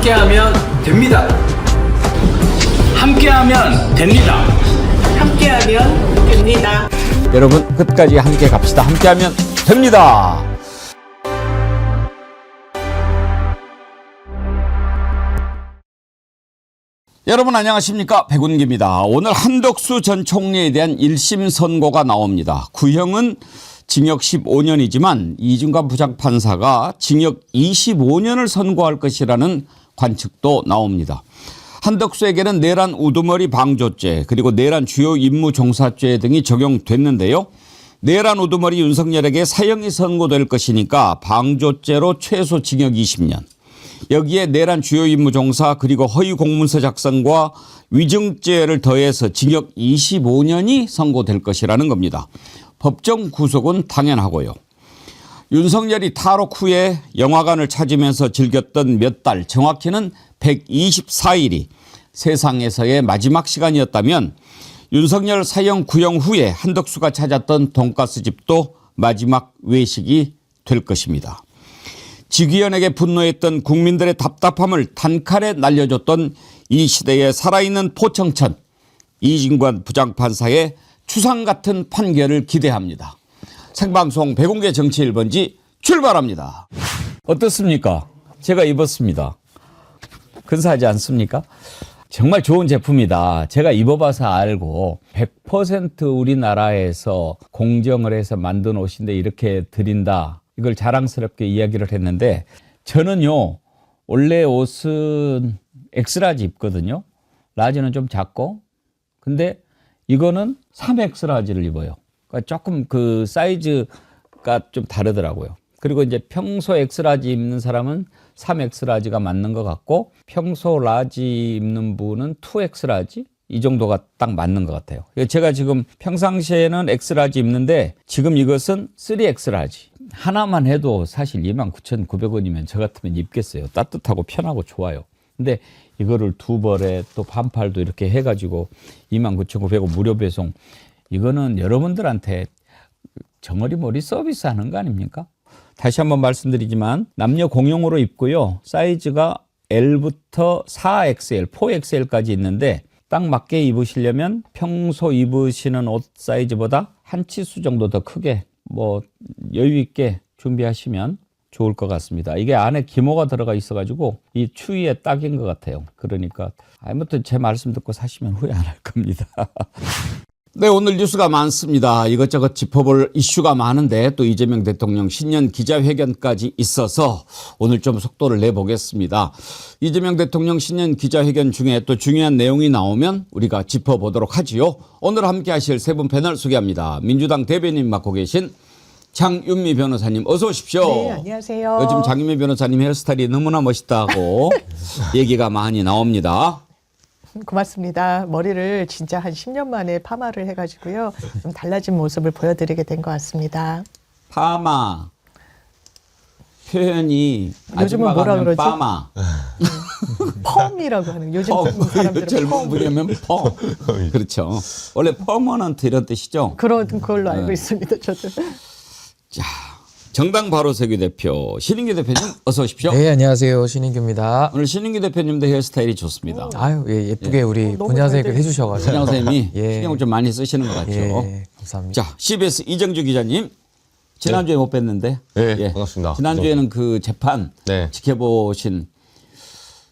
함께하면 됩니다. 함께하면 됩니다. 함께하면 됩니다. 여러분 끝까지 함께 갑시다. 함께하면 됩니다. 여러분 안녕하십니까, 백운기입니다. 오늘 한덕수 전 총리에 대한 1심 선고가 나옵니다. 구형은 징역 15년이지만 이중관 부장판사가 징역 25년을 선고할 것이라는 관측도 나옵니다. 한덕수에게는 내란 우두머리 방조죄 그리고 내란 주요 임무 종사죄 등이 적용됐는데요. 내란 우두머리 윤석열에게 사형이 선고될 것이니까 방조죄로 최소 징역 20년. 여기에 내란 주요 임무 종사 그리고 허위 공문서 작성과 위증죄를 더해서 징역 25년이 선고될 것이라는 겁니다. 법정 구속은 당연하고요. 윤석열이 탈옥 후에 영화관을 찾으면서 즐겼던 몇 달, 정확히는 124일이 세상에서의 마지막 시간이었다면 윤석열 사형 구형 후에 한덕수가 찾았던 돈가스 집도 마지막 외식이 될 것입니다. 지귀현에게 분노했던 국민들의 답답함을 단칼에 날려줬던 이 시대의 살아있는 포청천 이중관 부장판사의 추상 같은 판결을 기대합니다. 생방송 백운계 정치 1번지 출발합니다. 어떻습니까? 제가 입었습니다. 근사하지 않습니까? 정말 좋은 제품이다. 제가 입어봐서 알고 100% 우리나라에서 공정을 해서 만든 옷인데 이렇게 드린다. 이걸 자랑스럽게 이야기를 했는데 저는요 원래 옷은 엑스라지 입거든요. 라지는 좀 작고 근데 이거는 3엑스라지를 입어요. 그러니까 조금 그 사이즈가 좀 다르더라고요. 그리고 이제 평소 엑스라지 입는 사람은 3엑스라지가 맞는 것 같고 평소 라지 입는 분은 2엑스라지 이 정도가 딱 맞는 것 같아요. 제가 지금 평상시에는 엑스라지 입는데 지금 이것은 3엑스라지. 하나만 해도 사실 29,900원이면 저 같으면 입겠어요. 따뜻하고 편하고 좋아요. 근데 이거를 두 벌에 또 반팔도 이렇게 해가지고 29,900원 무료 배송. 이거는 여러분들한테 정어리머리 서비스하는 거 아닙니까? 다시 한번 말씀드리지만 남녀 공용으로 입고요. 사이즈가 L부터 4XL, 4XL까지 있는데 딱 맞게 입으시려면 평소 입으시는 옷 사이즈보다 한 치수 정도 더 크게 뭐 여유 있게 준비하시면 좋을 것 같습니다. 이게 안에 기모가 들어가 있어가지고 이 추위에 딱인 것 같아요. 그러니까 아무튼 제 말씀 듣고 사시면 후회 안 할 겁니다. 네, 오늘 뉴스가 많습니다. 이것저것 짚어볼 이슈가 많은데 또 이재명 대통령 신년 기자회견까지 있어서 오늘 좀 속도를 내보겠습니다. 이재명 대통령 신년 기자회견 중에 또 중요한 내용이 나오면 우리가 짚어보도록 하지요. 오늘 함께 하실 세 분 패널 소개합니다. 민주당 대변인 맡고 계신 장윤미 변호사님 어서 오십시오. 네, 안녕하세요. 요즘 장윤미 변호사님 헤어스타일이 너무나 멋있다고 얘기가 많이 나옵니다. 고맙습니다. 머리를 진짜 한 10년 만에 파마를 해가지고요. 좀 달라진 모습을 보여드리게 된 것 같습니다. 파마 표현이 요즘은 뭐라 그러지? 파마 펌이라고 하는 요즘 사람들은 젊은 분이면 펌. 그렇죠. 원래 퍼머넌트 이런 뜻이죠. 그런 걸로 알고 있습니다. 저도. 자, 정당 바로세기 대표 신인규 대표님 어서 오십시오. 네, 안녕하세요. 신인규입니다. 오늘 신인규 대표님도 헤어스타일이 좋습니다. 아유, 예, 예쁘게 우리 너무 분야 잘 선생님께 해주셔가지고. 신양 선생님이 예. 신경을 좀 많이 쓰시는 것 같죠. 예, 감사합니다. 자, CBS 이정주 기자님 지난주에 못 뵀는데 네, 반갑습니다. 지난주에는 그 재판 네. 지켜보신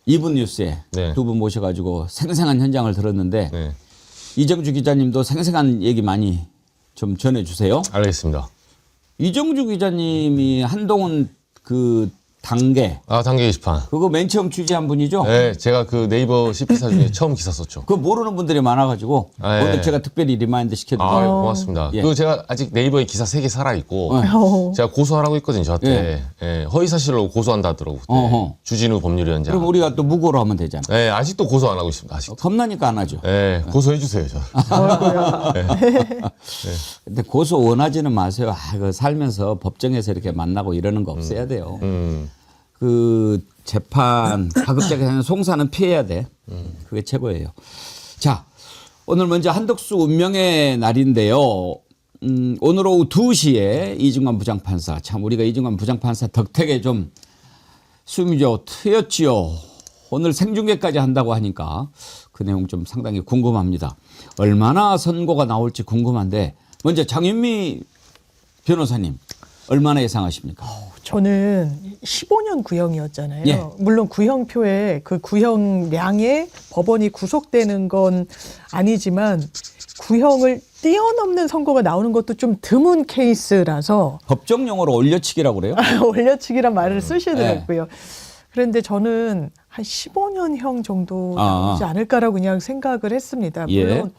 이분 뉴스에 네. 두 분 모셔가지고 생생한 현장을 들었는데 네, 이정주 기자님도 생생한 얘기 많이 좀 전해주세요. 알겠습니다. 이정주 기자님이 한동훈 그 단계 단계 게시판. 그거 맨 처음 취재한 분이죠? 네, 제가 그 네이버 CP사 중에 처음 기사 썼죠. 그거 모르는 분들이 많아가지고 예. 오늘 제가 특별히 리마인드 시켜드려요. 고맙습니다. 예. 그 제가 아직 네이버에 기사 3개 살아있고 어. 제가 고소하라고 했거든요, 저한테. 예, 허위사실로 고소한다 하더라고. 그때. 어허. 주진우 법률위원장. 그럼 우리가 또 무고로 하면 되잖아. 네, 아직도 고소 안 하고 있습니다. 아직도. 겁나니까 안 하죠. 네, 고소해주세요, 저. 근데 고소 원하지는 마세요. 그 살면서 법정에서 이렇게 만나고 이러는 거 없애야 돼요. 그 재판 가급적이면 그냥 송사는 피해야 돼. 그게 최고예요. 자, 오늘 먼저 한덕수 운명의 날인데요. 오늘 오후 2시에 이중관 부장판사, 참 우리가 이중관 부장판사 덕택에 좀 숨이 좀 트였지요. 오늘 생중계까지 한다고 하니까 그 내용 좀 상당히 궁금합니다. 얼마나 선고가 나올지 궁금한데 먼저 장윤미 변호사님 얼마나 예상하십니까? 저는 15년 구형이었잖아요. 예. 물론 구형표에 그 구형량에 법원이 구속되는 건 아니지만 구형을 뛰어넘는 선고가 나오는 것도 좀 드문 케이스라서 법정 용어로 올려치기라고 그래요? 올려치기란 말을 쓰시더라고요. 그런데 저는 한 15년형 정도 나오지 않을까라고 그냥 생각을 했습니다. 예. 물론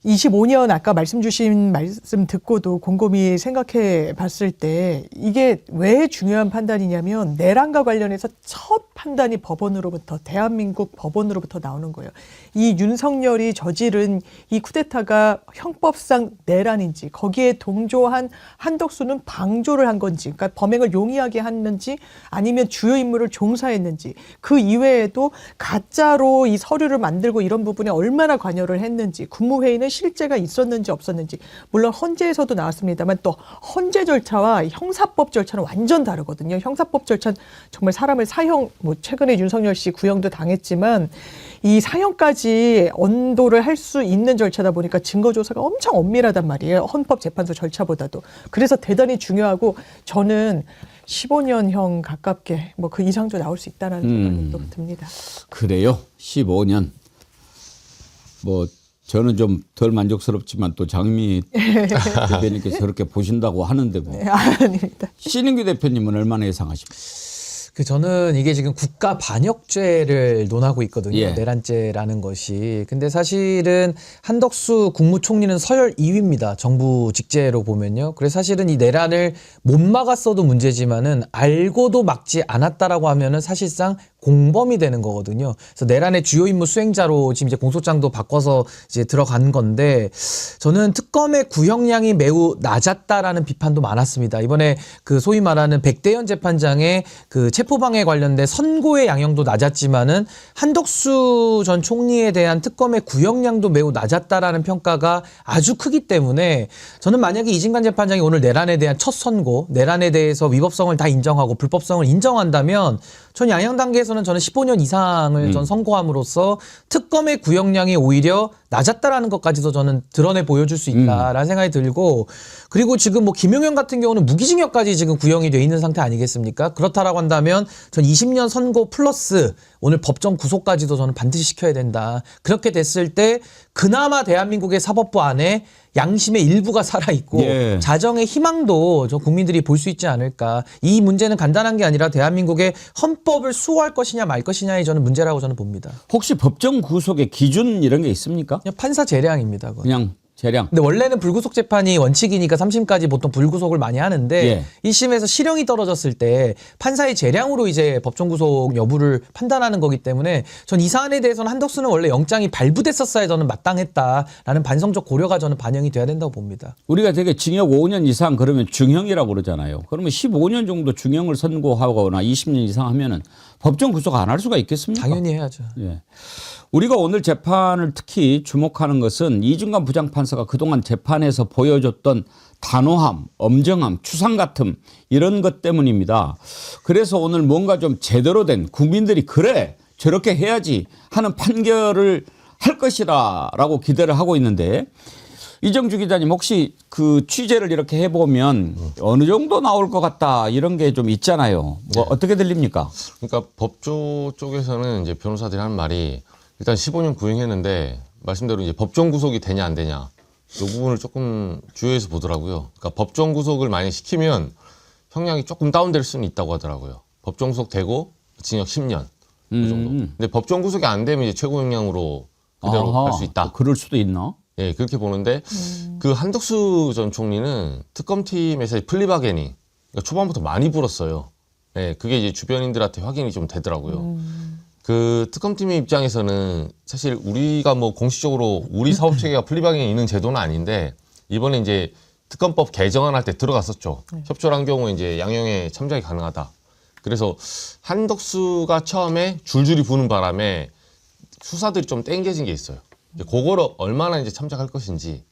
25년 아까 말씀 주신 말씀 듣고도 곰곰이 생각해 봤을 때 이게 왜 중요한 판단이냐면 내란과 관련해서 첫 판단이 법원으로부터 대한민국 법원으로부터 나오는 거예요. 이 윤석열이 저지른 이 쿠데타가 형법상 내란인지 거기에 동조한 한덕수는 방조를 한 건지 그러니까 범행을 용이하게 했는지 아니면 주요 인물을 종사했는지 그 이외에도 가짜로 이 서류를 만들고 이런 부분에 얼마나 관여를 했는지 국무회의는 실제가 있었는지 없었는지 물론 헌재에서도 나왔습니다만 또 헌재 절차와 형사법 절차는 완전 다르거든요. 형사법 절차는 정말 사람을 사형 뭐 최근에 윤석열 씨 구형도 당했지만 이 사형까지 언도를 할 수 있는 절차다 보니까 증거 조사가 엄청 엄밀하단 말이에요. 헌법재판소 절차보다도. 그래서 대단히 중요하고 저는 15년형 가깝게 뭐 그 이상도 나올 수 있다는 생각이 또 듭니다. 그래요. 15년. 뭐 저는 좀 덜 만족스럽지만 또 장미 대표님께서 그렇게 보신다고 하는데 뭐. 네, 아닙니다. 신인규 대표님은 얼마나 예상하십니까? 저는 이게 지금 국가 반역죄를 논하고 있거든요. 예. 내란죄라는 것이. 근데 사실은 한덕수 국무총리는 서열 2위입니다. 정부 직제로 보면요. 그래서 사실은 이 내란을 못 막았어도 문제지만은 알고도 막지 않았다라고 하면은 사실상 공범이 되는 거거든요. 그래서 내란의 주요 임무 수행자로 지금 이제 공소장도 바꿔서 이제 들어간 건데 저는 특검의 구형량이 매우 낮았다라는 비판도 많았습니다. 이번에 그 소위 말하는 백대현 재판장의 그 체포방해 관련된 선고의 양형도 낮았지만은 한덕수 전 총리에 대한 특검의 구형량도 매우 낮았다라는 평가가 아주 크기 때문에 저는 만약에 이진관 재판장이 오늘 내란에 대한 첫 선고, 내란에 대해서 위법성을 다 인정하고 불법성을 인정한다면 전 양형 단계에서는 저는 15년 이상을 전 선고함으로써 특검의 구형량이 오히려 낮았다라는 것까지도 저는 드러내 보여줄 수 있다라는 생각이 들고 그리고 지금 뭐 김용현 같은 경우는 무기징역까지 지금 구형이 돼 있는 상태 아니겠습니까? 그렇다라고 한다면 전 20년 선고 플러스 오늘 법정 구속까지도 저는 반드시 시켜야 된다. 그렇게 됐을 때 그나마 대한민국의 사법부 안에 양심의 일부가 살아있고 예. 자정의 희망도 저 국민들이 볼 수 있지 않을까. 이 문제는 간단한 게 아니라 대한민국의 헌법을 수호할 것이냐 말 것이냐의 저는 문제라고 저는 봅니다. 혹시 법정 구속의 기준 이런 게 있습니까? 그냥 판사 재량입니다. 그건. 그냥 재량. 근데 원래는 불구속 재판이 원칙이니까 3심까지 보통 불구속을 많이 하는데 예. 1심에서 실형이 떨어졌을 때 판사의 재량으로 이제 법정 구속 여부를 판단하는 거기 때문에 전 이 사안에 대해서는 한덕수는 원래 영장이 발부됐었어야 저는 마땅했다라는 반성적 고려가 저는 반영이 돼야 된다고 봅니다. 우리가 되게 징역 5년 이상 그러면 중형이라고 그러잖아요. 그러면 15년 정도 중형을 선고하거나 20년 이상 하면은 법정 구속 안 할 수가 있겠습니까? 당연히 해야죠. 예. 우리가 오늘 재판을 특히 주목하는 것은 이중관 부장판사가 그동안 재판에서 보여줬던 단호함, 엄정함, 추상 같음 이런 것 때문입니다. 그래서 오늘 뭔가 좀 제대로 된 국민들이 그래 저렇게 해야지 하는 판결을 할 것이라고 기대를 하고 있는데 이정주 기자님 혹시 그 취재를 이렇게 해보면 어느 정도 나올 것 같다 이런 게 좀 있잖아요. 뭐 어떻게 들립니까? 그러니까 법조 쪽에서는 이제 변호사들이 하는 말이 일단 15년 구형했는데 말씀대로 이제 법정 구속이 되냐 안 되냐 이 부분을 조금 주의해서 보더라고요. 그러니까 법정 구속을 만약 시키면 형량이 조금 다운될 수는 있다고 하더라고요. 법정 구속 되고 징역 10년 그 정도. 근데 법정 구속이 안 되면 이제 최고 형량으로 그대로 갈 수 있다. 그럴 수도 있나? 예, 그렇게 보는데 그 한덕수 전 총리는 특검팀에서의 플리바겐이 그러니까 초반부터 많이 불었어요. 예, 그게 이제 주변인들한테 확인이 좀 되더라고요. 그 특검팀의 입장에서는 사실 우리가 뭐 공식적으로 우리 사법 체계가 플리바겐이 있는 제도는 아닌데 이번에 이제 특검법 개정안할 때 들어갔었죠. 협조한 경우에 이제 양형에 참작이 가능하다. 그래서 한덕수가 처음에 줄줄이 부는 바람에 수사들이 좀 땡겨진 게 있어요. 그거를 얼마나 이제 참작할 것인지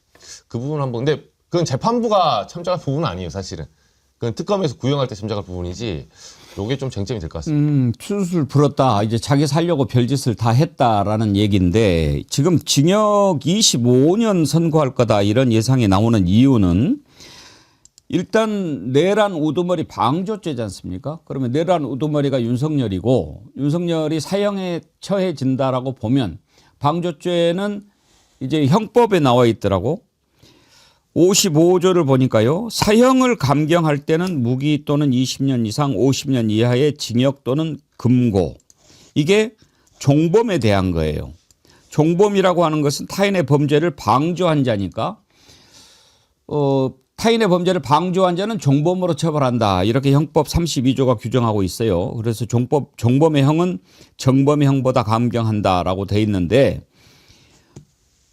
그 부분 한번. 근데 그건 재판부가 참작할 부분은 아니에요, 사실은. 그건 특검에서 구형할 때 참작할 부분이지. 요게 좀 쟁점이 될 것 같습니다. 수술 불었다. 이제 자기 살려고 별짓을 다 했다라는 얘기인데 지금 징역 25년 선고할 거다 이런 예상이 나오는 이유는 일단 내란 우두머리 방조죄지 않습니까? 그러면 내란 우두머리가 윤석열이고 윤석열이 사형에 처해진다라고 보면 방조죄는 이제 형법에 나와 있더라고. 55조를 보니까요. 사형을 감경할 때는 무기 또는 20년 이상 50년 이하의 징역 또는 금고. 이게 종범에 대한 거예요. 종범이라고 하는 것은 타인의 범죄를 방조한 자니까 타인의 범죄를 방조한 자는 종범으로 처벌한다. 이렇게 형법 32조가 규정하고 있어요. 그래서 종범의 형은 정범의 형보다 감경한다라고 돼 있는데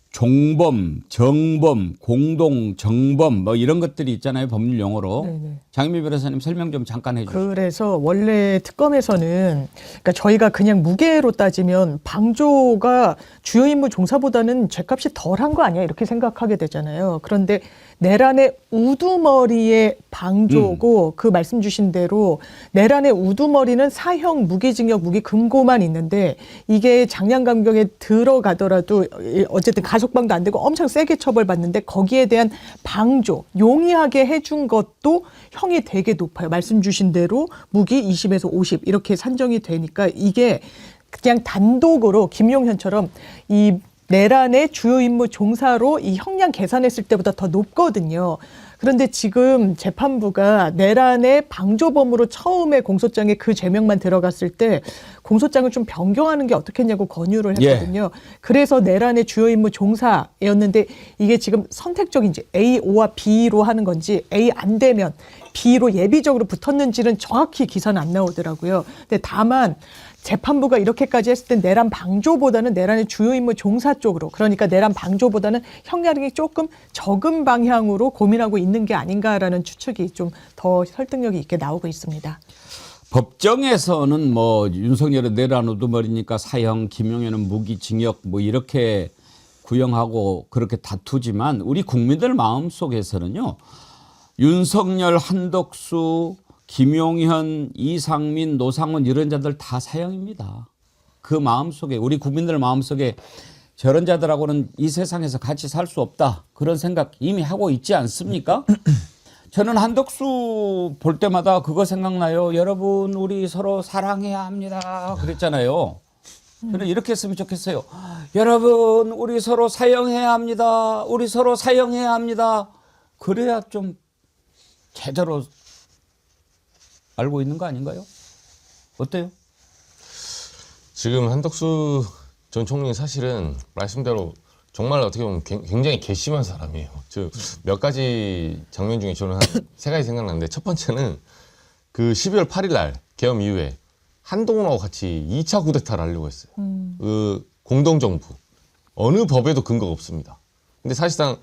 종범, 정범, 공동, 정범 뭐 이런 것들이 있잖아요. 법률 용어로. 네네. 장미 변호사님 설명 좀 잠깐 해 주시죠. 그래서 원래 특검에서는 그러니까 저희가 그냥 무게로 따지면 방조가 주요 임무 종사보다는 죄값이 덜한 거 아니야 이렇게 생각하게 되잖아요. 그런데 내란의 우두머리의 방조고 그 말씀 주신 대로 내란의 우두머리는 사형, 무기징역, 무기금고만 있는데 이게 장량감경에 들어가더라도 어쨌든 가석방도 안 되고 엄청 세게 처벌받는데 거기에 대한 방조, 용이하게 해준 것도 형이 되게 높아요. 말씀 주신 대로 무기 20에서 50 이렇게 산정이 되니까 이게 그냥 단독으로 김용현처럼 이 내란의 주요 임무 종사로 이 형량 계산했을 때보다 더 높거든요. 그런데 지금 재판부가 내란의 방조범으로 처음에 공소장에 그 죄명만 들어갔을 때 공소장을 좀 변경하는 게 어떻겠냐고 권유를 했거든요. 그래서 내란의 주요 임무 종사였는데 이게 지금 선택적인지 A, O와 B로 하는 건지 A 안 되면 B로 예비적으로 붙었는지는 정확히 기사는 안 나오더라고요. 근데 다만 재판부가 이렇게까지 했을 때 내란 방조보다는 내란의 주요 임무 종사 쪽으로 그러니까 내란 방조보다는 형량이 조금 적은 방향으로 고민하고 있는 게 아닌가라는 추측이 좀 더 설득력이 있게 나오고 있습니다. 법정에서는 뭐 윤석열은 내란 우두머리니까 사형, 김용현은 무기징역 뭐 이렇게 구형하고 그렇게 다투지만 우리 국민들 마음속에서는요. 윤석열, 한덕수, 김용현, 이상민, 노상원 이런 자들 다 사형입니다. 그 마음속에 우리 국민들 마음속에 저런 자들하고는 이 세상에서 같이 살 수 없다. 그런 생각 이미 하고 있지 않습니까? 저는 한덕수 볼 때마다 그거 생각나요. 여러분 우리 서로 사랑해야 합니다. 그랬잖아요. 저는 이렇게 했으면 좋겠어요. 여러분 우리 서로 사형해야 합니다. 우리 서로 사형해야 합니다. 그래야 좀 제대로 알고 있는 거 아닌가요? 어때요? 지금 한덕수 전 총리 사실은 말씀대로 정말 어떻게 보면 굉장히 괘씸한 사람이에요. 몇 가지 장면 중에 저는 한 세 가지 생각나는데 첫 번째는 그 12월 8일 날 계엄 이후에 한동훈하고 같이 2차 쿠데타를 하려고 했어요. 그 공동정부. 어느 법에도 근거가 없습니다. 근데 사실상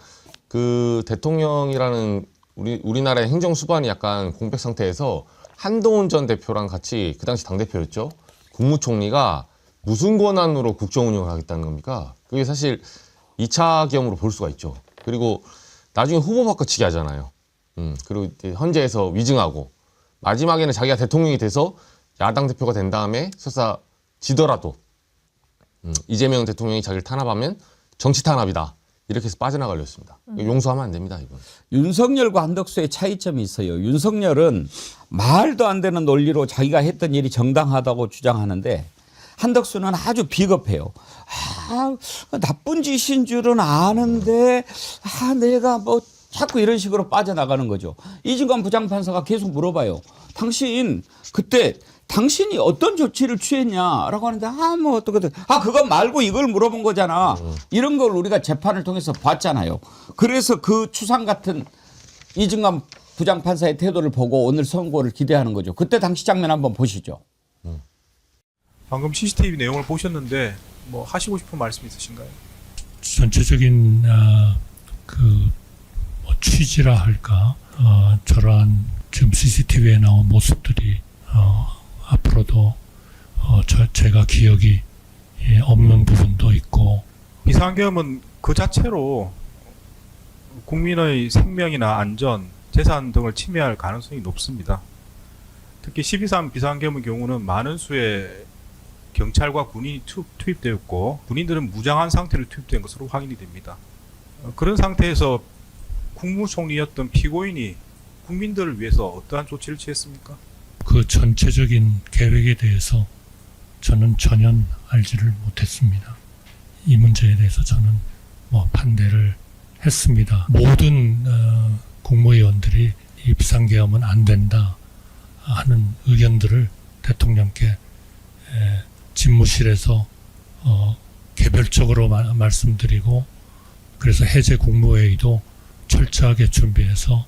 그 대통령이라는 우리나라의 행정 수반이 약간 공백 상태에서 한동훈 전 대표랑 같이 그 당시 당대표였죠. 국무총리가 무슨 권한으로 국정 운영을 하겠다는 겁니까? 그게 사실 2차 계엄으로 볼 수가 있죠. 그리고 나중에 후보 바꿔치기 하잖아요. 그리고 이제 헌재에서 위증하고 마지막에는 자기가 대통령이 돼서 야당 대표가 된 다음에 설사 지더라도 이재명 대통령이 자기를 탄압하면 정치 탄압이다. 이렇게 해서 빠져나가려 했습니다. 용서하면 안 됩니다, 이건. 윤석열과 한덕수의 차이점이 있어요. 윤석열은 말도 안 되는 논리로 자기가 했던 일이 정당하다고 주장하는데 한덕수는 아주 비겁해요. 나쁜 짓인 줄은 아는데 내가 뭐 자꾸 이런 식으로 빠져나가는 거죠. 이진관 부장판사가 계속 물어봐요. 그때 당신이 어떤 조치를 취했냐라고 하는데 뭐 어떻게든 그건 말고 이걸 물어본 거잖아. 이런 걸 우리가 재판을 통해서 봤잖아요. 그래서 그 추상 같은 이진관 부장판사의 태도를 보고 오늘 선고를 기대하는 거죠. 그때 당시 장면 한번 보시죠. 방금 CCTV 내용을 보셨는데 뭐 하시고 싶은 말씀 있으신가요? 전체적인 뭐 취지라 할까 저러한 지금 CCTV에 나온 모습들이 앞으로도 제가 기억이 없는 부분도 있고 비상계엄은 그 자체로 국민의 생명이나 안전, 재산 등을 침해할 가능성이 높습니다. 특히 12.3 비상계엄의 경우는 많은 수의 경찰과 군인이 투입되었고 군인들은 무장한 상태로 투입된 것으로 확인이 됩니다. 그런 상태에서 국무총리였던 피고인이 국민들을 위해서 어떠한 조치를 취했습니까? 그 전체적인 계획에 대해서 저는 전혀 알지를 못했습니다. 이 문제에 대해서 저는 반대를 했습니다. 모든 국무위원들이 이 비상계엄은 안 된다 하는 의견들을 대통령께 집무실에서 개별적으로 말씀드리고, 그래서 해제 국무회의도 철저하게 준비해서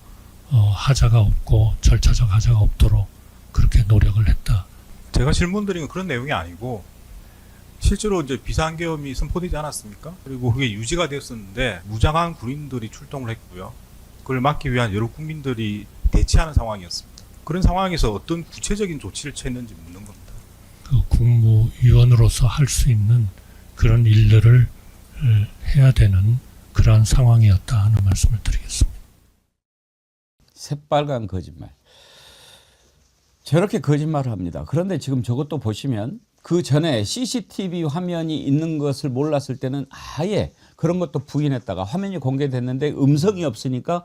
하자가 없고 절차적 하자가 없도록 그렇게 노력을 했다. 제가 질문드린 건 그런 내용이 아니고 실제로 이제 비상계엄이 선포되지 않았습니까? 그리고 그게 유지가 되었었는데 무장한 군인들이 출동을 했고요. 그걸 막기 위한 여러 국민들이 대치하는 상황이었습니다. 그런 상황에서 어떤 구체적인 조치를 취했는지 묻는 겁니다. 그 국무위원으로서 할 수 있는 그런 일들을 해야 되는 그러한 상황이었다 하는 말씀을 드리겠습니다. 새빨간 거짓말. 저렇게 거짓말을 합니다. 그런데 지금 저것도 보시면 그 전에 CCTV 화면이 있는 것을 몰랐을 때는 아예 그런 것도 부인했다가 화면이 공개됐는데 음성이 없으니까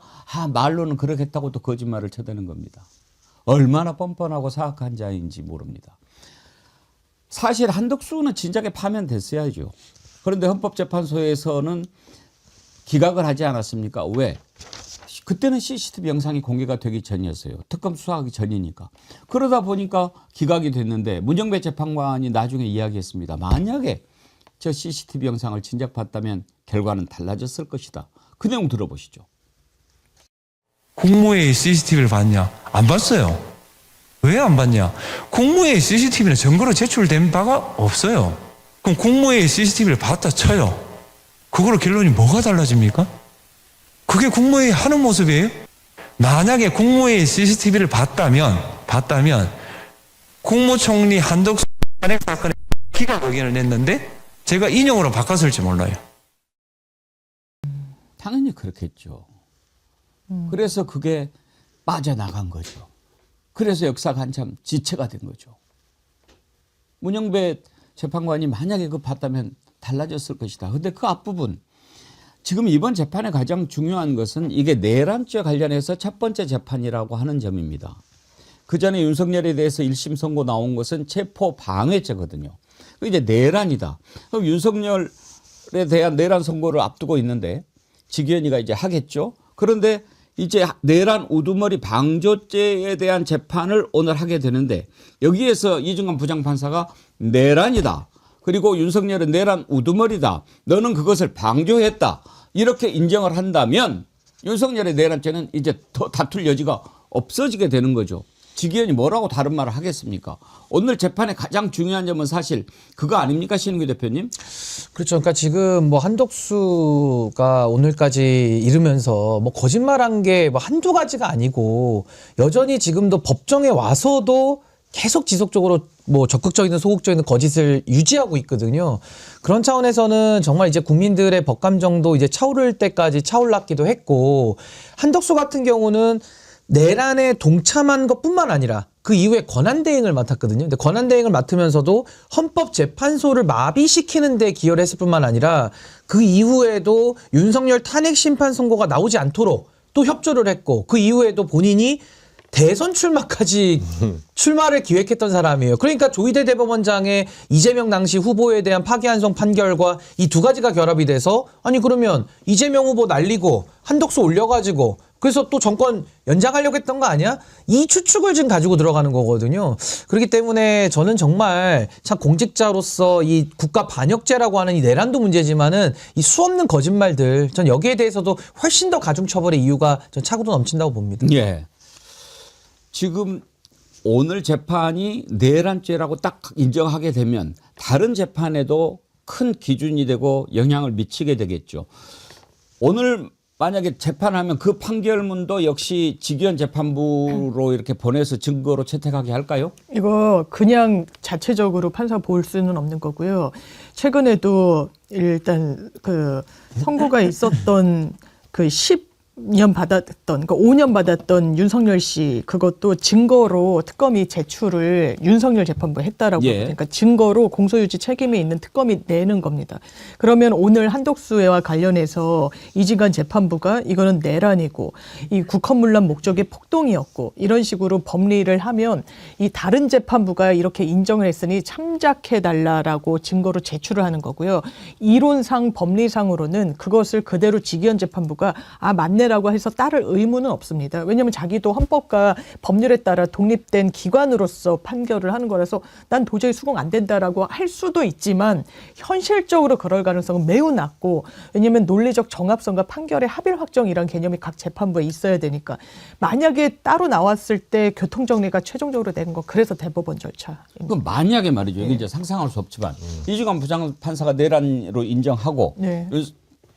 말로는 그러겠다고 또 거짓말을 쳐대는 겁니다. 얼마나 뻔뻔하고 사악한 자인지 모릅니다. 사실 한덕수는 진작에 파면됐어야죠. 그런데 헌법재판소에서는 기각을 하지 않았습니까? 왜? 그때는 CCTV 영상이 공개가 되기 전이었어요. 특검 수사하기 전이니까. 그러다 보니까 기각이 됐는데 문정배 재판관이 나중에 이야기했습니다. 만약에 저 CCTV 영상을 진작 봤다면 결과는 달라졌을 것이다. 그 내용 들어보시죠. 국무회의 CCTV를 봤냐? 안 봤어요. 왜 안 봤냐? 국무회의 CCTV는 증거로 제출된 바가 없어요. 그럼 국무회의 CCTV를 봤다 쳐요. 그거로 결론이 뭐가 달라집니까? 그게 국무회의 하는 모습이에요? 만약에 국무회의 CCTV를 봤다면 국무총리 한덕수 탄핵 사건에 기각 의견을 냈는데 제가 인용으로 바꿨을지 몰라요. 당연히 그렇겠죠. 그래서 그게 빠져나간 거죠. 그래서 역사가 한참 지체가 된 거죠. 문정배 재판관이 만약에 그거 봤다면 달라졌을 것이다. 그런데 그 앞부분, 지금 이번 재판의 가장 중요한 것은 이게 내란죄 관련해서 첫 번째 재판이라고 하는 점입니다. 그 전에 윤석열에 대해서 1심 선고 나온 것은 체포방해죄거든요. 이제 내란이다. 그럼 윤석열에 대한 내란 선고를 앞두고 있는데 지기현이가 이제 하겠죠. 그런데 이제 내란 우두머리 방조죄에 대한 재판을 오늘 하게 되는데 여기에서 이중관 부장판사가 내란이다. 그리고 윤석열은 내란 우두머리다. 너는 그것을 방조했다. 이렇게 인정을 한다면 윤석열의 내란죄는 이제 더 다툴 여지가 없어지게 되는 거죠. 지기현이 뭐라고 다른 말을 하겠습니까? 오늘 재판의 가장 중요한 점은 사실 그거 아닙니까, 신은규 대표님? 그렇죠. 그러니까 지금 한덕수가 오늘까지 이르면서 거짓말한 게 한두 가지가 아니고 여전히 지금도 법정에 와서도 계속 지속적으로 적극적이든 소극적이든 거짓을 유지하고 있거든요. 그런 차원에서는 정말 이제 국민들의 법감정도 이제 차오를 때까지 차올랐기도 했고, 한덕수 같은 경우는 내란에 동참한 것뿐만 아니라 그 이후에 권한대행을 맡았거든요. 근데 권한대행을 맡으면서도 헌법재판소를 마비시키는 데 기여를 했을 뿐만 아니라 그 이후에도 윤석열 탄핵 심판 선고가 나오지 않도록 또 협조를 했고, 그 이후에도 본인이 대선 출마까지 출마를 기획했던 사람이에요. 그러니까 조희대 대법원장의 이재명 당시 후보에 대한 파기환송 판결과 이 두 가지가 결합이 돼서 아니 그러면 이재명 후보 날리고 한덕수 올려가지고 그래서 또 정권 연장하려고 했던 거 아니야? 이 추측을 지금 가지고 들어가는 거거든요. 그렇기 때문에 저는 정말 참 공직자로서 이 국가 반역죄라고 하는 이 내란도 문제지만은 이 수없는 거짓말들, 전 여기에 대해서도 훨씬 더 가중 처벌의 이유가 전 차고도 넘친다고 봅니다. 예. 지금 오늘 재판이 내란죄라고 딱 인정하게 되면 다른 재판에도 큰 기준이 되고 영향을 미치게 되겠죠. 오늘 만약에 재판하면 그 판결문도 역시 지기현 재판부로 이렇게 보내서 증거로 채택하게 할까요? 이거 그냥 자체적으로 판사 볼 수는 없는 거고요. 최근에도 일단 그 선고가 있었던 그 년 받았던, 그러니까 5년 받았던 윤석열 씨 그것도 증거로 특검이 제출을 윤석열 재판부에 했다라고 예. 그러니까 증거로 공소유지 책임이 있는 특검이 내는 겁니다. 그러면 오늘 한덕수와 관련해서 이진관 재판부가 이거는 내란이고 이 국헌문란 목적이 폭동이었고 이런 식으로 법리를 하면 이 다른 재판부가 이렇게 인정을 했으니 참작해달라라고 증거로 제출을 하는 거고요. 이론상 법리상으로는 그것을 그대로 직위원 재판부가 맞네라고 해서 따를 의무는 없습니다. 왜냐하면 자기도 헌법과 법률에 따라 독립된 기관으로서 판결을 하는 거라서 난 도저히 수긍 안 된다라고 할 수도 있지만 현실적으로 그럴 가능성은 매우 낮고 왜냐하면 논리적 정합성과 판결의 합일 확정이란 개념이 각 재판부에 있어야 되니까 만약에 따로 나왔을 때 교통정리가 최종적으로 되는 거 그래서 대법원 절차. 그 만약에 말이죠. 이게 이제 상상할 수 없지만 이주관 부장판사가 내란으로 인정하고 네.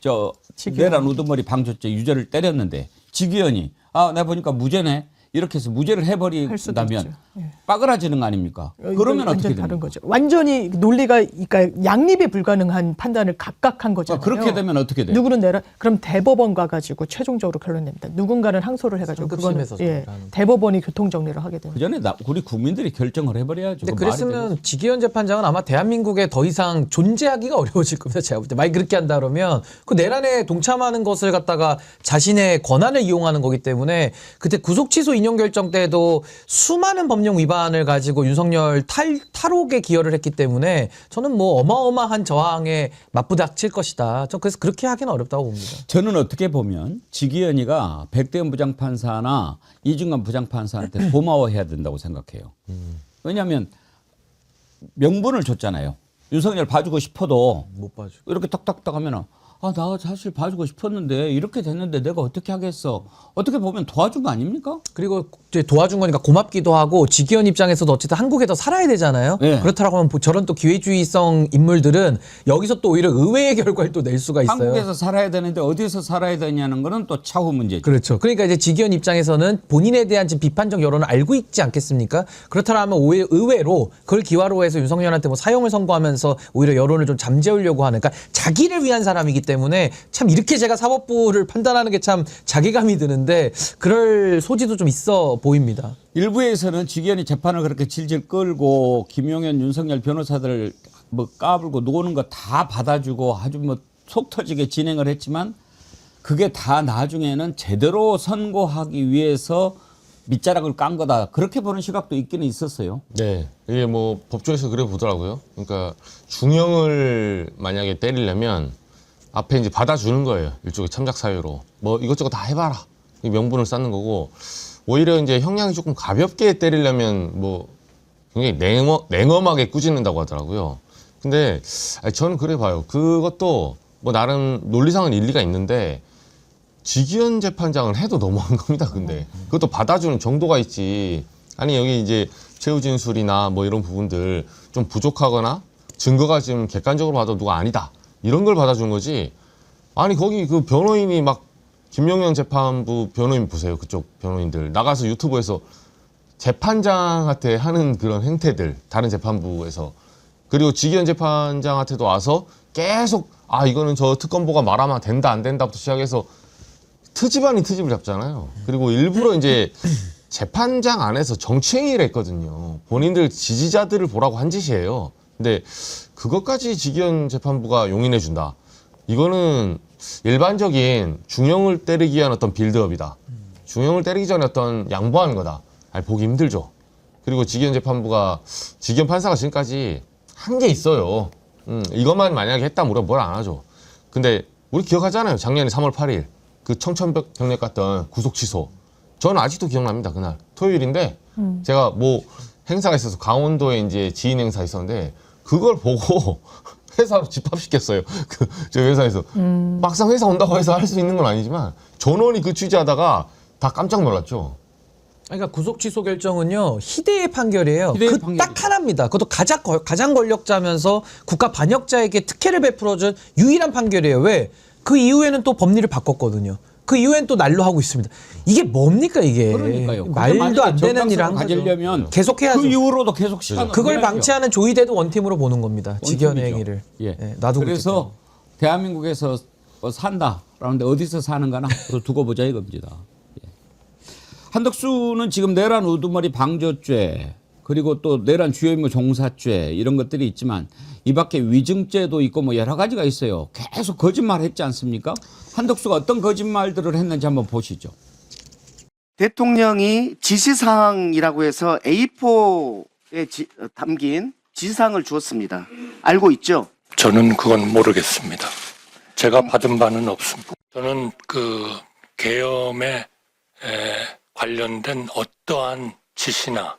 저 직위원. 내란 우두머리 방조죄 유죄를 때렸는데 직위원이 내가 보니까 무죄네 이렇게 해서 무죄를 할 수도 해버린다면 있죠. 예. 빠그라지는 거 아닙니까? 그러면 어떻게 완전 됩니까? 다른 거죠. 완전히 논리가 그러니까 양립이 불가능한 판단을 각각 한 거잖아요. 그렇게 되면 어떻게 돼요? 누구는 내라 그럼 대법원 가가지고 최종적으로 결론 냅니다. 누군가는 항소를 해가지고 그거는 상급심에서 대법원이 교통 정리를 하게 됩니다. 그 전에 우리 국민들이 결정을 해버려야죠. 근데 그거 말이 그랬으면 직위원 재판장은 아마 대한민국에 더 이상 존재하기가 어려워질 겁니다. 제가 볼 때. 만약 그렇게 한다 그러면 그 내란에 동참하는 것을 갖다가 자신의 권한을 이용하는 거기 때문에 그때 구속취소 인용 결정 때도 수많은 법령 위반을 가지고 윤석열 탈옥에 기여를 했기 때문에 저는 뭐 어마어마한 저항에 맞부닥칠 것이다. 저 그래서 그렇게 하기는 어렵다고 봅니다. 저는 어떻게 보면 직위원이가 백대현 부장판사나 이중관 부장판사한테 고마워해야 된다고 생각해요. 왜냐하면 명분을 줬잖아요. 윤석열 봐주고 싶어도 못 봐줘. 이렇게 탁탁탁 하면은 나 사실 봐주고 싶었는데 이렇게 됐는데 내가 어떻게 하겠어. 어떻게 보면 도와준 거 아닙니까? 그리고 이제 도와준 거니까 고맙기도 하고 직위원 입장에서도 어쨌든 한국에 더 살아야 되잖아요. 네. 그렇다고 하면 저런 또 기회주의성 인물들은 여기서 또 오히려 의외의 결과를 또 낼 수가 있어요. 한국에서 살아야 되는데 어디서 살아야 되냐는 거는 또 차후 문제죠. 그렇죠. 그러니까 이제 직위원 입장에서는 본인에 대한 지금 비판적 여론을 알고 있지 않겠습니까? 그렇다면 오히려 의외로 그걸 기화로 해서 윤석열한테 뭐 사형을 선고하면서 오히려 여론을 좀 잠재우려고 하는, 그러니까 자기를 위한 사람이기 때문에 참 이렇게 제가 사법부를 판단하는 게 참 자괴감이 드는데 그럴 소지도 좀 있어 보입니다. 일부에서는 직위원이 재판을 그렇게 질질 끌고 김용현, 윤석열 변호사들 뭐 까불고 노는 거 다 받아주고 아주 뭐 속 터지게 진행을 했지만 그게 다 나중에는 제대로 선고하기 위해서 밑자락을 깐 거다. 그렇게 보는 시각도 있기는 있었어요. 네, 이게 뭐 법조에서 그래 보더라고요. 그러니까 중형을 만약에 때리려면 앞에 이제 받아주는 거예요. 일종의 참작 사유로 뭐 이것저것 다 해봐라. 이 명분을 쌓는 거고, 오히려 이제 형량이 조금 가볍게 때리려면 뭐 굉장히 냉엄하게 꾸짖는다고 하더라고요. 근데 저는 그래 봐요. 그것도 뭐 나름 논리상은 일리가 있는데 직위원 재판장을 해도 너무한 겁니다. 근데 그것도 받아주는 정도가 있지. 아니 여기 이제 최후 진술이나 뭐 이런 부분들 좀 부족하거나 증거가 지금 객관적으로 봐도 누가 아니다 이런 걸 받아준 거지. 아니 거기 그 변호인이 막 김용현 재판부 변호인 보세요. 그쪽 변호인들 나가서 유튜브에서 재판장한테 하는 그런 행태들, 다른 재판부에서. 그리고 직위원 재판장한테도 와서 계속 이거는 저 특검보가 말하면 된다 안 된다부터 시작해서 트집 아닌 트집을 잡잖아요. 그리고 일부러 이제 재판장 안에서 정치행위를 했거든요. 본인들 지지자들을 보라고 한 짓이에요. 근데 그것까지 직위원 재판부가 용인해 준다. 이거는 일반적인 중형을 때리기 위한 어떤 빌드업이다. 중형을 때리기 전에 어떤 양보하는 거다. 보기 힘들죠. 그리고 직위원 재판부가, 직위원 판사가 지금까지 한 게 있어요. 이것만 만약에 했다면 우리가 뭘 안 하죠. 근데 우리 기억하잖아요. 작년에 3월 8일 그 청천벽력 갔던 구속 취소. 저는 아직도 기억납니다. 그날 토요일인데 제가 뭐 행사가 있어서 강원도에 이제 지인 행사 있었는데 그걸 보고 회사로 집합시켰어요. 저 회사에서 막상 회사 온다고 해서 할 수 있는 건 아니지만 전원이 그 취재하다가 다 깜짝 놀랐죠. 그러니까 구속 취소 결정은요 희대의 판결이에요. 희대의 그 판결이죠. 딱 하나입니다. 그것도 가장 권력자면서 국가 반역자에게 특혜를 베풀어준 유일한 판결이에요. 왜? 그 이후에는 또 법리를 바꿨거든요. 그 이후엔 또 날로 하고 있습니다. 이게 뭡니까 이게? 그러니까요. 말도 안 되는 일을 한 거죠. 가지려면 계속해야죠. 그 이후로도 계속 시간 그걸 방치하는 조이대도 원팀으로 보는 겁니다. 직위원의 행위를. 예. 나도 그래서 대한민국에서 산다. 그런데 어디서 사는가는 앞으로 두고 보자 이겁니다. 예. 한덕수는 지금 내란 우두머리 방조죄 그리고 또 내란 주요 임무 종사죄 이런 것들이 있지만 이 밖에 위증죄도 있고 뭐 여러 가지가 있어요. 계속 거짓말했지 않습니까? 한덕수가 어떤 거짓말들을 했는지 한번 보시죠. 대통령이 지시사항이라고 해서 A4에 담긴 지시사항을 주었습니다. 알고 있죠? 저는 그건 모르겠습니다. 제가 받은 바는 없습니다. 저는 그 계엄에 관련된 어떠한 지시나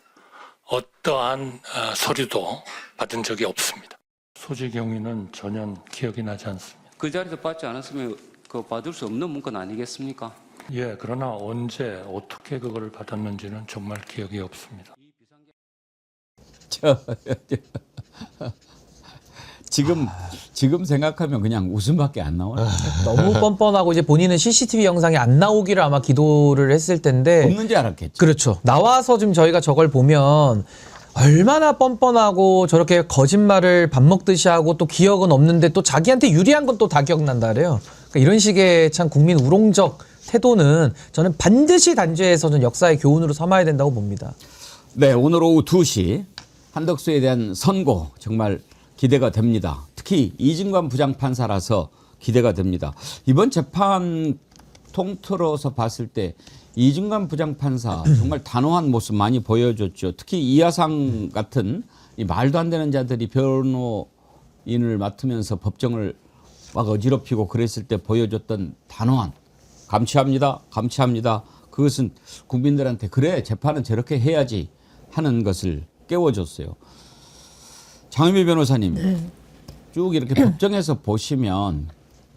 어떠한 서류도 받은 적이 없습니다. 소지 경위는 전혀 기억이 나지 않습니다. 그 자리에서 받지 않았으면 그 받을 수 없는 문건 아니겠습니까? 예, 그러나 언제 어떻게 그걸 받았는지는 정말 기억이 없습니다. 지금 생각하면 그냥 웃음밖에 안 나와요. 너무 뻔뻔하고 이제 본인은 CCTV 영상이 안 나오기를 아마 기도를 했을 텐데 없는지 알았겠죠. 그렇죠. 나와서 지금 저희가 저걸 보면 얼마나 뻔뻔하고 저렇게 거짓말을 밥 먹듯이 하고 또 기억은 없는데 또 자기한테 유리한 건 또 다 기억난다 그래요. 그러니까 이런 식의 참 국민 우롱적 태도는 저는 반드시 단죄에서는 역사의 교훈으로 삼아야 된다고 봅니다. 네, 오늘 오후 2시 한덕수에 대한 선고 정말 기대가 됩니다. 특히 이진관 부장판사라서 기대가 됩니다. 이번 재판 통틀어서 봤을 때 이진관 부장판사 정말 단호한 모습 많이 보여줬죠. 특히 이하상 같은 이 말도 안 되는 자들이 변호인을 맡으면서 법정을 막 어지럽히고 그랬을 때 보여줬던 단호한 감취합니다. 감취합니다. 그것은 국민들한테 그래 재판은 저렇게 해야지 하는 것을 깨워줬어요. 장유미 변호사님 쭉 이렇게 법정에서 보시면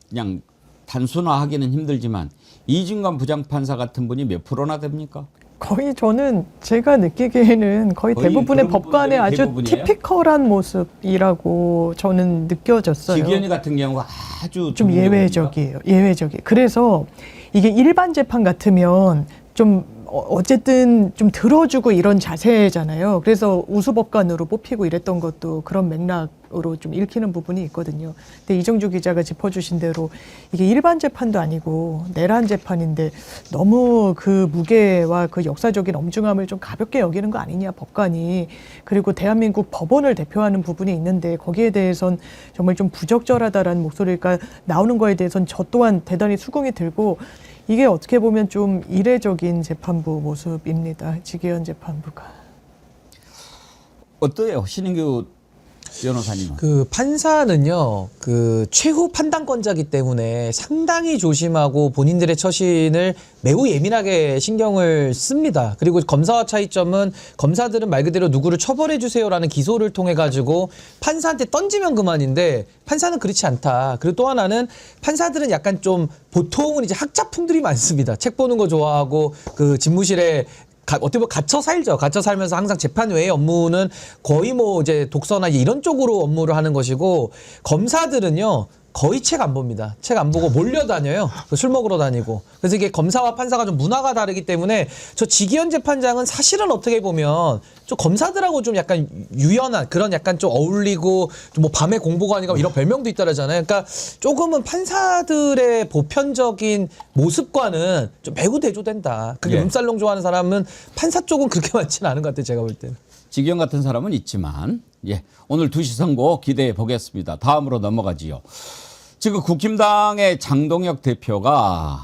그냥 단순화하기는 힘들지만 이진관 부장판사 같은 분이 몇 프로나 됩니까? 거의 저는 제가 느끼기에는 거의 대부분의 그런 법관의 분들이 아주 대부분이에요? 티피컬한 모습이라고 저는 느껴졌어요. 지기현이 같은 경우가 아주 좀 예외적이에요. 예외적이에요. 그래서 이게 일반 재판 같으면 좀 어쨌든 좀 들어주고 이런 자세잖아요. 그래서 우수법관으로 뽑히고 이랬던 것도 그런 맥락으로 좀 읽히는 부분이 있거든요. 근데 이정주 기자가 짚어주신 대로 이게 일반 재판도 아니고 내란 재판인데 너무 그 무게와 그 역사적인 엄중함을 좀 가볍게 여기는 거 아니냐 법관이. 그리고 대한민국 법원을 대표하는 부분이 있는데 거기에 대해선 정말 좀 부적절하다라는 목소리가 나오는 거에 대해선 저 또한 대단히 수긍이 들고 이게 어떻게 보면 좀 이례적인 재판부 모습입니다. 지기현 재판부가. 어때요? 신인규 변호사님은? 그 판사는요, 그 최후 판단권자기 때문에 상당히 조심하고 본인들의 처신을 매우 예민하게 신경을 씁니다. 그리고 검사와 차이점은 검사들은 말 그대로 누구를 처벌해 주세요라는 기소를 통해 가지고 판사한테 던지면 그만인데 판사는 그렇지 않다. 그리고 또 하나는 판사들은 약간 좀 보통은 이제 학자풍들이 많습니다. 책 보는 거 좋아하고 그 집무실에 어떻게 보면 갇혀 살죠. 갇혀 살면서 항상 재판 외의 업무는 거의 뭐 이제 독서나 이런 쪽으로 업무를 하는 것이고 검사들은요. 거의 책 안 봅니다. 책 안 보고 몰려다녀요. 술 먹으러 다니고. 그래서 이게 검사와 판사가 좀 문화가 다르기 때문에 저 지기현 재판장은 사실은 어떻게 보면 좀 검사들하고 좀 약간 유연한 그런 약간 좀 어울리고 좀 뭐 밤에 공보관이가 이런 별명도 있다라잖아요. 그러니까 조금은 판사들의 보편적인 모습과는 좀 매우 대조된다. 그게 예. 룸살롱 좋아하는 사람은 판사 쪽은 그렇게 많지는 않은 것 같아요. 제가 볼 때는. 지기현 같은 사람은 있지만 예, 오늘 2시 선고 기대해 보겠습니다. 다음으로 넘어가지요. 지금 국힘당의 장동혁 대표가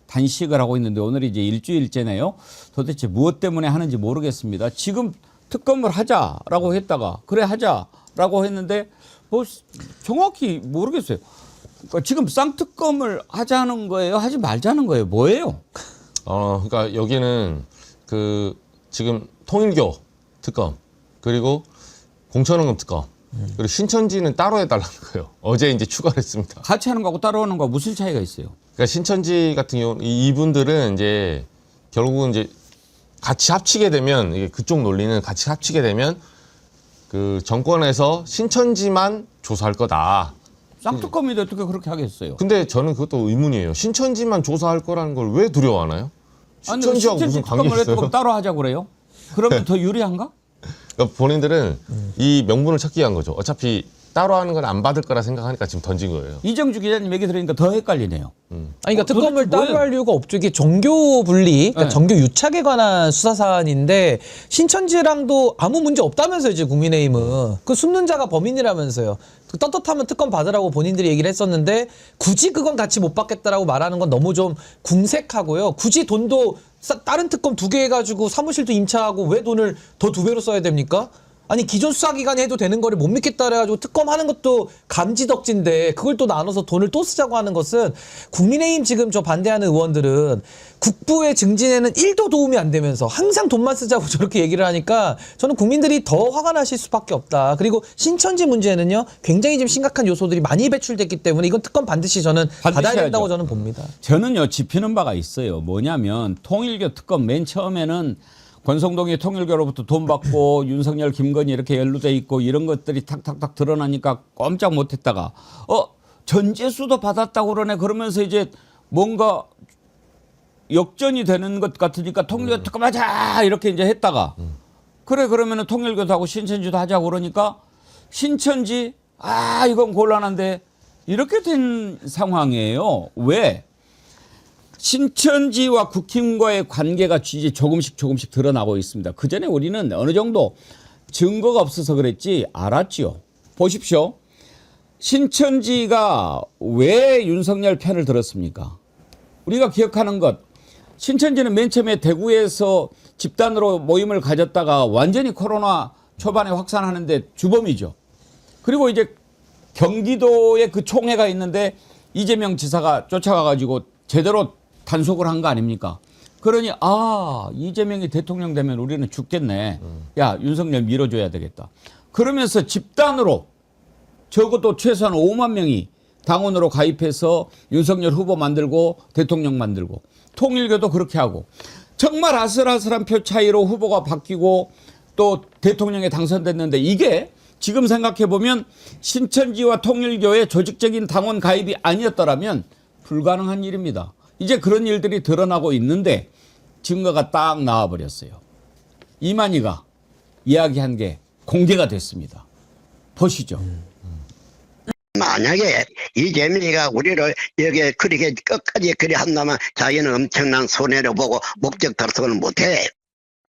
단식을 하고 있는데 오늘이 이제 일주일째네요. 도대체 무엇 때문에 하는지 모르겠습니다. 지금 특검을 하자라고 했다가 그래 하자라고 했는데 뭐 정확히 모르겠어요. 그러니까 지금 쌍특검을 하자는 거예요? 하지 말자는 거예요? 뭐예요? 그러니까 여기는 그 지금 통일교 특검 그리고 공천원금 특검 그리고 신천지는 따로 해달라는 거예요. 어제 이제 추가를 했습니다. 같이 하는 거하고 따로 하는 거하고 무슨 차이가 있어요? 그러니까 신천지 같은 경우 이분들은 이제 결국은 이제 같이 합치게 되면 이게 그쪽 논리는 같이 합치게 되면 그 정권에서 신천지만 조사할 거다. 쌍특검인데 어떻게 그렇게 하겠어요? 근데 저는 그것도 의문이에요. 신천지만 조사할 거라는 걸 왜 두려워하나요? 신천지하고 무슨 관계 특검을 있어요? 했다고 따로 하자고 그래요? 그러면 더 유리한가? 그러니까 본인들은 이 명분을 찾기 위한 거죠. 어차피 따로 하는 건 안 받을 거라 생각하니까 지금 던진 거예요. 이정주 기자님 얘기 들으니까 더 헷갈리네요. 아니, 그러니까 특검을 도대체 따로 뭐예요? 할 이유가 없죠. 이게 정교 분리, 그러니까 네. 정교 유착에 관한 수사 사안인데 신천지랑도 아무 문제 없다면서요, 이제 국민의힘은. 그 숨는 자가 범인이라면서요. 그 떳떳하면 특검 받으라고 본인들이 얘기를 했었는데 굳이 그건 같이 못 받겠다라고 말하는 건 너무 좀 궁색하고요. 굳이 돈도 다른 특검 2개 해가지고 사무실도 임차하고 왜 돈을 더 2배로 써야 됩니까? 아니 기존 수사기관이 해도 되는 거를 못 믿겠다 그래가지고 특검하는 것도 감지덕지인데 그걸 또 나눠서 돈을 또 쓰자고 하는 것은 국민의힘 지금 저 반대하는 의원들은 국부의 증진에는 1도 도움이 안 되면서 항상 돈만 쓰자고 저렇게 얘기를 하니까 저는 국민들이 더 화가 나실 수밖에 없다. 그리고 신천지 문제는요 굉장히 좀 심각한 요소들이 많이 배출됐기 때문에 이건 특검 반드시 저는 받아야 된다고 저는 봅니다. 저는요 짚히는 바가 있어요. 뭐냐면 통일교 특검 맨 처음에는 권성동이 통일교로부터 돈 받고 윤석열, 김건희 이렇게 연루돼 있고 이런 것들이 탁탁탁 드러나니까 꼼짝 못했다가 전재수도 받았다고 그러네 그러면서 이제 뭔가 역전이 되는 것 같으니까 통일교 특검하자 이렇게 이제 했다가 그래 그러면은 통일교도 하고 신천지도 하자고 그러니까 신천지 이건 곤란한데 이렇게 된 상황이에요. 왜? 신천지와 국힘과의 관계가 이제 조금씩 드러나고 있습니다. 그전에 우리는 어느 정도 증거가 없어서 그랬지 알았지요. 보십시오. 신천지가 왜 윤석열 편을 들었습니까? 우리가 기억하는 것. 신천지는 맨 처음에 대구에서 집단으로 모임을 가졌다가 완전히 코로나 초반에 확산하는데 주범이죠. 그리고 이제 경기도에 그 총회가 있는데 이재명 지사가 쫓아가가지고 제대로 단속을 한 거 아닙니까? 그러니 이재명이 대통령 되면 우리는 죽겠네. 야 윤석열 밀어줘야 되겠다. 그러면서 집단으로 적어도 최소한 5만 명이 당원으로 가입해서 윤석열 후보 만들고 대통령 만들고 통일교도 그렇게 하고 정말 아슬아슬한 표 차이로 후보가 바뀌고 또 대통령에 당선됐는데 이게 지금 생각해보면 신천지와 통일교의 조직적인 당원 가입이 아니었더라면 불가능한 일입니다. 이제 그런 일들이 드러나고 있는데 증거가 딱 나와버렸어요. 이만희가 이야기한 게 공개가 됐습니다. 보시죠. 만약에 이재명이가 우리를 여기에 그렇게 끝까지 그리 한다면 자기는 엄청난 손해를 보고 목적 달성을 못해.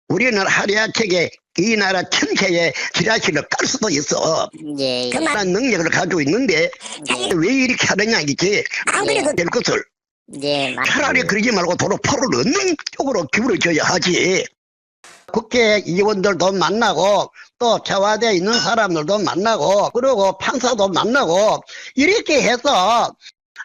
우리는 하루아침에 이 나라 전체에 지라시를 깔 수도 있어. 예. 그만한 능력을 가지고 있는데 왜 이렇게 하느냐 이게 안 그래도 될 것을. 예, 차라리 그러지 말고 도로 표를 얻는 쪽으로 기울여줘야 하지. 국회의원들도 만나고 또 청와대에 있는 사람들도 만나고 그리고 판사도 만나고 이렇게 해서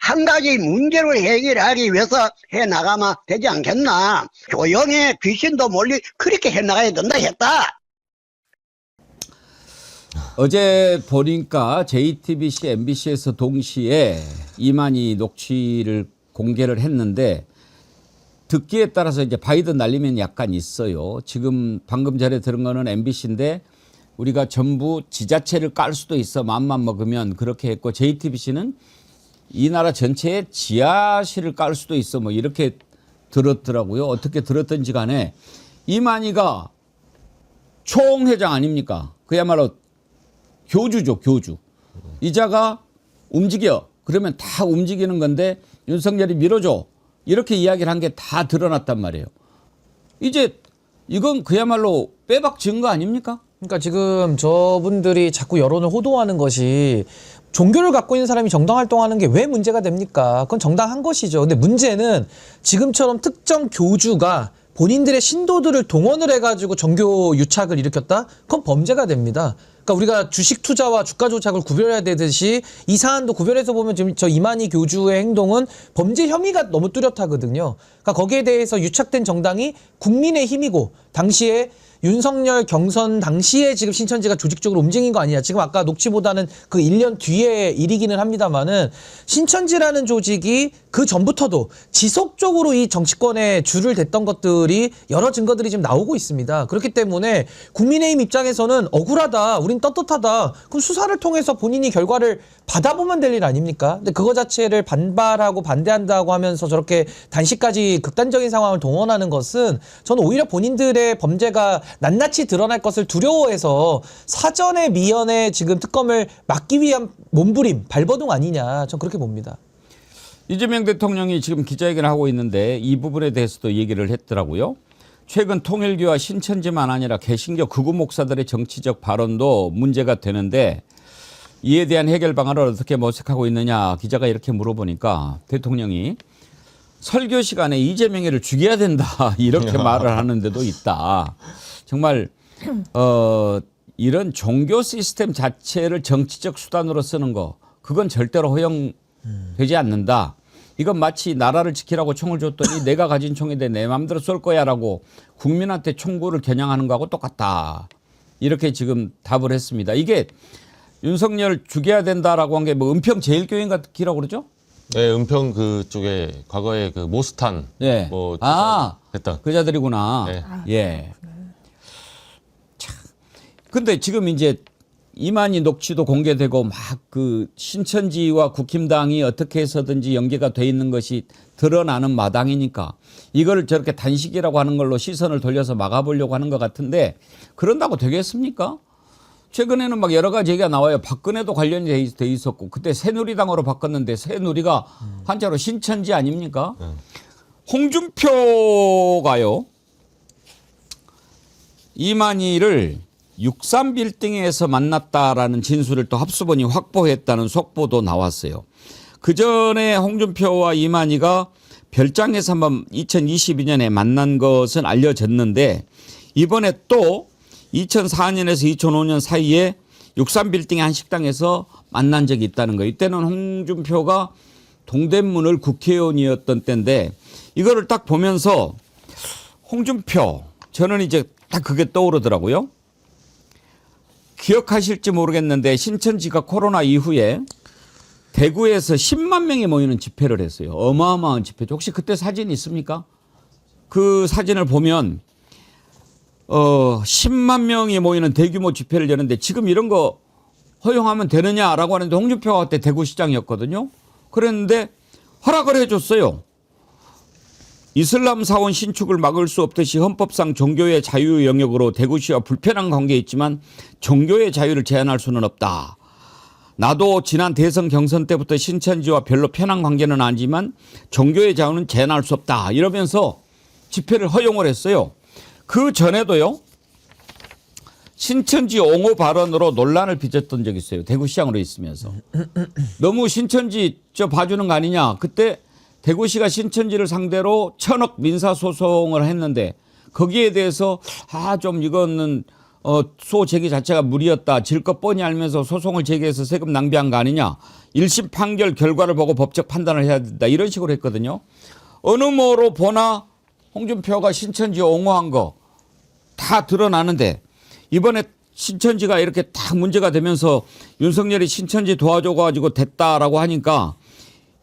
한 가지 문제를 해결하기 위해서 해나가면 되지 않겠나. 조용히 귀신도 몰리 그렇게 해나가야 된다 했다. 어제 보니까 JTBC, MBC에서 동시에 이만희 녹취를 공개를 했는데 듣기에 따라서 이제 바이든 날리면 약간 있어요. 지금 방금 전에 들은 거는 MBC인데 우리가 전부 지자체를 깔 수도 있어. 맘만 먹으면 그렇게 했고 JTBC는 이 나라 전체에 지하실을 깔 수도 있어. 뭐 이렇게 들었더라고요. 어떻게 들었든지 간에 이만희가 총회장 아닙니까? 그야말로 교주죠, 교주. 이자가 움직여. 그러면 다 움직이는 건데 윤석열이 밀어줘. 이렇게 이야기를 한 게 다 드러났단 말이에요. 이제 이건 그야말로 빼박 증거 아닙니까? 그러니까 지금 저분들이 자꾸 여론을 호도하는 것이 종교를 갖고 있는 사람이 정당 활동하는 게 왜 문제가 됩니까? 그건 정당한 것이죠. 근데 문제는 지금처럼 특정 교주가 본인들의 신도들을 동원을 해가지고 정교 유착을 일으켰다? 그건 범죄가 됩니다. 그러니까 우리가 주식 투자와 주가 조작을 구별해야 되듯이 이 사안도 구별해서 보면 지금 저 이만희 교주의 행동은 범죄 혐의가 너무 뚜렷하거든요. 그러니까 거기에 대해서 유착된 정당이 국민의힘이고 당시에 윤석열 경선 당시에 지금 신천지가 조직적으로 움직인 거 아니냐. 지금 아까 녹취보다는 그 1년 뒤에 일이기는 합니다만은 신천지라는 조직이 그 전부터도 지속적으로 이 정치권에 줄을 댔던 것들이 여러 증거들이 지금 나오고 있습니다. 그렇기 때문에 국민의힘 입장에서는 억울하다. 우린 떳떳하다. 그럼 수사를 통해서 본인이 결과를 받아보면 될 일 아닙니까? 근데 그거 자체를 반발하고 반대한다고 하면서 저렇게 단시까지 극단적인 상황을 동원하는 것은 저는 오히려 본인들의 정도의 범죄가 낱낱이 드러날 것을 두려워해서 사전에 미연에 지금 특검을 막기 위한 몸부림, 발버둥 아니냐, 전 그렇게 봅니다. 이재명 대통령이 지금 기자회견을 하고 있는데 이 부분에 대해서도 얘기를 했더라고요. 최근 통일교와 신천지만 아니라 개신교 극우 목사들의 정치적 발언도 문제가 되는데 이에 대한 해결 방안을 어떻게 모색하고 있느냐 기자가 이렇게 물어보니까 대통령이 설교 시간에 이재명이를 죽여야 된다 이렇게 말을 하는 데도 있다. 정말 이런 종교 시스템 자체를 정치적 수단으로 쓰는 거 그건 절대로 허용되지 않는다. 이건 마치 나라를 지키라고 총을 줬더니 내가 가진 총인데 내 마음대로 쏠 거야라고 국민한테 총구를 겨냥하는 거하고 똑같다. 이렇게 지금 답을 했습니다. 이게 윤석열 죽여야 된다라고 한 게 뭐 은평 제일교회 같기라고 그러죠? 네, 은평 그쪽에 과거에 그 모스탄 예. 뭐 했던 그 자들이구나. 네. 예. 참. 근데 지금 이제 이만희 녹취도 공개되고 막 그 신천지와 국힘당이 어떻게 해서든지 연계가 돼 있는 것이 드러나는 마당이니까 이걸 저렇게 단식이라고 하는 걸로 시선을 돌려서 막아보려고 하는 것 같은데 그런다고 되겠습니까? 최근에는 막 여러 가지 얘기가 나와요. 박근혜도 관련이 돼 있었고 그때 새누리당으로 바꿨는데 새누리가 한자로 신천지 아닙니까? 홍준표가요. 이만희를 63빌딩에서 만났다라는 진술을 또 합수본이 확보했다는 속보도 나왔어요. 그전에 홍준표와 이만희가 별장에서 한번 2022년에 만난 것은 알려졌는데 이번에 또 2004년에서 2005년 사이에 63빌딩의 한 식당에서 만난 적이 있다는 거예요. 이때는 홍준표가 동대문을 국회의원이었던 때인데 이거를 딱 보면서 홍준표 저는 이제 딱 그게 떠오르더라고요. 기억하실지 모르겠는데 신천지가 코로나 이후에 대구에서 10만 명이 모이는 집회를 했어요. 어마어마한 집회죠. 혹시 그때 사진 있습니까? 그 사진을 보면 10만 명이 모이는 대규모 집회를 여는데 지금 이런 거 허용하면 되느냐라고 하는데 홍준표가 그때 대구시장이었거든요. 그랬는데 허락을 해줬어요. 이슬람 사원 신축을 막을 수 없듯이 헌법상 종교의 자유 영역으로 대구시와 불편한 관계에 있지만 종교의 자유를 제한할 수는 없다. 나도 지난 대선 경선 때부터 신천지와 별로 편한 관계는 아니지만 종교의 자유는 제한할 수 없다. 이러면서 집회를 허용을 했어요. 그 전에도요. 신천지 옹호 발언으로 논란을 빚었던 적이 있어요. 대구시장으로 있으면서. 너무 신천지 봐주는 거 아니냐. 그때 대구시가 신천지를 상대로 1,000억 민사소송을 했는데 거기에 대해서 좀 이거는 수호 제기 자체가 무리였다. 질 것 뻔히 알면서 소송을 제기해서 세금 낭비한 거 아니냐. 1심 판결 결과를 보고 법적 판단을 해야 된다. 이런 식으로 했거든요. 어느 뭐로 보나 홍준표가 신천지 옹호한 거 다 드러나는데 이번에 신천지가 이렇게 딱 문제가 되면서 윤석열이 신천지 도와줘가지고 됐다라고 하니까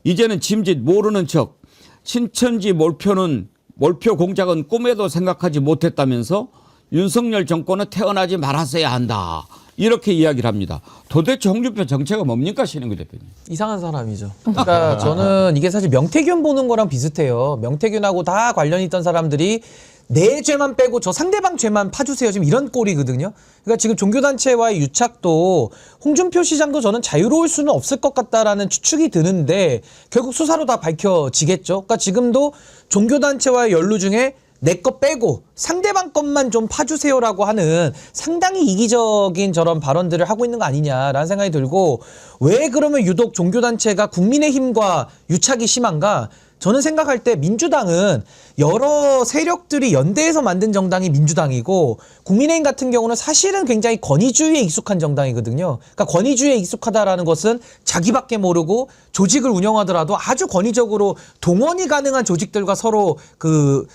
이제는 짐짓 모르는 척 신천지 몰표 공작은 꿈에도 생각하지 못했다면서 윤석열 정권은 태어나지 말았어야 한다. 이렇게 이야기를 합니다. 도대체 홍준표 정체가 뭡니까 신영규 대표님? 이상한 사람이죠. 그러니까 저는 이게 사실 명태균 보는 거랑 비슷해요. 명태균하고 다 관련이 있던 사람들이 내 죄만 빼고 저 상대방 죄만 파주세요. 지금 이런 꼴이거든요. 그러니까 지금 종교단체와의 유착도 홍준표 시장도 저는 자유로울 수는 없을 것 같다라는 추측이 드는데 결국 수사로 다 밝혀지겠죠. 그러니까 지금도 종교단체와의 연루 중에 내 거 빼고 상대방 것만 좀 파주세요라고 하는 상당히 이기적인 저런 발언들을 하고 있는 거 아니냐라는 생각이 들고 왜 그러면 유독 종교단체가 국민의힘과 유착이 심한가? 저는 생각할 때 민주당은 여러 세력들이 연대해서 만든 정당이 민주당이고 국민의힘 같은 경우는 사실은 굉장히 권위주의에 익숙한 정당이거든요. 그러니까 권위주의에 익숙하다라는 것은 자기밖에 모르고 조직을 운영하더라도 아주 권위적으로 동원이 가능한 조직들과 서로 그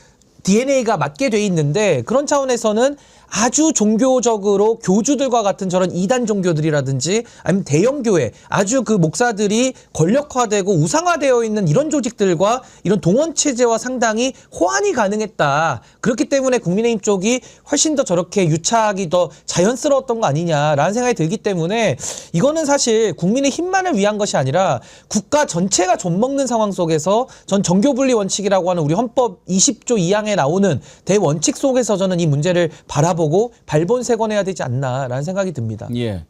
DNA가 맞게 돼 있는데 그런 차원에서는 아주 종교적으로 교주들과 같은 저런 이단 종교들이라든지 아니면 대형 교회 아주 그 목사들이 권력화되고 우상화되어 있는 이런 조직들과 이런 동원 체제와 상당히 호환이 가능했다. 그렇기 때문에 국민의힘 쪽이 훨씬 더 저렇게 유착이 더 자연스러웠던 거 아니냐라는 생각이 들기 때문에 이거는 사실 국민의힘만을 위한 것이 아니라 국가 전체가 좀먹는 상황 속에서 전 정교분리 원칙이라고 하는 우리 헌법 20조 2항에 나오는 대원칙 속에서 저는 이 문제를 바라보고 발본색원해야 되지 않나라는 생각이 듭니다. 예.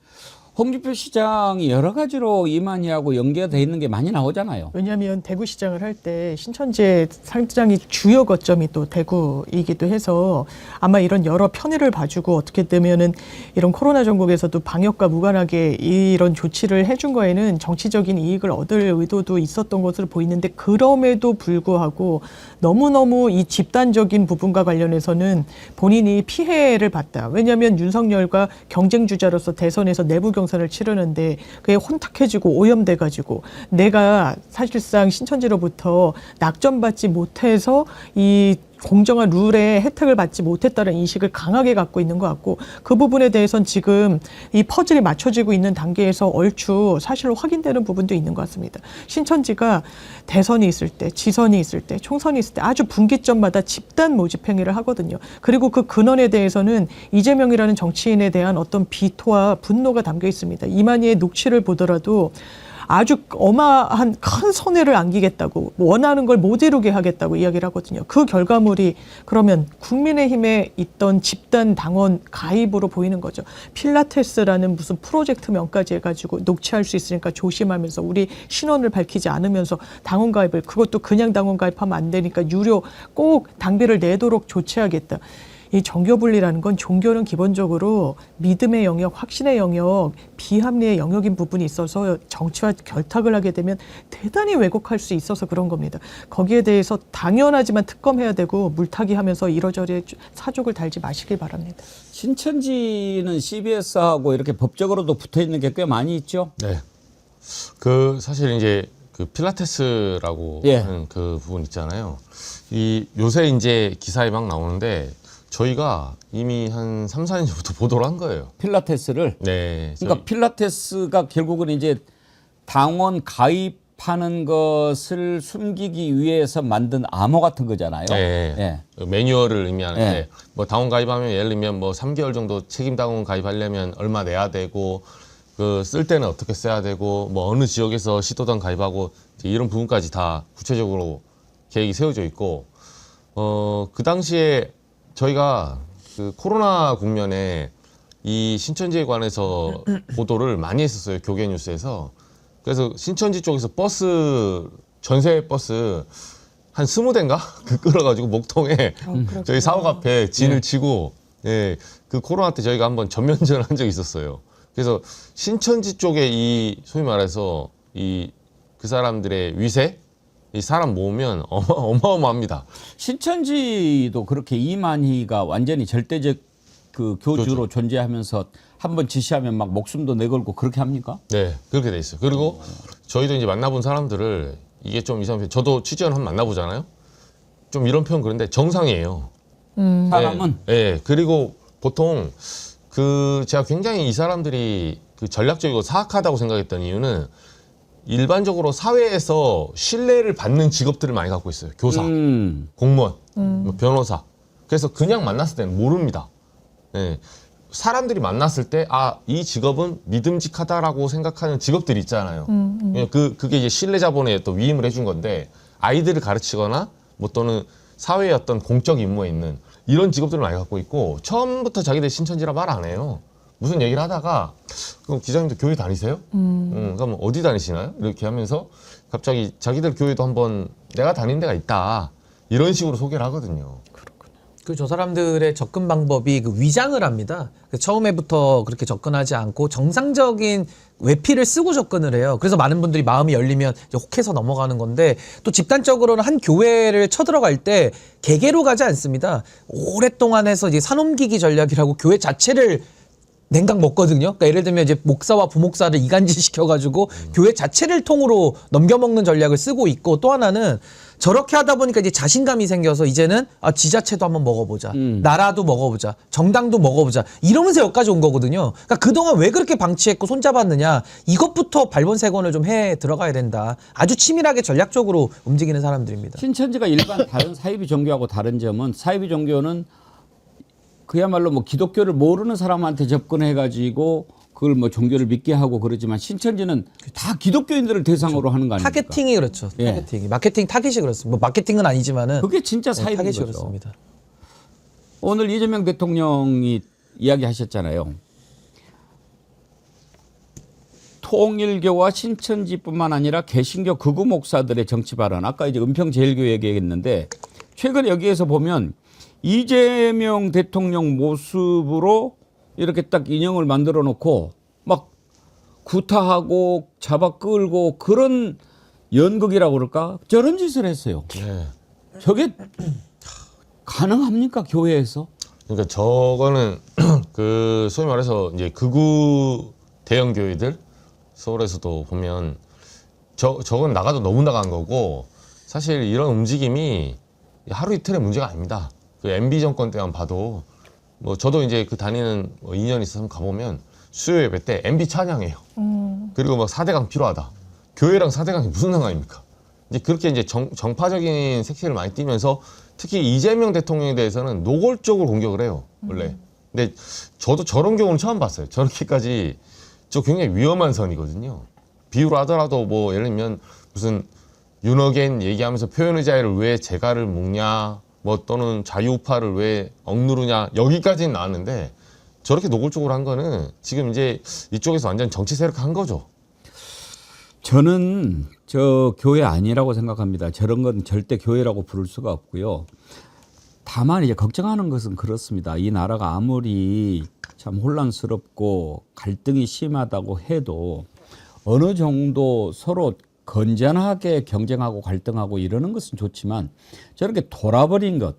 홍준표 시장이 여러 가지로 이만희하고 연계되어 있는 게 많이 나오잖아요. 왜냐하면 대구시장을 할 때 신천지의 상당히 주요 거점이 또 대구이기도 해서 아마 이런 여러 편의를 봐주고 어떻게 되면은 이런 코로나 전국에서도 방역과 무관하게 이런 조치를 해준 거에는 정치적인 이익을 얻을 의도도 있었던 것으로 보이는데 그럼에도 불구하고 너무너무 이 집단적인 부분과 관련해서는 본인이 피해를 봤다. 왜냐하면 윤석열과 경쟁 주자로서 대선에서 내부 경선을 치르는데 그게 혼탁해지고 오염돼가지고 내가 사실상 신천지로부터 낙점받지 못해서 이 공정한 룰의 혜택을 받지 못했다는 인식을 강하게 갖고 있는 것 같고 그 부분에 대해서는 지금 이 퍼즐이 맞춰지고 있는 단계에서 얼추 사실로 확인되는 부분도 있는 것 같습니다. 신천지가 대선이 있을 때, 지선이 있을 때, 총선이 있을 때 아주 분기점마다 집단 모집 행위를 하거든요. 그리고 그 근원에 대해서는 이재명이라는 정치인에 대한 어떤 비토와 분노가 담겨 있습니다. 이만희의 녹취를 보더라도 아주 어마한 큰 손해를 안기겠다고 원하는 걸 못 이루게 하겠다고 이야기를 하거든요. 그 결과물이 그러면 국민의힘에 있던 집단 당원 가입으로 보이는 거죠. 필라테스라는 무슨 프로젝트명까지 해가지고 녹취할 수 있으니까 조심하면서 우리 신원을 밝히지 않으면서 당원 가입을 그것도 그냥 당원 가입하면 안 되니까 유료 꼭 당비를 내도록 조치하겠다. 이 정교분리라는 건 종교는 기본적으로 믿음의 영역, 확신의 영역, 비합리의 영역인 부분이 있어서 정치와 결탁을 하게 되면 대단히 왜곡할 수 있어서 그런 겁니다. 거기에 대해서 당연하지만 특검해야 되고 물타기 하면서 이러저러 사족을 달지 마시길 바랍니다. 신천지는 CBS하고 이렇게 법적으로도 붙어 있는 게 꽤 많이 있죠? 네. 그 사실 이제 그 필라테스라고 예. 하는 그 부분 있잖아요. 이 요새 이제 기사에 막 나오는데 저희가 이미 한 3, 4년 전부터 보도를 한 거예요. 필라테스를? 네. 그러니까 필라테스가 결국은 이제 당원 가입하는 것을 숨기기 위해서 만든 암호 같은 거잖아요. 네. 예. 매뉴얼을 의미하는데 네. 뭐 당원 가입하면 예를 들면 뭐 3개월 정도 책임 당원 가입하려면 얼마 내야 되고 그 쓸 때는 어떻게 써야 되고 뭐 어느 지역에서 시도당 가입하고 이런 부분까지 다 구체적으로 계획이 세워져 있고 그 당시에 저희가 그 코로나 국면에 이 신천지에 관해서 보도를 많이 했었어요. 교계 뉴스에서. 그래서 신천지 쪽에서 버스, 전세 버스 한 20대인가? 그 끌어가지고 목통에 저희 사옥 앞에 진을 치고, 예, 그 코로나 때 저희가 한번 전면전 한 적이 있었어요. 그래서 신천지 쪽에 이 소위 말해서 이 그 사람들의 위세? 이 사람 모으면 어마어마합니다. 신천지도 그렇게 이만희가 완전히 절대적 그 교주로 존재하면서 한번 지시하면 막 목숨도 내걸고 그렇게 합니까? 네, 그렇게 돼 있어요. 그리고 저희도 이제 만나본 사람들을 이게 좀 이상해요. 저도 취재원 한번 만나보잖아요. 좀 이런 표현 그런데 정상이에요. 사람은? 네, 네. 그리고 보통 그 제가 굉장히 이 사람들이 그 전략적이고 사악하다고 생각했던 이유는 일반적으로 사회에서 신뢰를 받는 직업들을 많이 갖고 있어요. 교사, 공무원, 뭐 변호사. 그래서 그냥 만났을 때는 모릅니다. 네. 사람들이 만났을 때, 아, 이 직업은 믿음직하다라고 생각하는 직업들이 있잖아요. 그게 이제 신뢰 자본에 또 위임을 해준 건데, 아이들을 가르치거나, 뭐 또는 사회의 어떤 공적 임무에 있는 이런 직업들을 많이 갖고 있고, 처음부터 자기들 신천지라 말 안 해요. 무슨 얘기를 하다가, 그럼 기자님도 교회 다니세요? 그럼 어디 다니시나요? 이렇게 하면서 갑자기 자기들 교회도 한번 내가 다닌 데가 있다. 이런 식으로 소개를 하거든요. 그 저 사람들의 접근 방법이 그 위장을 합니다. 처음에부터 그렇게 접근하지 않고 정상적인 외피를 쓰고 접근을 해요. 그래서 많은 분들이 마음이 열리면 이제 혹해서 넘어가는 건데 또 집단적으로는 한 교회를 쳐들어갈 때 개개로 가지 않습니다. 오랫동안 해서 이제 산옮기기 전략이라고 교회 자체를 냉각 먹거든요. 그러니까 예를 들면 이제 목사와 부목사를 이간질 시켜가지고 교회 자체를 통으로 넘겨먹는 전략을 쓰고 있고, 또 하나는 저렇게 하다 보니까 이제 자신감이 생겨서 이제는 지자체도 한번 먹어보자, 나라도 먹어보자, 정당도 먹어보자, 이러면서 여기까지 온 거거든요. 그러니까 그동안 왜 그렇게 방치했고 손잡았느냐, 이것부터 발본색원을 좀 해 들어가야 된다. 아주 치밀하게 전략적으로 움직이는 사람들입니다. 신천지가 일반 다른 사이비 종교하고 다른 점은, 사이비 종교는 그야말로 뭐 기독교를 모르는 사람한테 접근해가지고 그걸 뭐 종교를 믿게 하고 그러지만, 신천지는 다 기독교인들을 대상으로 하는 거 아닙니까? 타겟팅이 그렇죠. 타겟팅이. 마케팅 타겟이 그렇습니다. 뭐 마케팅은 아니지만은 그게 진짜 사이비인 타겟이 거죠. 그렇습니다. 오늘 이재명 대통령이 이야기하셨잖아요. 통일교와 신천지뿐만 아니라 개신교 극우 목사들의 정치 발언, 아까 이제 은평제일교회 얘기했는데, 최근 여기에서 보면 이재명 대통령 모습으로 이렇게 딱 인형을 만들어 놓고 막 구타하고 잡아 끌고 그런 연극이라고 그럴까? 저런 짓을 했어요. 네. 저게 가능합니까, 교회에서? 그러니까 저거는 그 소위 말해서 이제 극우 대형 교회들, 서울에서도 보면 저건 나가도 너무 나간 거고, 사실 이런 움직임이 하루 이틀의 문제가 아닙니다. 그 MB 정권 때만 봐도, 뭐 저도 이제 그 다니는 뭐 2년 있어서 가보면 수요 예배 때 MB 찬양해요. 그리고 막 4대강 필요하다. 교회랑 4대강이 무슨 상관입니까? 이제 그렇게 이제 정파적인 색채를 많이 띠면서, 특히 이재명 대통령에 대해서는 노골적으로 공격을 해요, 원래. 근데 저도 저런 경우는 처음 봤어요. 저렇게까지. 저 굉장히 위험한 선이거든요. 비유로 하더라도 뭐 예를 들면 무슨 윤어겐 얘기하면서 표현의 자유를 왜 재갈을 묶냐, 뭐 또는 자유우파를 왜 억누르냐, 여기까지는 나왔는데 저렇게 노골적으로 한 거는 지금 이제 이쪽에서 완전 정치 세력화한 거죠. 저는 저 교회 아니라고 생각합니다. 저런 건 절대 교회라고 부를 수가 없고요. 다만 이제 걱정하는 것은 그렇습니다. 이 나라가 아무리 참 혼란스럽고 갈등이 심하다고 해도 어느 정도 서로 건전하게 경쟁하고 갈등하고 이러는 것은 좋지만, 저렇게 돌아버린 것,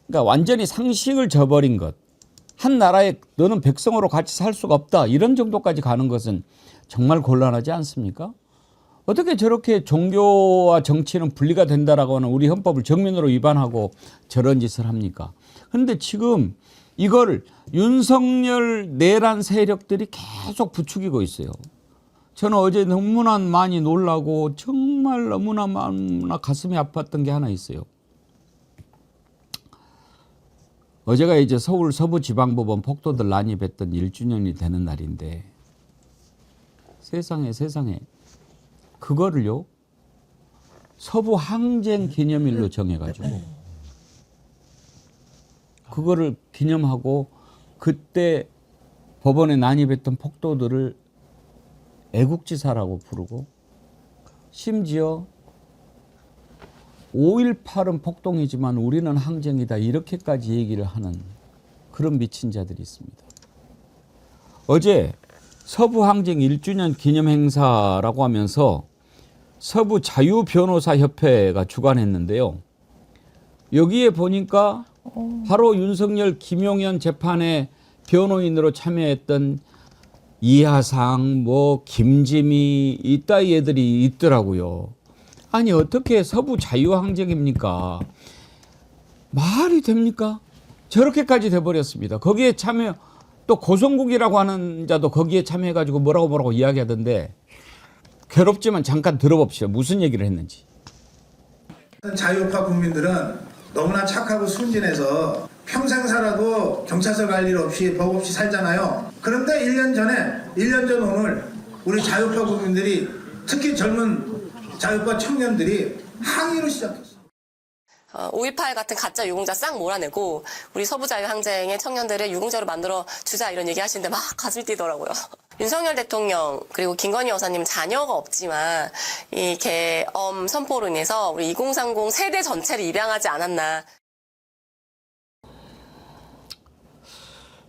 그러니까 완전히 상식을 저버린 것, 한 나라에 너는 백성으로 같이 살 수가 없다, 이런 정도까지 가는 것은 정말 곤란하지 않습니까? 어떻게 저렇게 종교와 정치는 분리가 된다라고 하는 우리 헌법을 정면으로 위반하고 저런 짓을 합니까? 그런데 지금 이걸 윤석열 내란 세력들이 계속 부추기고 있어요. 저는 어제 너무나 많이 놀라고 정말 너무나 가슴이 아팠던 게 하나 있어요. 어제가 이제 서울 서부지방법원 폭도들 난입했던 1주년이 되는 날인데, 세상에 그거를요 서부 항쟁 기념일로 정해가지고 그거를 기념하고 그때 법원에 난입했던 폭도들을 애국지사라고 부르고, 심지어 5.18은 폭동이지만 우리는 항쟁이다, 이렇게까지 얘기를 하는 그런 미친 자들이 있습니다. 어제 서부 항쟁 1주년 기념 행사라고 하면서 서부 자유변호사협회가 주관했는데요. 여기에 보니까 바로 윤석열 김용현 재판에 변호인으로 참여했던 이하상, 뭐 김지미, 이따위 애들이 있더라고요. 아니 어떻게 서부 자유항쟁입니까? 말이 됩니까? 저렇게까지 돼버렸습니다. 거기에 참여, 또 고성국이라고 하는 자도 거기에 참여해가지고 뭐라고 이야기하던데, 괴롭지만 잠깐 들어봅시다. 무슨 얘기를 했는지. 자유우파 국민들은 너무나 착하고 순진해서 평생 살아도 경찰서 갈 일 없이 법 없이 살잖아요. 그런데 1년 전 오늘 우리 자유우파 국민들이, 특히 젊은 자유우파 청년들이 항의를 시작했어요. 5.18 같은 가짜 유공자 싹 몰아내고 우리 서부자유항쟁의 청년들을 유공자로 만들어 주자, 이런 얘기 하시는데 막 가슴이 뛰더라고요. 윤석열 대통령 그리고 김건희 여사님 자녀가 없지만 이 계엄 선포로 인해서 우리 2030 세대 전체를 입양하지 않았나.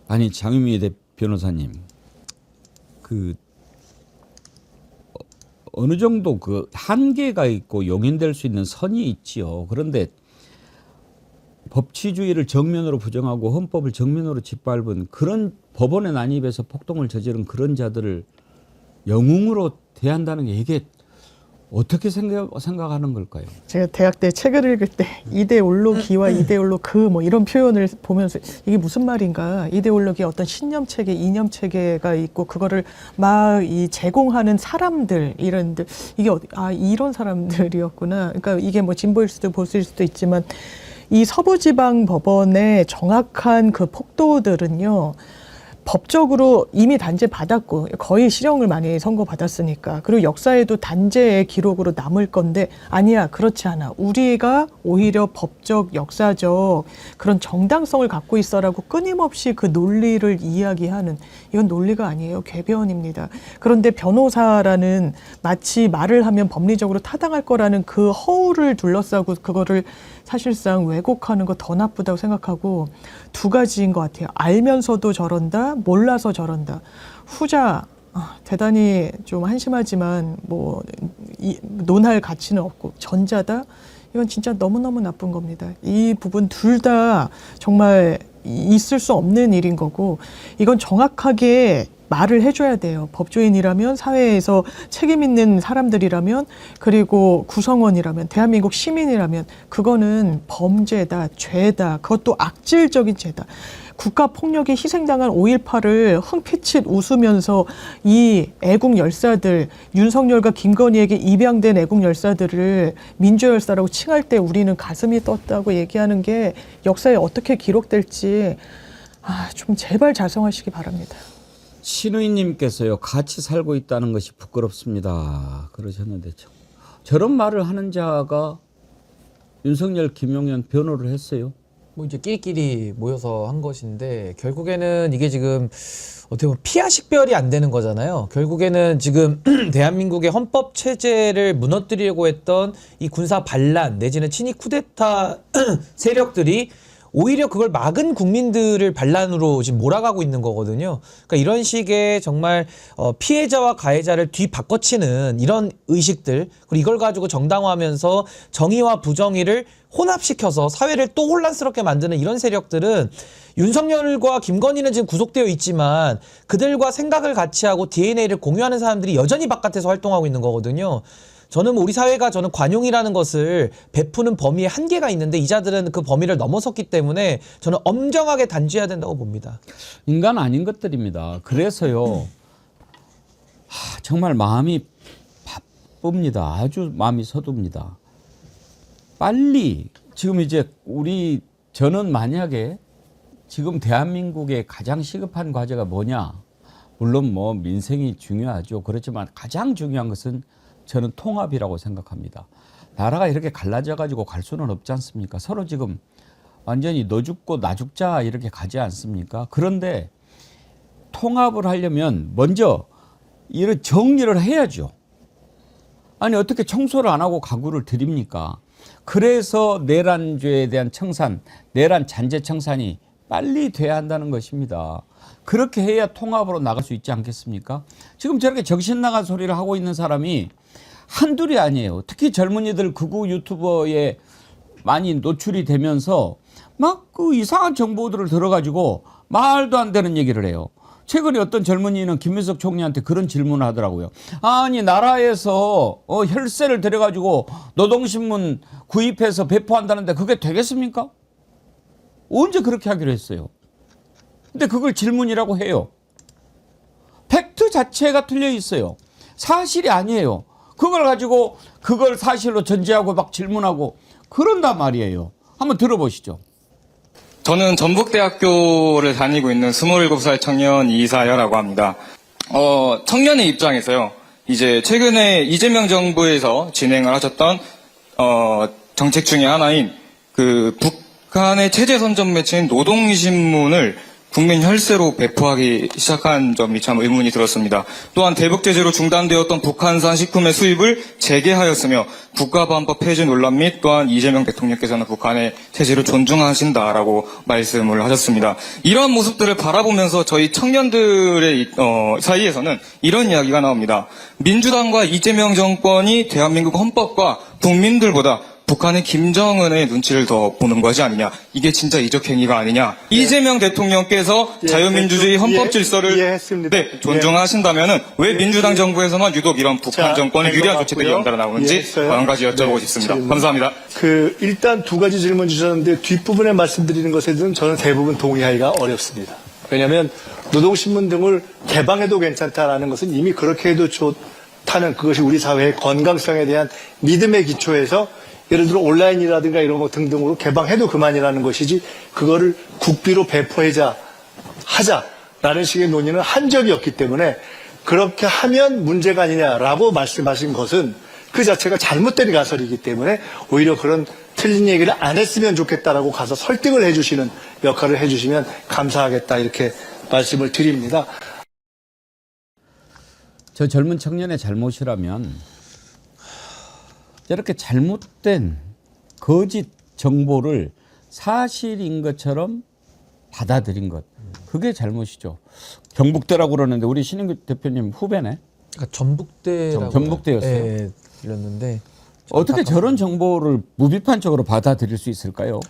아니 장유미 변호사님, 그 어느 정도 그 한계가 있고 용인될 수 있는 선이 있지요. 그런데 법치주의를 정면으로 부정하고 헌법을 정면으로 짓밟은 그런 법원에 난입해서 폭동을 저지른 그런 자들을 영웅으로 대한다는 게 이게 어떻게 생각하는 걸까요? 제가 대학 때 책을 읽을 때 이데올로기와 이데올로그 뭐 이런 표현을 보면서 이게 무슨 말인가? 이데올로기 어떤 신념 체계, 이념 체계가 있고 그거를 막 이 제공하는 사람들 이런들 이게 이런 사람들이었구나. 그러니까 이게 뭐 진보일 수도 보수일 수도 있지만 이 서부지방법원의 정확한 그 폭도들은요. 법적으로 이미 단죄 받았고 거의 실형을 많이 선고받았으니까 그리고 역사에도 단죄의 기록으로 남을 건데 아니야 그렇지 않아 우리가 오히려 법적 역사적 그런 정당성을 갖고 있어라고 끊임없이 그 논리를 이야기하는 이건 논리가 아니에요. 궤변입니다. 그런데 변호사라는 마치 말을 하면 법리적으로 타당할 거라는 그 허울을 둘러싸고 그거를 사실상 왜곡하는 거 더 나쁘다고 생각하고 두 가지인 것 같아요. 알면서도 저런다, 몰라서 저런다. 후자 대단히 좀 한심하지만 뭐 논할 가치는 없고 전자다. 이건 진짜 너무너무 나쁜 겁니다. 이 부분 둘 다 정말 있을 수 없는 일인 거고 이건 정확하게 말을 해줘야 돼요. 법조인이라면 사회에서 책임 있는 사람들이라면 그리고 구성원이라면 대한민국 시민이라면 그거는 범죄다, 죄다. 그것도 악질적인 죄다. 국가폭력에 희생당한 5.18을 흥피칫 웃으면서 이 애국 열사들 윤석열과 김건희에게 입양된 애국 열사들을 민주열사라고 칭할 때 우리는 가슴이 떴다고 얘기하는 게 역사에 어떻게 기록될지 좀 제발 자성하시기 바랍니다. 신우이님께서요. 같이 살고 있다는 것이 부끄럽습니다. 그러셨는데 저런 말을 하는 자가 윤석열, 김용현 변호를 했어요. 뭐 이제 끼리끼리 모여서 한 것인데 결국에는 이게 지금 어떻게 보면 피하 식별이 안 되는 거잖아요. 결국에는 지금 대한민국의 헌법 체제를 무너뜨리려고 했던 이 군사 반란 내지는 친위 쿠데타 세력들이 오히려 그걸 막은 국민들을 반란으로 지금 몰아가고 있는 거거든요. 그러니까 이런 식의 정말 피해자와 가해자를 뒤바꿔치는 이런 의식들 그리고 이걸 가지고 정당화하면서 정의와 부정의를 혼합시켜서 사회를 또 혼란스럽게 만드는 이런 세력들은 윤석열과 김건희는 지금 구속되어 있지만 그들과 생각을 같이 하고 DNA를 공유하는 사람들이 여전히 바깥에서 활동하고 있는 거거든요. 저는 우리 사회가 저는 관용이라는 것을 베푸는 범위에 한계가 있는데 이 자들은 그 범위를 넘어섰기 때문에 저는 엄정하게 단죄해야 된다고 봅니다. 인간 아닌 것들입니다. 그래서요. 정말 마음이 바쁩니다. 아주 마음이 서둡니다. 빨리 지금 이제 저는 만약에 지금 대한민국의 가장 시급한 과제가 뭐냐. 물론 뭐 민생이 중요하죠. 그렇지만 가장 중요한 것은 저는 통합이라고 생각합니다. 나라가 이렇게 갈라져 가지고 갈 수는 없지 않습니까? 서로 지금 완전히 너 죽고 나 죽자 이렇게 가지 않습니까? 그런데 통합을 하려면 먼저 이런 정리를 해야죠. 아니 어떻게 청소를 안 하고 가구를 드립니까? 그래서 내란죄에 대한 청산, 내란 잔재 청산이 빨리 돼야 한다는 것입니다. 그렇게 해야 통합으로 나갈 수 있지 않겠습니까? 지금 저렇게 정신 나간 소리를 하고 있는 사람이 한둘이 아니에요. 특히 젊은이들 극우 유튜버에 많이 노출이 되면서 막 그 이상한 정보들을 들어가지고 말도 안 되는 얘기를 해요. 최근에 어떤 젊은이는 김민석 총리한테 그런 질문을 하더라고요. 아니 나라에서 혈세를 들여가지고 노동신문 구입해서 배포한다는데 그게 되겠습니까? 언제 그렇게 하기로 했어요? 근데 그걸 질문이라고 해요. 팩트 자체가 틀려 있어요. 사실이 아니에요. 그걸 가지고 그걸 사실로 전제하고 막 질문하고 그런단 말이에요. 한번 들어보시죠. 저는 전북대학교를 다니고 있는 27살 청년 이사여라고 합니다. 청년의 입장에서요. 이제 최근에 이재명 정부에서 진행을 하셨던 정책 중에 하나인 그 북한의 체제 선전 매체인 노동신문을 국민 혈세로 배포하기 시작한 점이 참 의문이 들었습니다. 또한 대북 제재로 중단되었던 북한산 식품의 수입을 재개하였으며 국가보안법 폐지 논란 및 또한 이재명 대통령께서는 북한의 체제를 존중하신다라고 말씀을 하셨습니다. 이러한 모습들을 바라보면서 저희 청년들의 사이에서는 이런 이야기가 나옵니다. 민주당과 이재명 정권이 대한민국 헌법과 국민들보다 북한의 김정은의 눈치를 더 보는 것이 아니냐. 이게 진짜 이적 행위가 아니냐. 이재명 대통령께서 자유민주주의 헌법 질서를 네, 존중하신다면은 왜 민주당 정부에서만 유독 이런 북한 정권에 유리한 조치들이 연달아 나오는지 한 가지 여쭤보고 싶습니다. 감사합니다. 일단 두 가지 질문 주셨는데 뒷부분에 말씀드리는 것에 대해서는 저는 대부분 동의하기가 어렵습니다. 왜냐하면 노동신문 등을 개방해도 괜찮다라는 것은 이미 그렇게 해도 좋다는 그것이 우리 사회의 건강성에 대한 믿음의 기초에서 예를 들어 온라인이라든가 이런 거 등등으로 개방해도 그만이라는 것이지 그거를 국비로 하자라는 식의 논의는 한 적이 없기 때문에 그렇게 하면 문제가 아니냐라고 말씀하신 것은 그 자체가 잘못된 가설이기 때문에 오히려 그런 틀린 얘기를 안 했으면 좋겠다라고 가서 설득을 해주시는 역할을 해주시면 감사하겠다 이렇게 말씀을 드립니다. 저 젊은 청년의 잘못이라면 저렇게 잘못된 거짓 정보를 사실인 것처럼 받아들인 것. 그게 잘못이죠. 경북대라고 그러는데 우리 신인규 대표님 후배네. 그러니까 전북대라고. 전북대였어요. 예, 들렸는데. 어떻게 저런 정보를 무비판적으로 받아들일 수 있을까요?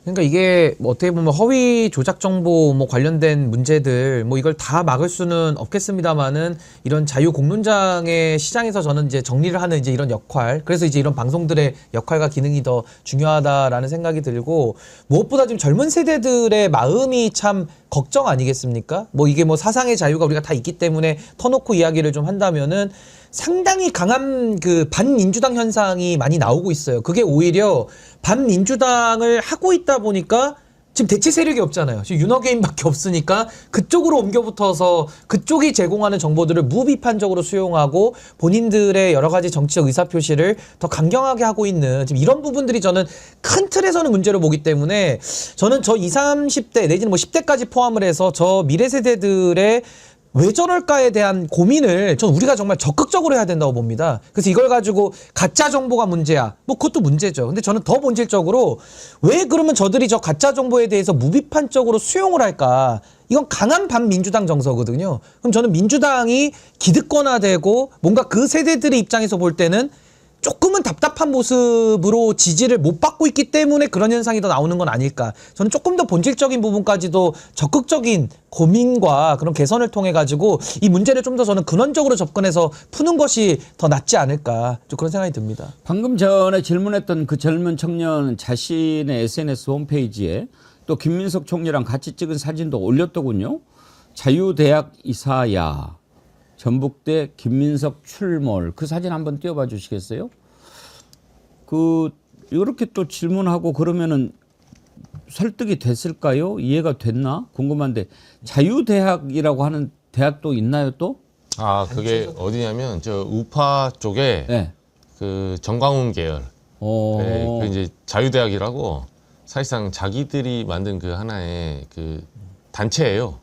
그러니까 이게 뭐 어떻게 보면 허위 조작 정보 뭐 관련된 문제들 뭐 이걸 다 막을 수는 없겠습니다만은 이런 자유 공론장의 시장에서 저는 이제 정리를 하는 이제 이런 역할, 그래서 이제 이런 방송들의 역할과 기능이 더 중요하다라는 생각이 들고, 무엇보다 지금 젊은 세대들의 마음이 참 걱정 아니겠습니까? 뭐 이게 뭐 사상의 자유가 우리가 다 있기 때문에 터놓고 이야기를 좀 한다면은 상당히 강한 그 반민주당 현상이 많이 나오고 있어요. 그게 오히려 반민주당을 하고 있다 보니까 지금 대체 세력이 없잖아요. 지금 윤어게인밖에 없으니까 그쪽으로 옮겨붙어서 그쪽이 제공하는 정보들을 무비판적으로 수용하고 본인들의 여러 가지 정치적 의사표시를 더 강경하게 하고 있는 지금 이런 부분들이 저는 큰 틀에서는 문제로 보기 때문에 저는 저 20, 30대 내지는 뭐 10대까지 포함을 해서 저 미래 세대들의 왜 저럴까에 대한 고민을 전 우리가 정말 적극적으로 해야 된다고 봅니다. 그래서 이걸 가지고 가짜 정보가 문제야. 뭐 그것도 문제죠. 근데 저는 더 본질적으로 왜 그러면 저들이 저 가짜 정보에 대해서 무비판적으로 수용을 할까? 이건 강한 반민주당 정서거든요. 그럼 저는 민주당이 기득권화되고 뭔가 그 세대들의 입장에서 볼 때는 조금은 답답한 모습으로 지지를 못 받고 있기 때문에 그런 현상이 더 나오는 건 아닐까. 저는 조금 더 본질적인 부분까지도 적극적인 고민과 그런 개선을 통해 가지고 이 문제를 좀 더 저는 근원적으로 접근해서 푸는 것이 더 낫지 않을까. 좀 그런 생각이 듭니다. 방금 전에 질문했던 그 젊은 청년 자신의 SNS 홈페이지에 또 김민석 총리랑 같이 찍은 사진도 올렸더군요. 자유대학 이사야. 전북대 김민석 출몰. 그 사진 한번 띄워봐 주시겠어요? 이렇게 또 질문하고 그러면은 설득이 됐을까요? 이해가 됐나? 궁금한데 자유대학이라고 하는 대학도 있나요 또? 그게 어디냐면 저 우파 쪽에 네. 그 정광훈 계열. 네, 그 이제 자유대학이라고 사실상 자기들이 만든 그 하나의 그 단체예요.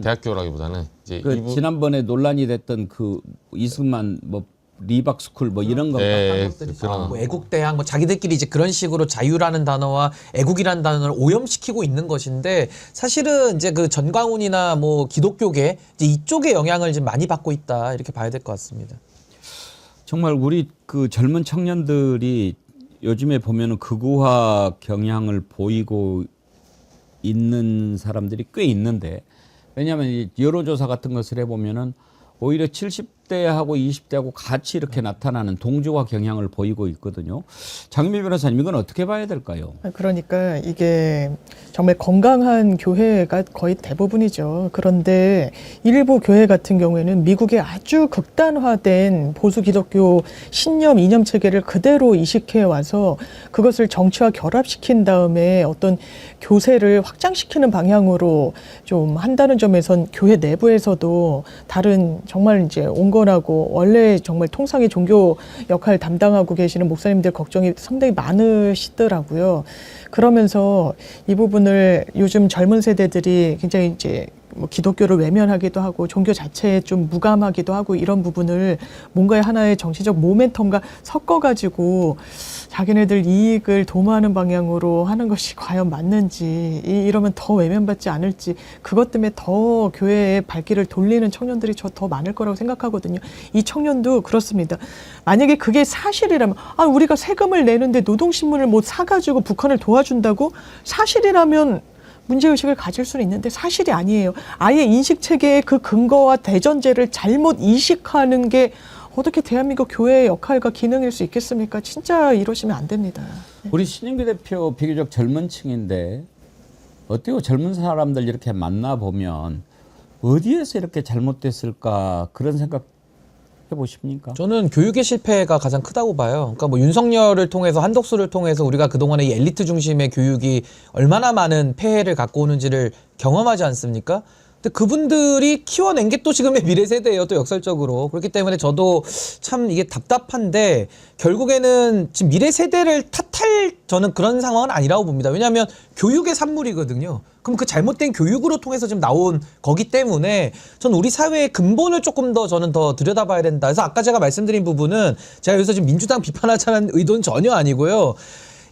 대학교라기보다는 이제 지난번에 논란이 됐던 그 이승만 뭐 리박스쿨 뭐 이런 거 뭐 애국대학 뭐 자기들끼리 이제 그런 식으로 자유라는 단어와 애국이라는 단어를 오염시키고 있는 것인데 사실은 이제 그 전광훈이나 뭐 기독교계 이제 이쪽의 영향을 좀 많이 받고 있다 이렇게 봐야 될 것 같습니다. 정말 우리 그 젊은 청년들이 요즘에 보면은 극우화 경향을 보이고 있는 사람들이 꽤 있는데, 왜냐하면 이 여론조사 같은 것을 해보면은 오히려 70대하고 20대하고 같이 이렇게 나타나는 동조화 경향을 보이고 있거든요. 장미 변호사님, 이건 어떻게 봐야 될까요? 그러니까 이게 정말 건강한 교회가 거의 대부분이죠. 그런데 일부 교회 같은 경우에는 미국의 아주 극단화된 보수 기독교 신념, 이념 체계를 그대로 이식해 와서 그것을 정치와 결합시킨 다음에 어떤 교세를 확장시키는 방향으로 좀 한다는 점에선 교회 내부에서도 다른 정말 이제 온건하고 원래 정말 통상의 종교 역할 담당하고 계시는 목사님들 걱정이 상당히 많으시더라고요. 그러면서 이 부분을 요즘 젊은 세대들이 굉장히 이제 뭐 기독교를 외면하기도 하고 종교 자체에 좀 무감하기도 하고 이런 부분을 뭔가의 하나의 정치적 모멘텀과 섞어가지고 자기네들 이익을 도모하는 방향으로 하는 것이 과연 맞는지 이러면 더 외면받지 않을지 그것 때문에 더 교회의 발길을 돌리는 청년들이 더 많을 거라고 생각하거든요. 이 청년도 그렇습니다. 만약에 그게 사실이라면 우리가 세금을 내는데 노동신문을 뭐 사가지고 북한을 도와준다고 사실이라면 문제의식을 가질 수는 있는데 사실이 아니에요. 아예 인식체계의 그 근거와 대전제를 잘못 이식하는 게 어떻게 대한민국 교회의 역할과 기능일 수 있겠습니까? 진짜 이러시면 안 됩니다. 우리 신인규 대표 비교적 젊은 층인데 어때요? 젊은 사람들 이렇게 만나보면 어디에서 이렇게 잘못됐을까 그런 생각 해보십니까? 저는 교육의 실패가 가장 크다고 봐요. 그러니까 뭐 윤석열을 통해서 한덕수를 통해서 우리가 그동안에 이 엘리트 중심의 교육이 얼마나 많은 폐해를 갖고 오는지를 경험하지 않습니까? 근데 그분들이 키워낸 게 또 지금의 미래 세대예요. 또 역설적으로. 그렇기 때문에 저도 참 이게 답답한데 결국에는 지금 미래 세대를 탓할 저는 그런 상황은 아니라고 봅니다. 왜냐하면 교육의 산물이거든요. 그럼 그 잘못된 교육으로 통해서 지금 나온 거기 때문에 전 우리 사회의 근본을 조금 더 저는 더 들여다봐야 된다. 그래서 아까 제가 말씀드린 부분은 제가 여기서 지금 민주당 비판하자는 의도는 전혀 아니고요.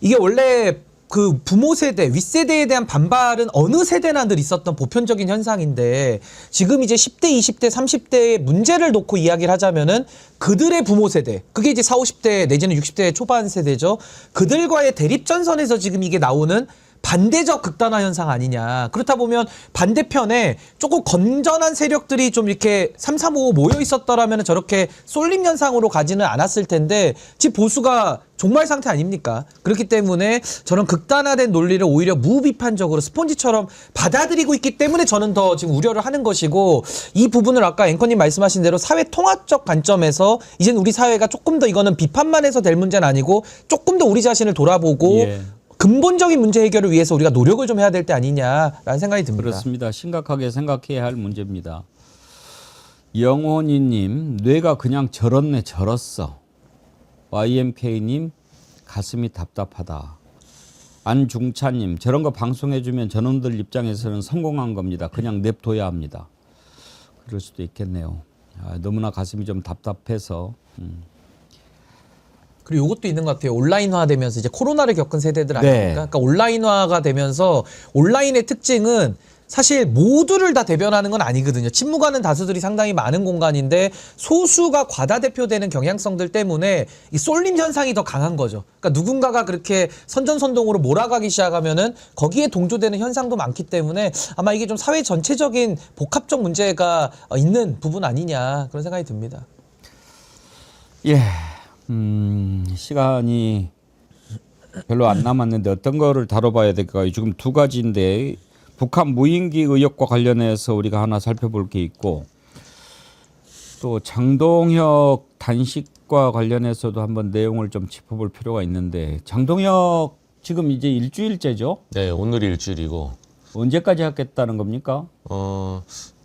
이게 원래 그 부모 세대, 윗세대에 대한 반발은 어느 세대나 늘 있었던 보편적인 현상인데 지금 이제 10대, 20대, 30대의 문제를 놓고 이야기를 하자면은 그들의 부모 세대, 그게 이제 40, 50대 내지는 60대 초반 세대죠. 그들과의 대립전선에서 지금 이게 나오는 반대적 극단화 현상 아니냐. 그렇다 보면 반대편에 조금 건전한 세력들이 좀 이렇게 3, 4, 5 모여 있었더라면 저렇게 쏠림 현상으로 가지는 않았을 텐데 지금 보수가 종말 상태 아닙니까? 그렇기 때문에 저는 극단화된 논리를 오히려 무비판적으로 스폰지처럼 받아들이고 있기 때문에 저는 더 지금 우려를 하는 것이고 이 부분을 아까 앵커님 말씀하신 대로 사회 통합적 관점에서 이제는 우리 사회가 조금 더 이거는 비판만 해서 될 문제는 아니고 조금 더 우리 자신을 돌아보고 근본적인 문제 해결을 위해서 우리가 노력을 좀 해야 될 때 아니냐라는 생각이 듭니다. 그렇습니다. 심각하게 생각해야 할 문제입니다. 영원이님, 뇌가 그냥 절었네, 절었어. YMK님, 가슴이 답답하다. 안중차님, 저런 거 방송해주면 저놈들 입장에서는 성공한 겁니다. 그냥 냅둬야 합니다. 그럴 수도 있겠네요. 너무나 가슴이 좀 답답해서. 그리고 이것도 있는 것 같아요. 온라인화 되면서 이제 코로나를 겪은 세대들 아닙니까? 네. 그러니까 온라인화가 되면서 온라인의 특징은 사실 모두를 다 대변하는 건 아니거든요. 침묵하는 다수들이 상당히 많은 공간인데 소수가 과다대표되는 경향성들 때문에 이 쏠림 현상이 더 강한 거죠. 그러니까 누군가가 그렇게 선전선동으로 몰아가기 시작하면은 거기에 동조되는 현상도 많기 때문에 아마 이게 좀 사회 전체적인 복합적 문제가 있는 부분 아니냐 그런 생각이 듭니다. 예. 시간이 별로 안 남았는데 어떤 거를 다뤄봐야 될까요? 지금 두 가지인데 북한 무인기 의혹과 관련해서 우리가 하나 살펴볼 게 있고 또 장동혁 단식과 관련해서도 한번 내용을 좀 짚어볼 필요가 있는데 장동혁 지금 이제 일주일째죠? 네, 오늘이 일주일이고 언제까지 하겠다는 겁니까?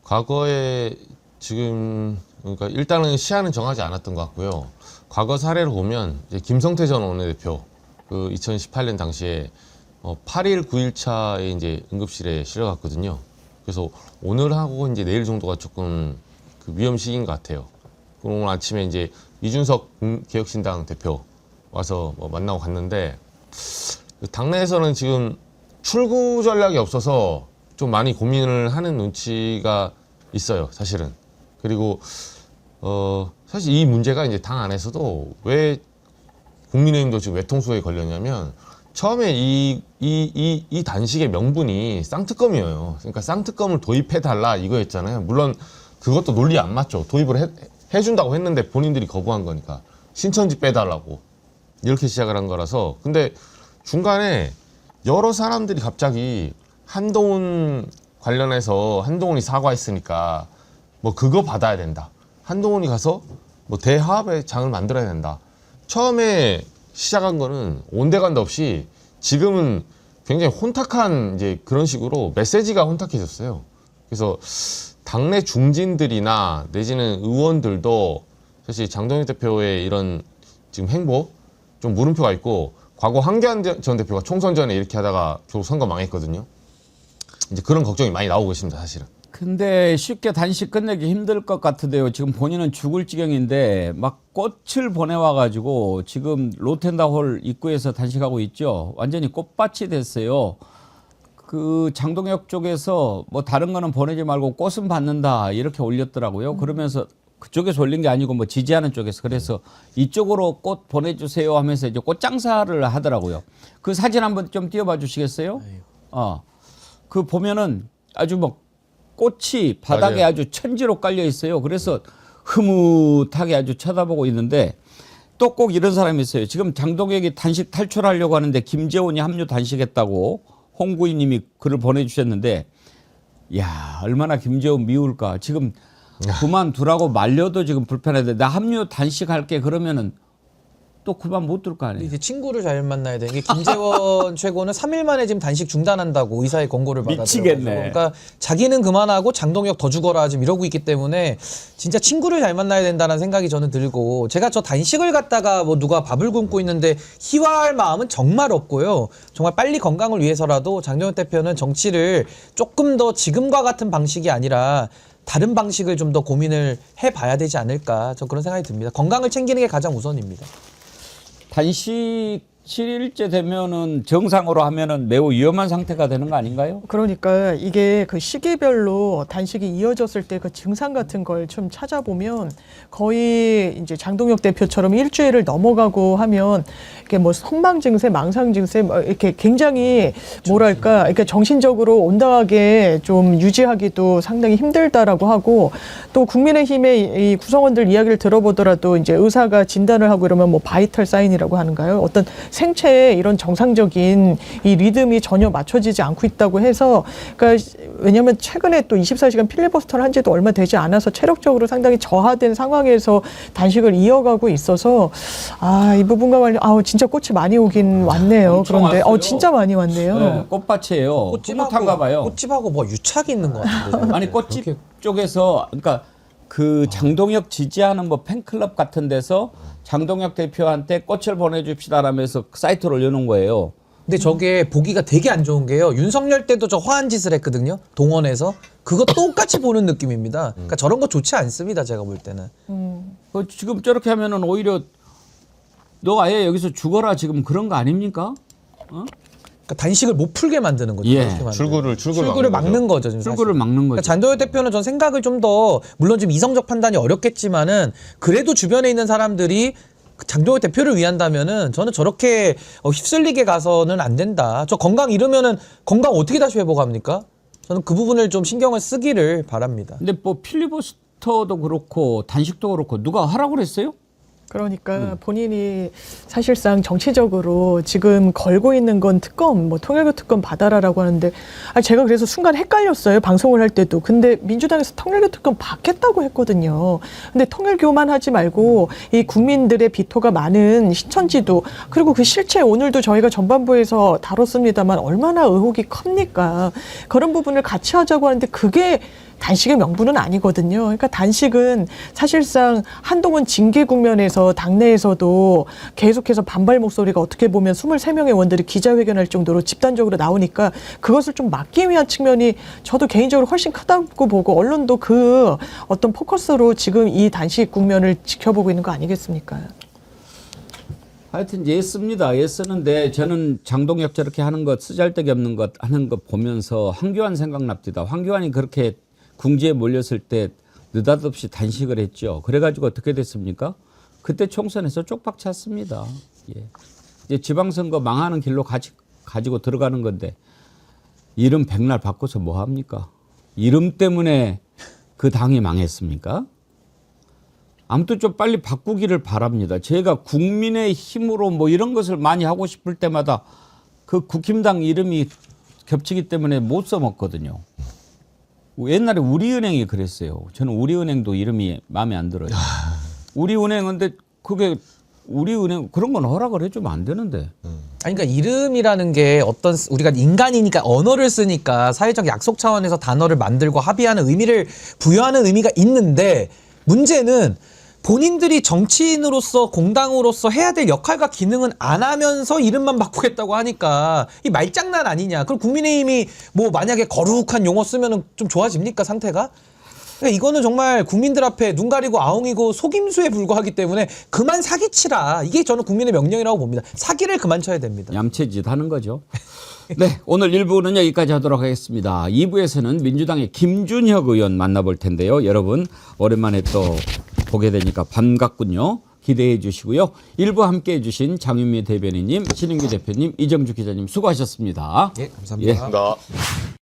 과거에 지금 그러니까 일단은 시한은 정하지 않았던 것 같고요. 과거 사례를 보면 이제 김성태 전 원내대표 그 2018년 당시에 8일 9일차에 이제 응급실에 실려갔거든요. 그래서 오늘하고 이제 내일 정도가 조금 그 위험 시기인 것 같아요. 오늘 아침에 이제 이준석 개혁신당 대표 와서 만나고 갔는데 당내에서는 지금 출구 전략이 없어서 좀 많이 고민을 하는 눈치가 있어요, 사실은. 그리고 사실 이 문제가 이제 당 안에서도 왜 국민의힘도 지금 외통수에 걸렸냐면 처음에 이 단식의 명분이 쌍특검이에요. 그러니까 쌍특검을 도입해달라 이거였잖아요. 물론 그것도 논리 안 맞죠. 도입을 해준다고 했는데 본인들이 거부한 거니까. 신천지 빼달라고. 이렇게 시작을 한 거라서. 근데 중간에 여러 사람들이 갑자기 한동훈 관련해서 한동훈이 사과했으니까 뭐 그거 받아야 된다. 한동훈이 가서 뭐 대화합의 장을 만들어야 된다. 처음에 시작한 거는 온데간데 없이 지금은 굉장히 혼탁한 이제 그런 식으로 메시지가 혼탁해졌어요. 그래서 당내 중진들이나 내지는 의원들도 사실 장동혁 대표의 이런 지금 행보 좀 물음표가 있고 과거 황교안 전 대표가 총선 전에 이렇게 하다가 결국 선거 망했거든요. 이제 그런 걱정이 많이 나오고 있습니다, 사실은. 근데 쉽게 단식 끝내기 힘들 것 같은데요. 지금 본인은 죽을 지경인데 막 꽃을 보내와가지고 지금 로텐다홀 입구에서 단식하고 있죠. 완전히 꽃밭이 됐어요. 그 장동혁 쪽에서 뭐 다른 거는 보내지 말고 꽃은 받는다 이렇게 올렸더라고요. 그러면서 그쪽에서 올린 게 아니고 뭐 지지하는 쪽에서 그래서 이쪽으로 꽃 보내주세요 하면서 이제 꽃 장사를 하더라고요. 그 사진 한번 좀 띄워봐 주시겠어요? 그 보면은 아주 뭐 꽃이 바닥에 맞아요. 아주 천지로 깔려 있어요. 그래서 흐뭇하게 아주 쳐다보고 있는데 또 꼭 이런 사람이 있어요. 지금 장동혁이 단식 탈출하려고 하는데 김재원이 합류 단식했다고 홍구이님이 글을 보내주셨는데, 야 얼마나 김재원 미울까. 지금 그만두라고 말려도 지금 불편한데 나 합류 단식할게 그러면은 또 그만 못 둘 거 아니에요. 이제 친구를 잘 만나야 되는 게 김재원 최고는 3일 만에 지금 단식 중단한다고 의사의 권고를 받았어요. 미치겠네. 그러니까 자기는 그만하고 장동혁 더 죽어라 지금 이러고 있기 때문에 진짜 친구를 잘 만나야 된다는 생각이 저는 들고, 제가 저 단식을 갖다가 뭐 누가 밥을 굶고 있는데 희화할 마음은 정말 없고요. 정말 빨리 건강을 위해서라도 장동혁 대표는 정치를 조금 더 지금과 같은 방식이 아니라 다른 방식을 좀 더 고민을 해봐야 되지 않을까, 저 그런 생각이 듭니다. 건강을 챙기는 게 가장 우선입니다. 단식 7일째 되면은 정상으로 하면은 매우 위험한 상태가 되는 거 아닌가요? 그러니까 이게 그 시기별로 단식이 이어졌을 때 그 증상 같은 걸 좀 찾아보면 거의 이제 장동혁 대표처럼 일주일을 넘어가고 하면 이게 뭐 선망 증세, 망상 증세 뭐 이렇게 굉장히 뭐랄까 그러니까 정신적으로 온당하게 좀 유지하기도 상당히 힘들다라고 하고, 또 국민의힘의 이 구성원들 이야기를 들어보더라도 이제 의사가 진단을 하고 이러면 뭐 바이탈 사인이라고 하는가요? 어떤 생체에 이런 정상적인 이 리듬이 전혀 맞춰지지 않고 있다고 해서, 그러니까 왜냐하면 최근에 또 24시간 필리버스터를 한 지도 얼마 되지 않아서 체력적으로 상당히 저하된 상황에서 단식을 이어가고 있어서 이 부분과 관련 진짜 꽃이 많이 오긴 왔네요. 그런데 왔어요. 진짜 많이 왔네요. 네, 꽃밭이에요. 뿌듯한가 봐요. 꽃집하고 뭐 유착이 있는 것 같은데. 아니 꽃집 쪽에서 그러니까 그 장동혁 지지하는 뭐 팬클럽 같은 데서 장동혁 대표한테 꽃을 보내줍시다라면서 사이트를 올려놓은 거예요. 근데 저게 보기가 되게 안 좋은 게요. 윤석열 때도 저 허한 짓을 했거든요. 동원해서. 그거 똑같이 보는 느낌입니다. 그러니까 저런 거 좋지 않습니다. 제가 볼 때는. 지금 저렇게 하면은 오히려 너 아예 여기서 죽어라 지금 그런 거 아닙니까? 그러니까 단식을 못 풀게 만드는 거죠. 예. 그렇게 만드는 출구를 막는 거죠. 지금 출구를 사실. 막는 거죠. 그러니까 장동혁 대표는 전 생각을 좀 더, 물론 좀 이성적 판단이 어렵겠지만은 그래도 주변에 있는 사람들이 장동혁 대표를 위한다면은 저는 저렇게 휩쓸리게 가서는 안 된다. 저 건강 잃으면은 건강 어떻게 다시 회복합니까? 저는 그 부분을 좀 신경을 쓰기를 바랍니다. 근데 뭐 필리버스터도 그렇고 단식도 그렇고 누가 하라고 그랬어요? 그러니까 본인이 사실상 정치적으로 지금 걸고 있는 건 특검, 뭐 통일교 특검 받아라라고 하는데, 제가 그래서 순간 헷갈렸어요. 방송을 할 때도. 근데 민주당에서 통일교 특검 받겠다고 했거든요. 근데 통일교만 하지 말고 이 국민들의 비토가 많은 신천지도, 그리고 그 실체 오늘도 저희가 전반부에서 다뤘습니다만 얼마나 의혹이 큽니까? 그런 부분을 같이 하자고 하는데 그게 단식의 명분은 아니거든요. 그러니까 단식은 사실상 한동훈 징계 국면에서 당내에서도 계속해서 반발 목소리가 어떻게 보면 23명의 의원들이 기자회견할 정도로 집단적으로 나오니까 그것을 좀 막기 위한 측면이 저도 개인적으로 훨씬 크다고 보고, 언론도 그 어떤 포커스로 지금 이 단식 국면을 지켜보고 있는 거 아니겠습니까? 하여튼 예스입니다. 예스는데 저는 장동혁 저렇게 하는 것, 쓰잘데기 없는 것 하는 것 보면서 황교안 생각납니다. 황교안이 그렇게 궁지에 몰렸을 때 느닷없이 단식을 했죠. 그래가지고 어떻게 됐습니까? 그때 총선에서 쪽박 찼습니다. 예. 이제 지방선거 망하는 길로 가지고 들어가는 건데 이름 백날 바꿔서 뭐 합니까? 이름 때문에 그 당이 망했습니까? 아무튼 좀 빨리 바꾸기를 바랍니다. 제가 국민의 힘으로 뭐 이런 것을 많이 하고 싶을 때마다 그 국힘당 이름이 겹치기 때문에 못 써먹거든요. 옛날에 우리은행이 그랬어요. 저는 우리은행도 이름이 마음에 안 들어요. 우리은행인데 그게 우리은행 그런 건 허락을 해주면 안 되는데. 아니, 그러니까 이름이라는 게 어떤, 우리가 인간이니까 언어를 쓰니까 사회적 약속 차원에서 단어를 만들고 합의하는 의미를 부여하는 의미가 있는데, 문제는 본인들이 정치인으로서 공당으로서 해야 될 역할과 기능은 안 하면서 이름만 바꾸겠다고 하니까 이 말장난 아니냐. 그럼 국민의힘이 뭐 만약에 거룩한 용어 쓰면은 좀 좋아집니까 상태가? 그러니까 이거는 정말 국민들 앞에 눈 가리고 아웅이고 속임수에 불과하기 때문에 그만 사기치라. 이게 저는 국민의 명령이라고 봅니다. 사기를 그만 쳐야 됩니다. 얌체짓 하는 거죠. 네, 오늘 1부는 여기까지 하도록 하겠습니다. 2부에서는 민주당의 김준혁 의원 만나볼 텐데요. 여러분 오랜만에 또 보게 되니까 반갑군요. 기대해 주시고요. 1부 함께해 주신 장윤미 대변인님, 신인규 대표님, 이정주 기자님 수고하셨습니다. 예, 감사합니다. 예.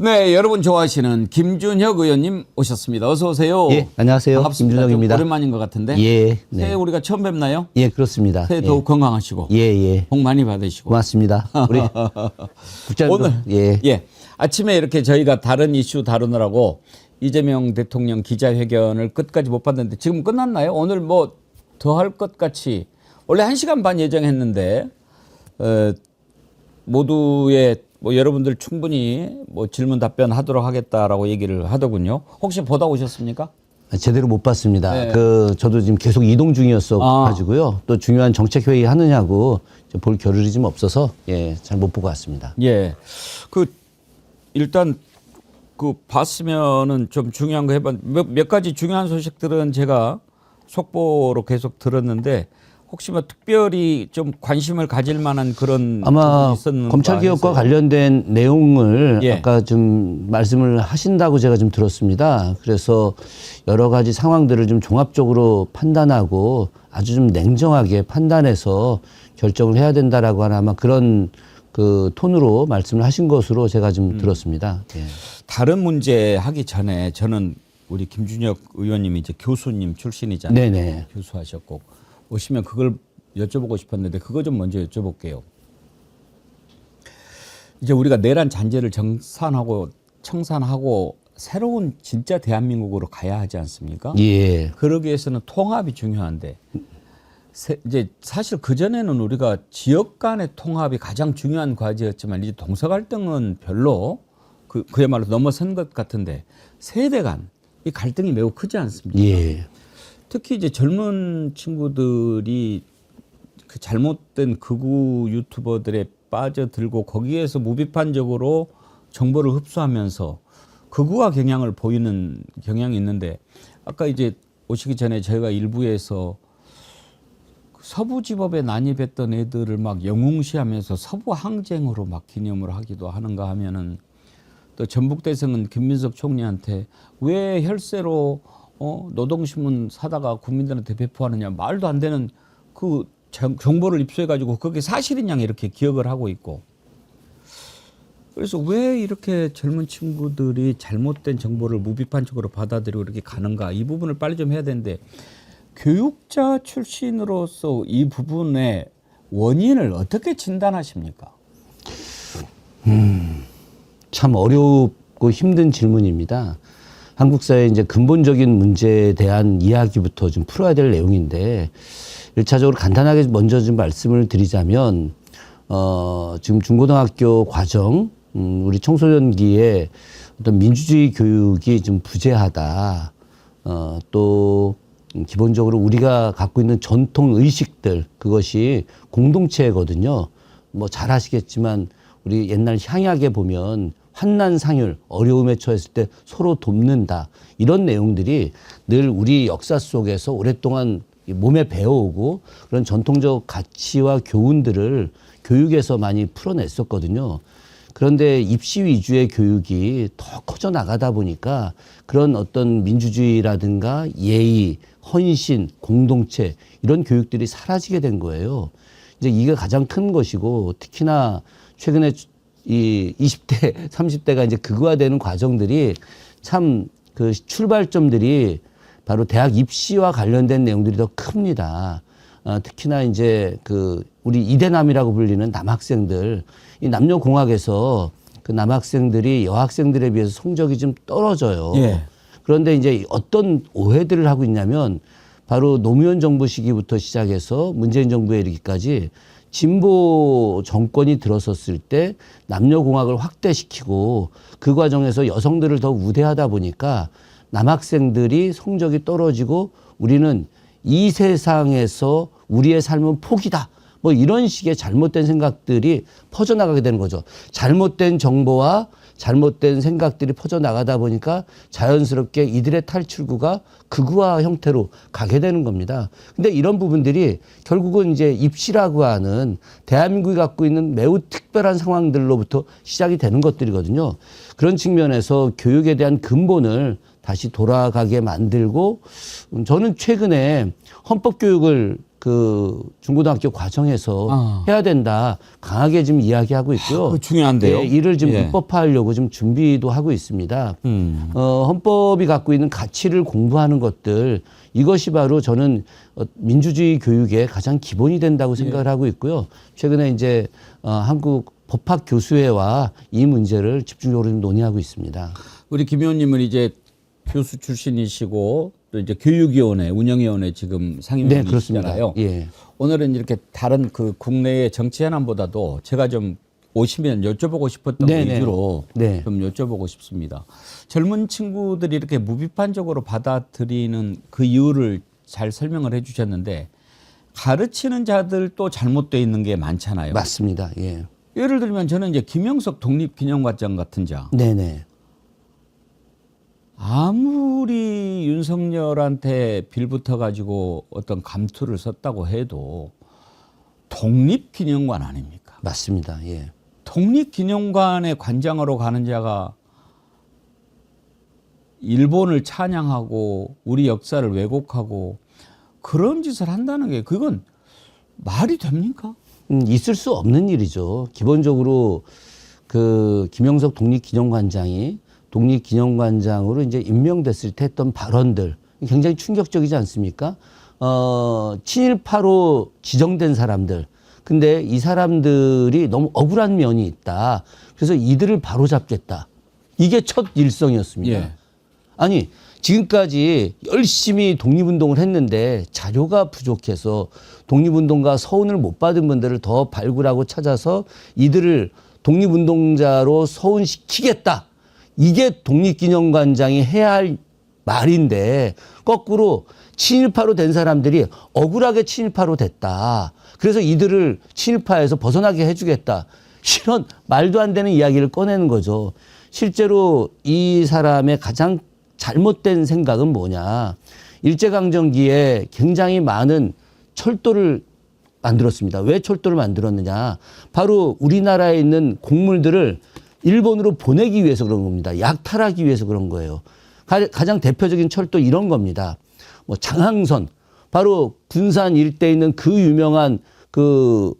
네, 여러분 좋아하시는 김준혁 의원님 오셨습니다. 어서 오세요. 예, 안녕하세요. 반갑습니다. 김준혁입니다. 좀 오랜만인 것 같은데. 예. 네. 새해 우리가 처음 뵙나요? 예, 그렇습니다. 새해 예. 더욱 건강하시고. 예, 예. 복 많이 받으시고. 고맙습니다. 우리 국장 오늘 예. 아침에 이렇게 저희가 다른 이슈 다루느라고 이재명 대통령 기자회견을 끝까지 못 봤는데 지금 끝났나요? 오늘 뭐 더 할 것 같이 원래 1시간 반 예정했는데 모두의 뭐 여러분들 충분히 뭐 질문 답변하도록 하겠다라고 얘기를 하더군요. 혹시 보다 오셨습니까? 제대로 못 봤습니다. 네. 저도 지금 계속 이동 중이었어 가지고요. 또 중요한 정책 회의 하느냐고 볼 겨를이 좀 없어서 예, 잘 못 보고 왔습니다. 예. 일단 봤으면은 좀 중요한 거 몇 가지 중요한 소식들은 제가 속보로 계속 들었는데 혹시 뭐 특별히 좀 관심을 가질 만한 그런 아마 있었는가 검찰개혁과 해서요. 관련된 내용을 예. 아까 좀 말씀을 하신다고 제가 좀 들었습니다. 그래서 여러 가지 상황들을 좀 종합적으로 판단하고 아주 좀 냉정하게 판단해서 결정을 해야 된다라고 하는 아마 그런 그 톤으로 말씀을 하신 것으로 제가 좀 들었습니다. 예. 다른 문제 하기 전에 저는 우리 김준혁 의원님이 이제 교수님 출신이잖아요. 네네. 교수하셨고 오시면 그걸 여쭤보고 싶었는데 그거 좀 먼저 여쭤볼게요. 이제 우리가 내란 잔재를 청산하고 새로운 진짜 대한민국으로 가야 하지 않습니까? 예. 그러기 위해서는 통합이 중요한데 이제 사실 그전에는 우리가 지역 간의 통합이 가장 중요한 과제였지만 이제 동서 갈등은 별로 그야말로 넘어선 것 같은데 세대 간 이 갈등이 매우 크지 않습니까? 예. 특히 이제 젊은 친구들이 그 잘못된 극우 유튜버들에 빠져들고 거기에서 무비판적으로 정보를 흡수하면서 극우화 경향을 보이는 경향이 있는데 아까 이제 오시기 전에 저희가 일부에서 서부지법에 난입했던 애들을 막 영웅시하면서 서부 항쟁으로 막 기념을 하기도 하는가 하면은 또 전북대성은 김민석 총리한테 왜 혈세로 노동신문 사다가 국민들한테 배포하느냐 말도 안 되는 그 정보를 입수해가지고 그게 사실인 양 이렇게 기억을 하고 있고 그래서 왜 이렇게 젊은 친구들이 잘못된 정보를 무비판적으로 받아들이고 이렇게 가는가 이 부분을 빨리 좀 해야 되는데 교육자 출신으로서 이 부분의 원인을 어떻게 진단하십니까? 참 어렵고 힘든 질문입니다. 한국 사회의 이제 근본적인 문제에 대한 이야기부터 좀 풀어야 될 내용인데, 1차적으로 간단하게 먼저 좀 말씀을 드리자면, 지금 중고등학교 과정, 우리 청소년기에 어떤 민주주의 교육이 좀 부재하다. 또, 기본적으로 우리가 갖고 있는 전통 의식들, 그것이 공동체거든요. 뭐 잘 아시겠지만, 우리 옛날 향약에 보면 환난상율, 어려움에 처했을 때 서로 돕는다. 이런 내용들이 늘 우리 역사 속에서 오랫동안 몸에 배워오고 그런 전통적 가치와 교훈들을 교육에서 많이 풀어냈었거든요. 그런데 입시 위주의 교육이 더 커져 나가다 보니까 그런 어떤 민주주의라든가 예의, 헌신, 공동체 이런 교육들이 사라지게 된 거예요. 이제 이게 가장 큰 것이고 특히나 최근에 이 20대, 30대가 이제 극우화되는 과정들이 참 그 출발점들이 바로 대학 입시와 관련된 내용들이 더 큽니다. 특히나 이제 그 우리 이대남이라고 불리는 남학생들, 이 남녀공학에서 그 남학생들이 여학생들에 비해서 성적이 좀 떨어져요. 예. 그런데 이제 어떤 오해들을 하고 있냐면 바로 노무현 정부 시기부터 시작해서 문재인 정부에 이르기까지 진보 정권이 들어섰을 때 남녀공학을 확대시키고 그 과정에서 여성들을 더 우대하다 보니까 남학생들이 성적이 떨어지고 우리는 이 세상에서 우리의 삶은 포기다. 뭐 이런 식의 잘못된 생각들이 퍼져나가게 되는 거죠. 잘못된 정보와 잘못된 생각들이 퍼져나가다 보니까 자연스럽게 이들의 탈출구가 극우화 형태로 가게 되는 겁니다. 근데 이런 부분들이 결국은 이제 입시라고 하는 대한민국이 갖고 있는 매우 특별한 상황들로부터 시작이 되는 것들이거든요. 그런 측면에서 교육에 대한 근본을 다시 돌아가게 만들고 저는 최근에 헌법교육을 그 중고등학교 과정에서 해야 된다 강하게 지금 이야기하고 있고요. 중요한데요. 예, 이를 지금 입법화하려고 좀 준비도 하고 있습니다. 헌법이 갖고 있는 가치를 공부하는 것들 이것이 바로 저는 민주주의 교육의 가장 기본이 된다고 생각을 하고 있고요. 최근에 이제 한국 법학교수회와 이 문제를 집중적으로 좀 논의하고 있습니다. 우리 김 의원님은 이제 교수 출신이시고 또 이제 교육위원회, 운영위원회 지금 상임위원이시잖아요. 예. 오늘은 이렇게 다른 그 국내의 정치 현안보다도 제가 좀 오시면 여쭤보고 싶었던 거 위주로 좀 여쭤보고 싶습니다. 젊은 친구들이 이렇게 무비판적으로 받아들이는 그 이유를 잘 설명을 해 주셨는데 가르치는 자들도 잘못되어 있는 게 많잖아요. 맞습니다. 예. 예를 들면 저는 이제 김영석 독립기념관장 같은 자. 네네. 아무리 윤석열한테 빌붙어 가지고 어떤 감투를 썼다고 해도 독립기념관 아닙니까? 맞습니다. 예. 독립기념관의 관장으로 가는 자가 일본을 찬양하고 우리 역사를 왜곡하고 그런 짓을 한다는 게 그건 말이 됩니까? 있을 수 없는 일이죠. 기본적으로 그 김영석 독립기념관장이 독립기념관장으로 이제 임명됐을 때 했던 발언들 굉장히 충격적이지 않습니까? 친일파로 지정된 사람들. 근데 이 사람들이 너무 억울한 면이 있다. 그래서 이들을 바로잡겠다. 이게 첫 일성이었습니다. 예. 아니, 지금까지 열심히 독립운동을 했는데 자료가 부족해서 독립운동가 서훈을 못 받은 분들을 더 발굴하고 찾아서 이들을 독립운동자로 서훈시키겠다. 이게 독립기념관장이 해야 할 말인데 거꾸로 친일파로 된 사람들이 억울하게 친일파로 됐다. 그래서 이들을 친일파에서 벗어나게 해주겠다. 이런 말도 안 되는 이야기를 꺼내는 거죠. 실제로 이 사람의 가장 잘못된 생각은 뭐냐. 일제강점기에 굉장히 많은 철도를 만들었습니다. 왜 철도를 만들었느냐. 바로 우리나라에 있는 곡물들을 일본으로 보내기 위해서 그런 겁니다. 약탈하기 위해서 그런 거예요. 가장 대표적인 철도 이런 겁니다. 뭐 장항선, 바로 군산 일대에 있는 그 유명한 그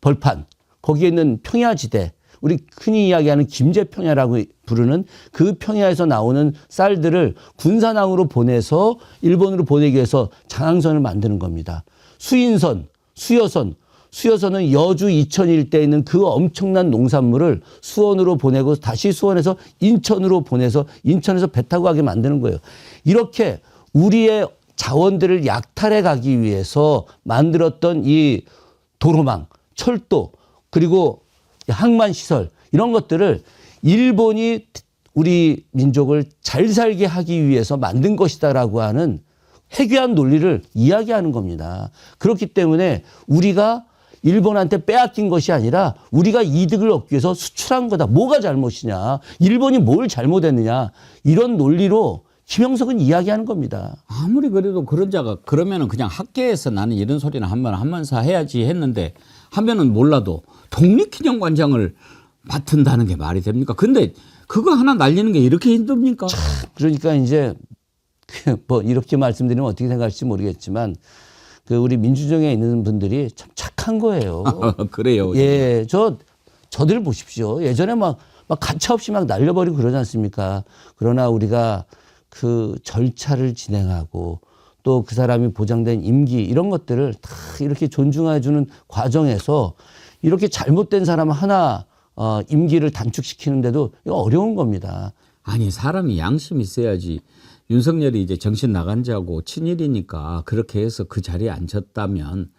벌판, 거기에 있는 평야지대, 우리 흔히 이야기하는 김제평야라고 부르는 그 평야에서 나오는 쌀들을 군산항으로 보내서 일본으로 보내기 위해서 장항선을 만드는 겁니다. 수인선, 수여선은 여주 이천 일대에 있는 그 엄청난 농산물을 수원으로 보내고 다시 수원에서 인천으로 보내서 인천에서 배 타고 가게 만드는 거예요. 이렇게 우리의 자원들을 약탈해 가기 위해서 만들었던 이 도로망, 철도, 그리고 항만시설 이런 것들을 일본이 우리 민족을 잘 살게 하기 위해서 만든 것이다라고 하는 해괴한 논리를 이야기하는 겁니다. 그렇기 때문에 우리가 일본한테 빼앗긴 것이 아니라 우리가 이득을 얻기 위해서 수출한 거다. 뭐가 잘못이냐. 일본이 뭘 잘못했느냐. 이런 논리로 김영석은 이야기하는 겁니다. 아무리 그래도 그런 자가 그러면은 그냥 학계에서 나는 이런 소리는 한번사 해야지 했는데 하면은 몰라도 독립기념관장을 맡은다는 게 말이 됩니까? 근데 그거 하나 날리는 게 이렇게 힘듭니까? 그러니까 이제 뭐 이렇게 말씀드리면 어떻게 생각할지 모르겠지만 그 우리 민주정에 있는 분들이 참 착한 거예요. 그래요. 예, 저들 보십시오. 예전에 막 가차없이 막 날려버리고 그러지 않습니까? 그러나 우리가 그 절차를 진행하고 또 그 사람이 보장된 임기 이런 것들을 다 이렇게 존중해주는 과정에서 이렇게 잘못된 사람 하나 임기를 단축시키는데도 이거 어려운 겁니다. 아니 사람이 양심이 있어야지. 윤석열이 이제 정신 나간 자고 친일이니까 그렇게 해서 그 자리에 앉혔다면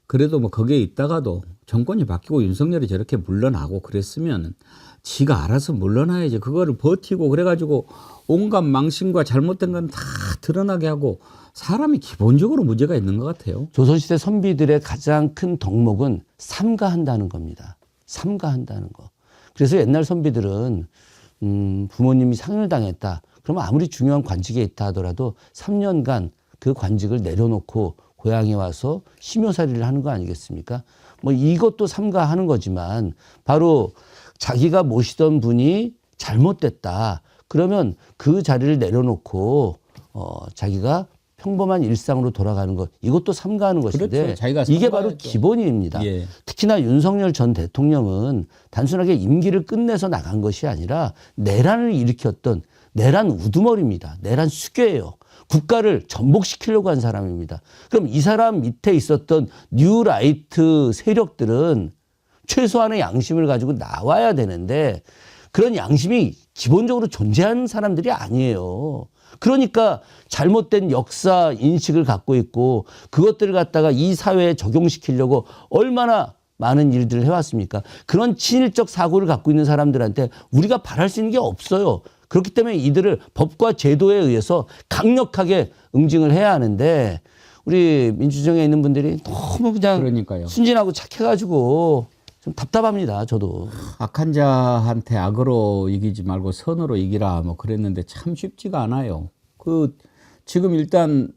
그래도 뭐 거기에 있다가도 정권이 바뀌고 윤석열이 저렇게 물러나고 그랬으면 지가 알아서 물러나야지. 그거를 버티고 그래가지고 온갖 망신과 잘못된 건 다 드러나게 하고 사람이 기본적으로 문제가 있는 것 같아요. 조선시대 선비들의 가장 큰 덕목은 삼가한다는 겁니다. 삼가한다는 거. 그래서 옛날 선비들은 부모님이 상을 당했다. 그러면 아무리 중요한 관직에 있다 하더라도 3년간 그 관직을 내려놓고 고향에 와서 심효살이를 하는 거 아니겠습니까? 뭐 이것도 삼가하는 거지만 바로 자기가 모시던 분이 잘못됐다. 그러면 그 자리를 내려놓고 자기가 평범한 일상으로 돌아가는 것, 이것도 삼가하는 것인데 그렇죠. 자기가 이게 바로 기본입니다. 예. 특히나 윤석열 전 대통령은 단순하게 임기를 끝내서 나간 것이 아니라 내란을 일으켰던 내란 우두머리입니다. 내란 수괴예요. 국가를 전복시키려고 한 사람입니다. 그럼 이 사람 밑에 있었던 뉴라이트 세력들은 최소한의 양심을 가지고 나와야 되는데 그런 양심이 기본적으로 존재하는 사람들이 아니에요. 그러니까 잘못된 역사 인식을 갖고 있고 그것들을 갖다가 이 사회에 적용시키려고 얼마나 많은 일들을 해왔습니까? 그런 친일적 사고를 갖고 있는 사람들한테 우리가 바랄 수 있는 게 없어요. 그렇기 때문에 이들을 법과 제도에 의해서 강력하게 응징을 해야 하는데 우리 민주정에 있는 분들이 너무 그냥 그러니까요. 순진하고 착해가지고 좀 답답합니다. 저도. 악한 자한테 악으로 이기지 말고 선으로 이기라 뭐 그랬는데 참 쉽지가 않아요. 지금 일단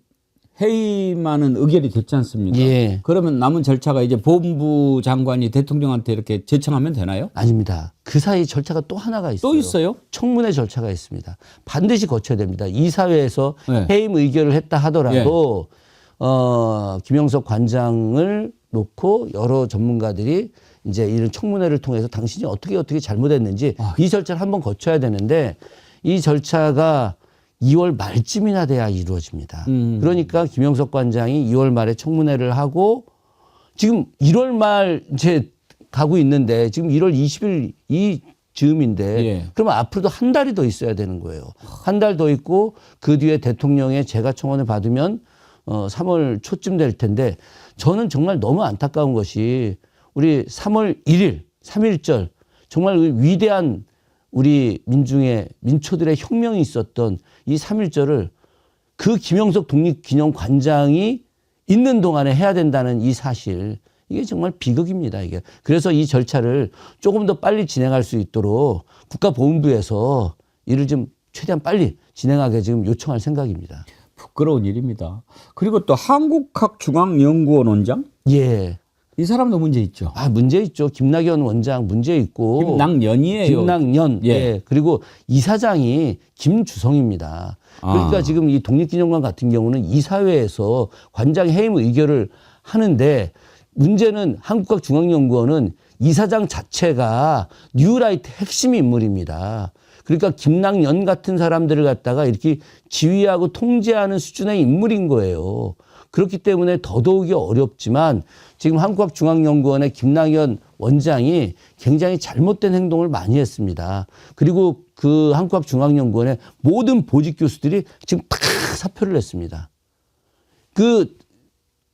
회의만은 의결이 됐지 않습니까? 예. 그러면 남은 절차가 이제 법무부 장관이 대통령한테 이렇게 제청하면 되나요? 아닙니다. 그 사이 절차가 또 하나가 있어요. 또 있어요? 청문회 절차가 있습니다. 반드시 거쳐야 됩니다. 이 사회에서 네. 해임 의결을 했다 하더라도 김영석 관장을 놓고 여러 전문가들이 이제 이런 청문회를 통해서 당신이 어떻게 잘못했는지 이 절차를 한번 거쳐야 되는데 이 절차가 2월 말쯤이나 돼야 이루어집니다. 그러니까 김영석 관장이 2월 말에 청문회를 하고 지금 1월 말 이제 가고 있는데 지금 1월 20일 이 즈음인데 예. 그러면 앞으로도 한 달이 더 있어야 되는 거예요. 한 달 더 있고 그 뒤에 대통령의 재가 청원을 받으면 3월 초쯤 될 텐데 저는 정말 너무 안타까운 것이 우리 3월 1일 3.1절 정말 위대한 우리 민초들의 혁명이 있었던 이 3.1절을 그 김영석 독립기념관장이 있는 동안에 해야 된다는 이 사실, 이게 정말 비극입니다. 이게. 그래서 이 절차를 조금 더 빨리 진행할 수 있도록 국가보훈부에서 이를 좀 최대한 빨리 진행하게 지금 요청할 생각입니다. 부끄러운 일입니다. 그리고 또 한국학중앙연구원 원장? 예. 이 사람도 문제 있죠. 문제 있죠. 김낙연 원장 문제 있고. 김낙연이에요. 김낙연. 예. 그리고 이사장이 김주성입니다. 그러니까 지금 이 독립기념관 같은 경우는 이사회에서 관장 해임 의결을 하는데 문제는 한국학중앙연구원은 이사장 자체가 뉴라이트 핵심 인물입니다. 그러니까 김낙연 같은 사람들을 갖다가 이렇게 지휘하고 통제하는 수준의 인물인 거예요. 그렇기 때문에 더더욱이 어렵지만 지금 한국학중앙연구원의 김낙연 원장이 굉장히 잘못된 행동을 많이 했습니다. 그리고 그 한국학중앙연구원의 모든 보직 교수들이 지금 다 사표를 냈습니다. 그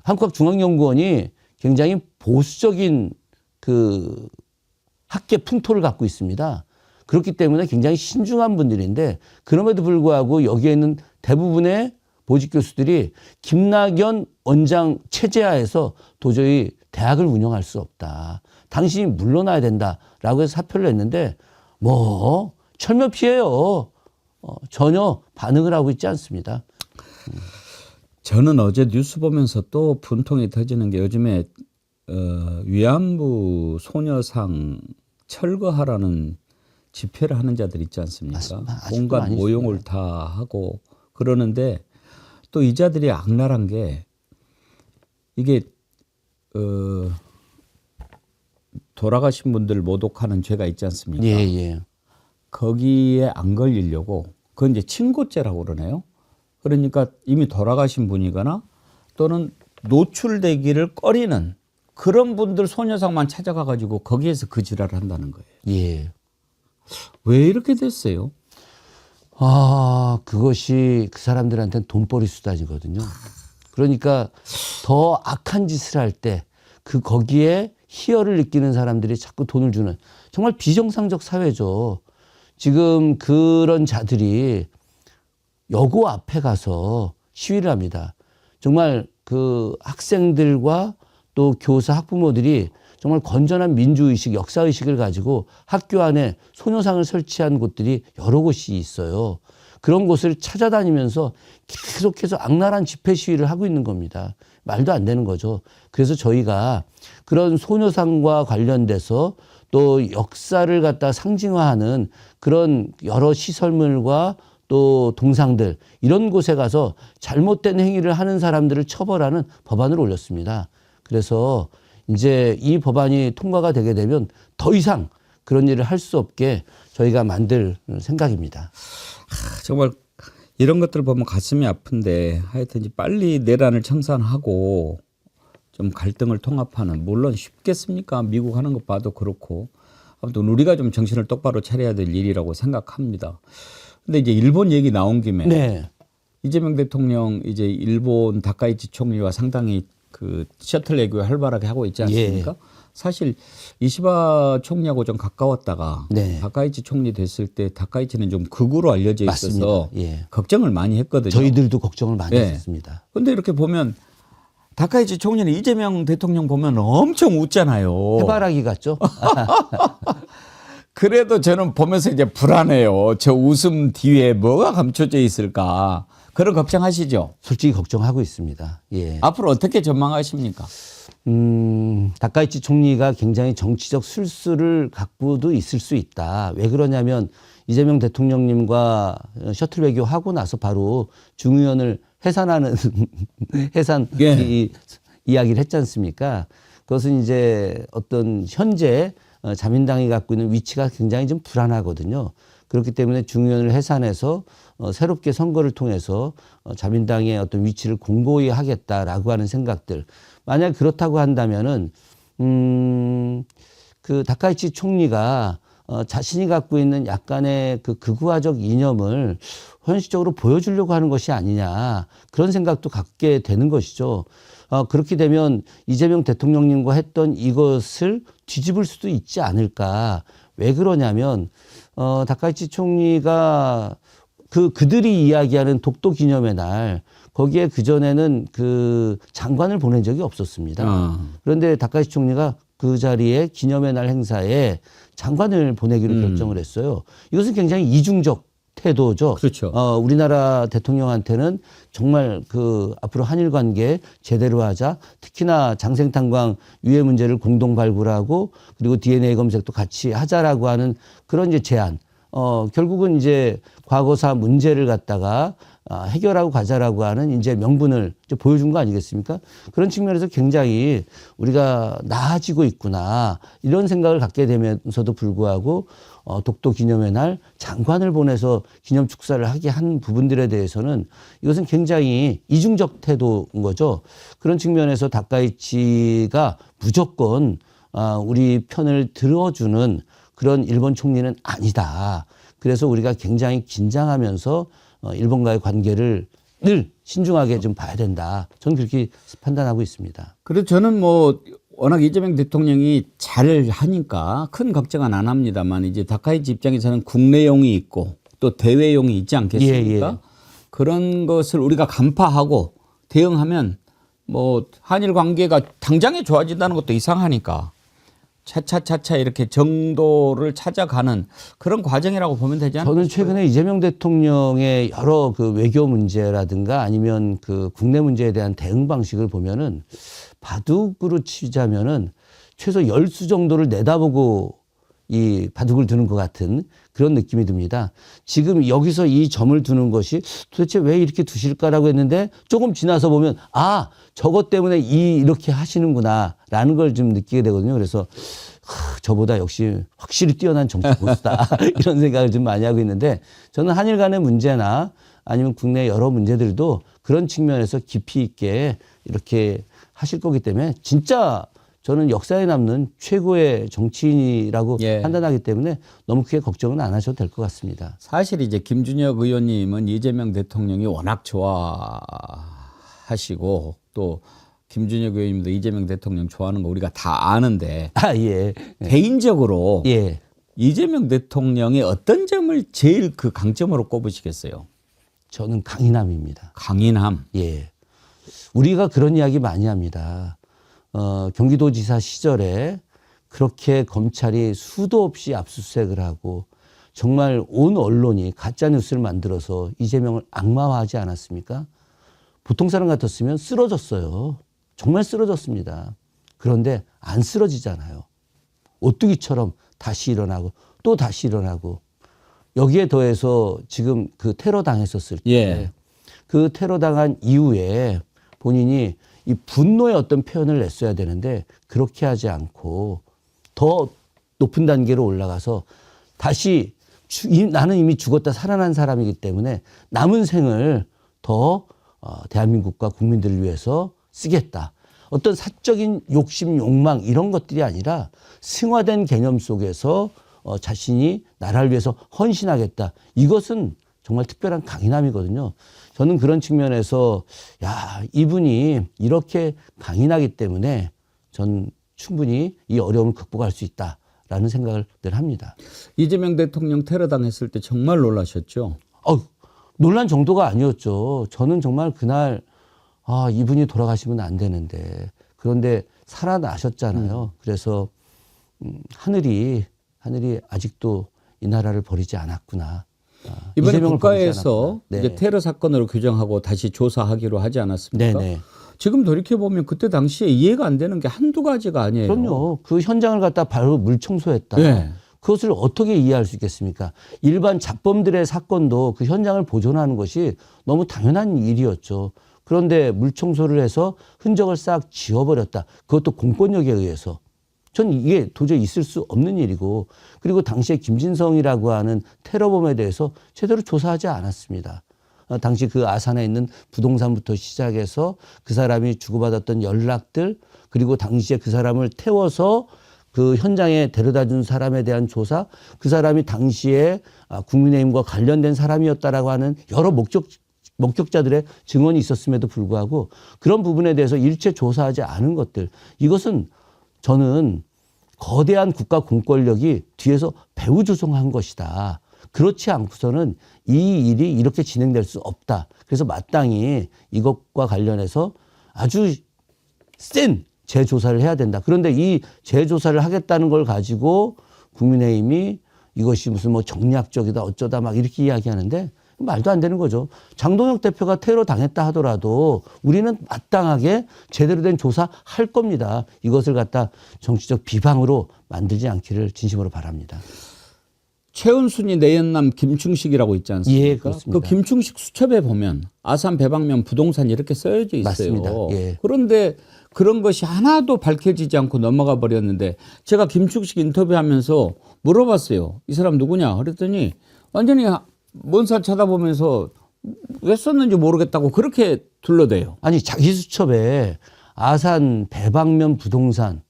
한국학중앙연구원이 굉장히 보수적인 그 학계 풍토를 갖고 있습니다. 그렇기 때문에 굉장히 신중한 분들인데 그럼에도 불구하고 여기에 있는 대부분의 보직 교수들이 김낙연 원장 체제하에서 도저히 대학을 운영할 수 없다. 당신이 물러나야 된다라고 해서 사표를 냈는데 뭐 철면피해요. 전혀 반응을 하고 있지 않습니다. 저는 어제 뉴스 보면서 또 분통이 터지는 게 요즘에 위안부 소녀상 철거하라는 집회를 하는 자들 있지 않습니까? 온갖 모욕을 다 하고 그러는데 또 이 자들이 악랄한 게 이게 돌아가신 분들 모독하는 죄가 있지 않습니까? 예. 거기에 안 걸리려고 그건 이제 친고죄라고 그러네요. 그러니까 이미 돌아가신 분이거나 또는 노출되기를 꺼리는 그런 분들 소녀상만 찾아가 가지고 거기에서 그 지랄을 한다는 거예요. 예. 왜 이렇게 됐어요? 그것이 그 사람들한테는 돈벌이 수단이거든요. 그러니까 더 악한 짓을 할 때 거기에 희열을 느끼는 사람들이 자꾸 돈을 주는 정말 비정상적 사회죠. 지금 그런 자들이 여고 앞에 가서 시위를 합니다. 정말 그 학생들과 또 교사, 학부모들이 정말 건전한 민주의식, 역사의식을 가지고 학교 안에 소녀상을 설치한 곳들이 여러 곳이 있어요. 그런 곳을 찾아다니면서 계속해서 악랄한 집회 시위를 하고 있는 겁니다. 말도 안 되는 거죠. 그래서 저희가 그런 소녀상과 관련돼서 또 역사를 갖다 상징화하는 그런 여러 시설물과 또 동상들 이런 곳에 가서 잘못된 행위를 하는 사람들을 처벌하는 법안을 올렸습니다. 그래서 이제 이 법안이 통과가 되게 되면 더 이상 그런 일을 할 수 없게 저희가 만들 생각입니다. 정말 이런 것들을 보면 가슴이 아픈데 하여튼 이제 빨리 내란을 청산하고 좀 갈등을 통합하는 물론 쉽겠습니까? 미국 하는 것 봐도 그렇고 아무튼 우리가 좀 정신을 똑바로 차려야 될 일이라고 생각합니다. 근데 이제 일본 얘기 나온 김에 네. 이재명 대통령 이제 일본 다카이치 총리와 상당히 그 셔틀 외교 활발하게 하고 있지 않습니까? 예. 사실 이시바 총리하고 좀 가까웠다가 네. 다카이치 총리 됐을 때 다카이치는 좀 극우로 알려져 있어서 예. 걱정을 많이 했거든요. 저희들도 걱정을 많이 했습니다. 그런데 이렇게 보면 다카이치 총리는 이재명 대통령 보면 엄청 웃잖아요. 해바라기 같죠? 그래도 저는 보면서 이제 불안해요. 저 웃음 뒤에 뭐가 감춰져 있을까. 그런 걱정하시죠? 솔직히 걱정하고 있습니다. 예. 앞으로 어떻게 전망하십니까? 다카이치 총리가 굉장히 정치적 술수를 갖고도 있을 수 있다. 왜 그러냐면 이재명 대통령님과 셔틀 외교하고 나서 바로 중의원을 해산하는 해산 예. 이야기를 했지 않습니까? 그것은 이제 어떤 현재 자민당이 갖고 있는 위치가 굉장히 좀 불안하거든요. 그렇기 때문에 중의원을 해산해서 새롭게 선거를 통해서 자민당의 어떤 위치를 공고히 하겠다라고 하는 생각들. 만약 그렇다고 한다면은 그 다카이치 총리가 자신이 갖고 있는 약간의 그 극우화적 이념을 현실적으로 보여주려고 하는 것이 아니냐 그런 생각도 갖게 되는 것이죠. 그렇게 되면 이재명 대통령님과 했던 이것을 뒤집을 수도 있지 않을까. 왜 그러냐면 다카이치 총리가 그들이 이야기하는 독도 기념의 날 거기에 그전에는 그 장관을 보낸 적이 없었습니다. 그런데 다카이치 총리가 그 자리에 기념의 날 행사에 장관을 보내기로 결정을 했어요. 이것은 굉장히 이중적 태도죠. 그렇죠. 우리나라 대통령한테는 정말 그 앞으로 한일 관계 제대로 하자. 특히나 장생탄광 유해 문제를 공동 발굴하고 그리고 DNA 검색도 같이 하자라고 하는 그런 이제 제안. 결국은 이제 과거사 문제를 갖다가 해결하고 가자라고 하는 이제 명분을 이제 보여준 거 아니겠습니까? 그런 측면에서 굉장히 우리가 나아지고 있구나 이런 생각을 갖게 되면서도 불구하고 독도 기념의 날 장관을 보내서 기념 축사를 하게 한 부분들에 대해서는 이것은 굉장히 이중적 태도인 거죠. 그런 측면에서 다카이치가 무조건 우리 편을 들어주는 그런 일본 총리는 아니다. 그래서 우리가 굉장히 긴장하면서 일본과의 관계를 늘 신중하게 좀 봐야 된다. 저는 그렇게 판단하고 있습니다. 그래서 저는 뭐 워낙 이재명 대통령이 잘 하니까 큰 걱정은 안 합니다만 이제 다카이치 입장에서는 국내용이 있고 또 대외용이 있지 않겠습니까? 예. 그런 것을 우리가 간파하고 대응하면 뭐 한일 관계가 당장에 좋아진다는 것도 이상하니까 차차차차 이렇게 정도를 찾아가는 그런 과정이라고 보면 되지 않을까요? 저는 최근에 이재명 대통령의 여러 그 외교 문제라든가 아니면 그 국내 문제에 대한 대응 방식을 보면은 바둑으로 치자면은 최소 10수 정도를 내다보고 이 바둑을 두는 것 같은 그런 느낌이 듭니다. 지금 여기서 이 점을 두는 것이 도대체 왜 이렇게 두실까라고 했는데 조금 지나서 보면 저것 때문에 이렇게 하시는구나라는 걸 좀 느끼게 되거든요. 그래서 저보다 역시 확실히 뛰어난 정치 고수다 이런 생각을 좀 많이 하고 있는데 저는 한일 간의 문제나 아니면 국내 여러 문제들도 그런 측면에서 깊이 있게 이렇게 하실 거기 때문에 진짜 저는 역사에 남는 최고의 정치인이라고 판단하기 때문에 너무 크게 걱정은 안 하셔도 될 것 같습니다. 사실 이제 김준혁 의원님은 이재명 대통령이 워낙 좋아하시고 또 김준혁 의원님도 이재명 대통령 좋아하는 거 우리가 다 아는데 예. 개인적으로 예. 이재명 대통령의 어떤 점을 제일 그 강점으로 꼽으시겠어요? 저는 강인함입니다. 강인함. 예. 우리가 그런 이야기 많이 합니다. 경기도지사 시절에 그렇게 검찰이 수도 없이 압수수색을 하고 정말 온 언론이 가짜 뉴스를 만들어서 이재명을 악마화하지 않았습니까? 보통 사람 같았으면 쓰러졌어요. 정말 쓰러졌습니다. 그런데 안 쓰러지잖아요. 오뚜기처럼 다시 일어나고 또 다시 일어나고 여기에 더해서 지금 그 테러 당했었을 때 그 테러 당한 이후에 본인이 이 분노의 어떤 표현을 냈어야 되는데 그렇게 하지 않고 더 높은 단계로 올라가서 다시 나는 이미 죽었다 살아난 사람이기 때문에 남은 생을 더 대한민국과 국민들을 위해서 쓰겠다. 어떤 사적인 욕심, 욕망 이런 것들이 아니라 승화된 개념 속에서 자신이 나라를 위해서 헌신하겠다. 이것은 정말 특별한 강인함이거든요. 저는 그런 측면에서 야, 이분이 이렇게 강인하기 때문에 전 충분히 이 어려움을 극복할 수 있다라는 생각을 늘 합니다. 이재명 대통령 테러 당했을 때 정말 놀라셨죠? 놀란 정도가 아니었죠. 저는 정말 그날 이분이 돌아가시면 안 되는데 그런데 살아나셨잖아요. 그래서 하늘이 아직도 이 나라를 버리지 않았구나. 이번에 국가에서 네. 이제 테러 사건으로 규정하고 다시 조사하기로 하지 않았습니까? 네네. 지금 돌이켜보면 그때 당시에 이해가 안 되는 게 한두 가지가 아니에요. 그럼요. 그 현장을 갖다 바로 물 청소했다. 네. 그것을 어떻게 이해할 수 있겠습니까? 일반 잡범들의 사건도 그 현장을 보존하는 것이 너무 당연한 일이었죠. 그런데 물 청소를 해서 흔적을 싹 지워버렸다. 그것도 공권력에 의해서. 전 이게 도저히 있을 수 없는 일이고 그리고 당시에 김진성이라고 하는 테러범에 대해서 제대로 조사하지 않았습니다. 당시 그 아산에 있는 부동산부터 시작해서 그 사람이 주고받았던 연락들 그리고 당시에 그 사람을 태워서 그 현장에 데려다 준 사람에 대한 조사 그 사람이 당시에 국민의힘과 관련된 사람이었다라고 하는 여러 목격자들의 증언이 있었음에도 불구하고 그런 부분에 대해서 일체 조사하지 않은 것들 이것은 저는 거대한 국가 공권력이 뒤에서 배후 조종한 것이다. 그렇지 않고서는 이 일이 이렇게 진행될 수 없다. 그래서 마땅히 이것과 관련해서 아주 센 재조사를 해야 된다. 그런데 이 재조사를 하겠다는 걸 가지고 국민의힘이 이것이 무슨 뭐 정략적이다 어쩌다 막 이렇게 이야기하는데 말도 안 되는 거죠. 장동혁 대표가 테러 당했다 하더라도 우리는 마땅하게 제대로 된 조사할 겁니다. 이것을 갖다 정치적 비방으로 만들지 않기를 진심으로 바랍니다. 최은순이 내연남 김충식이라고 있지 않습니까? 예, 그렇습니다. 그 김충식 수첩에 보면 아산 배방면 부동산 이렇게 써져 있어요. 맞습니다. 예. 그런데 그런 것이 하나도 밝혀지지 않고 넘어가 버렸는데 제가 김충식 인터뷰하면서 물어봤어요. 이 사람 누구냐? 그랬더니 완전히 먼 산 쳐다보면서 왜 썼는지 모르겠다고 그렇게 둘러대요. 아니 자기 수첩에 아산 배방면 부동산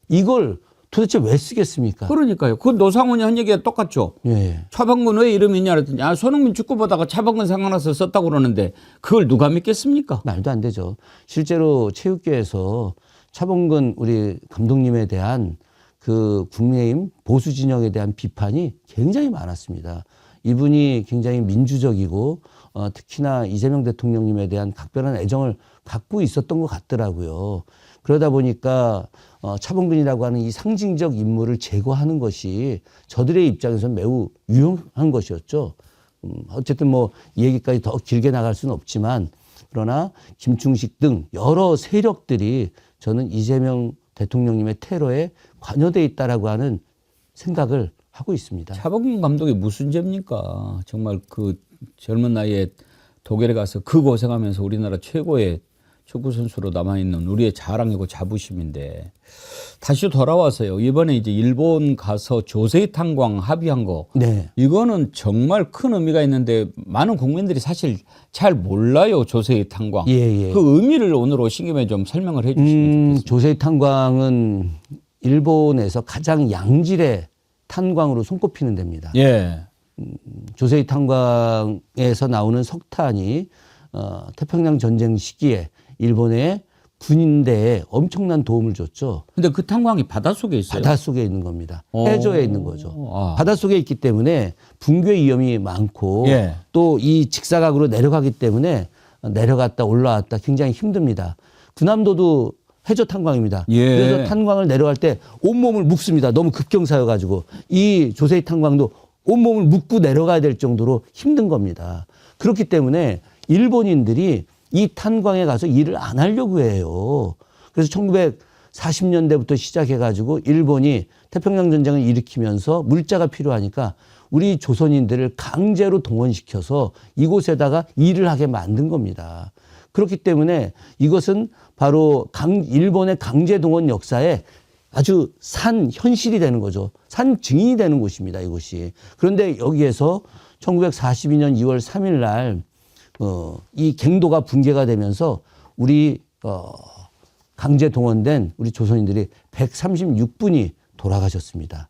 이걸 도대체 왜 쓰겠습니까? 그러니까요. 그 노상원이 한 얘기가 똑같죠. 예. 차범근 왜 이름이 있냐 그랬더니 손흥민 축구 보다가 차범근 생각나서 썼다고 그러는데 그걸 누가 믿겠습니까? 말도 안 되죠. 실제로 체육계에서 차범근 우리 감독님에 대한 그 국민의힘 보수 진영에 대한 비판이 굉장히 많았습니다. 이분이 굉장히 민주적이고 특히나 이재명 대통령님에 대한 각별한 애정을 갖고 있었던 것 같더라고요. 그러다 보니까 차범근이라고 하는 이 상징적 인물을 제거하는 것이 저들의 입장에서는 매우 유용한 것이었죠. 어쨌든 뭐 이 얘기까지 더 길게 나갈 수는 없지만 그러나 김충식 등 여러 세력들이 저는 이재명 대통령님의 테러에 관여돼 있다라고 하는 생각을 하고 있습니다. 차범근 감독이 무슨 죄입니까? 정말 그 젊은 나이에 독일에 가서 그 고생하면서 우리나라 최고의 축구 선수로 남아있는 우리의 자랑이고 자부심인데 다시 돌아와서요. 이번에 이제 일본 가서 조세이 탄광 합의한 거. 네. 이거는 정말 큰 의미가 있는데 많은 국민들이 사실 잘 몰라요. 조세이 탄광. 예. 그 의미를 오늘 오신 김에 좀 설명을 해 주시면 좋겠습니다. 조세이 탄광은 일본에서 가장 양질의 탄광으로 손꼽히는 데입니다. 예. 조세이 탄광에서 나오는 석탄이 태평양 전쟁 시기에 일본의 군인대에 엄청난 도움을 줬죠. 근데 그 탄광이 바닷속에 있어요? 바닷속에 있는 겁니다. 해저에 있는 거죠. 바닷속에 있기 때문에 붕괴 위험이 많고 예. 또 이 직사각으로 내려가기 때문에 내려갔다 올라왔다 굉장히 힘듭니다. 군함도도 해저 탄광입니다. 예. 그래서 탄광을 내려갈 때 온몸을 묶습니다. 너무 급경사여가지고 이 조세희 탄광도 온몸을 묶고 내려가야 될 정도로 힘든 겁니다. 그렇기 때문에 일본인들이 이 탄광에 가서 일을 안 하려고 해요. 그래서 1940년대부터 시작해가지고 일본이 태평양 전쟁을 일으키면서 물자가 필요하니까 우리 조선인들을 강제로 동원시켜서 이곳에다가 일을 하게 만든 겁니다. 그렇기 때문에 이것은 바로 일본의 강제 동원 역사에 아주 산 현실이 되는 거죠. 산 증인이 되는 곳입니다, 이곳이. 그런데 여기에서 1942년 2월 3일 날 이 갱도가 붕괴가 되면서 우리 강제 동원된 우리 조선인들이 136분이 돌아가셨습니다.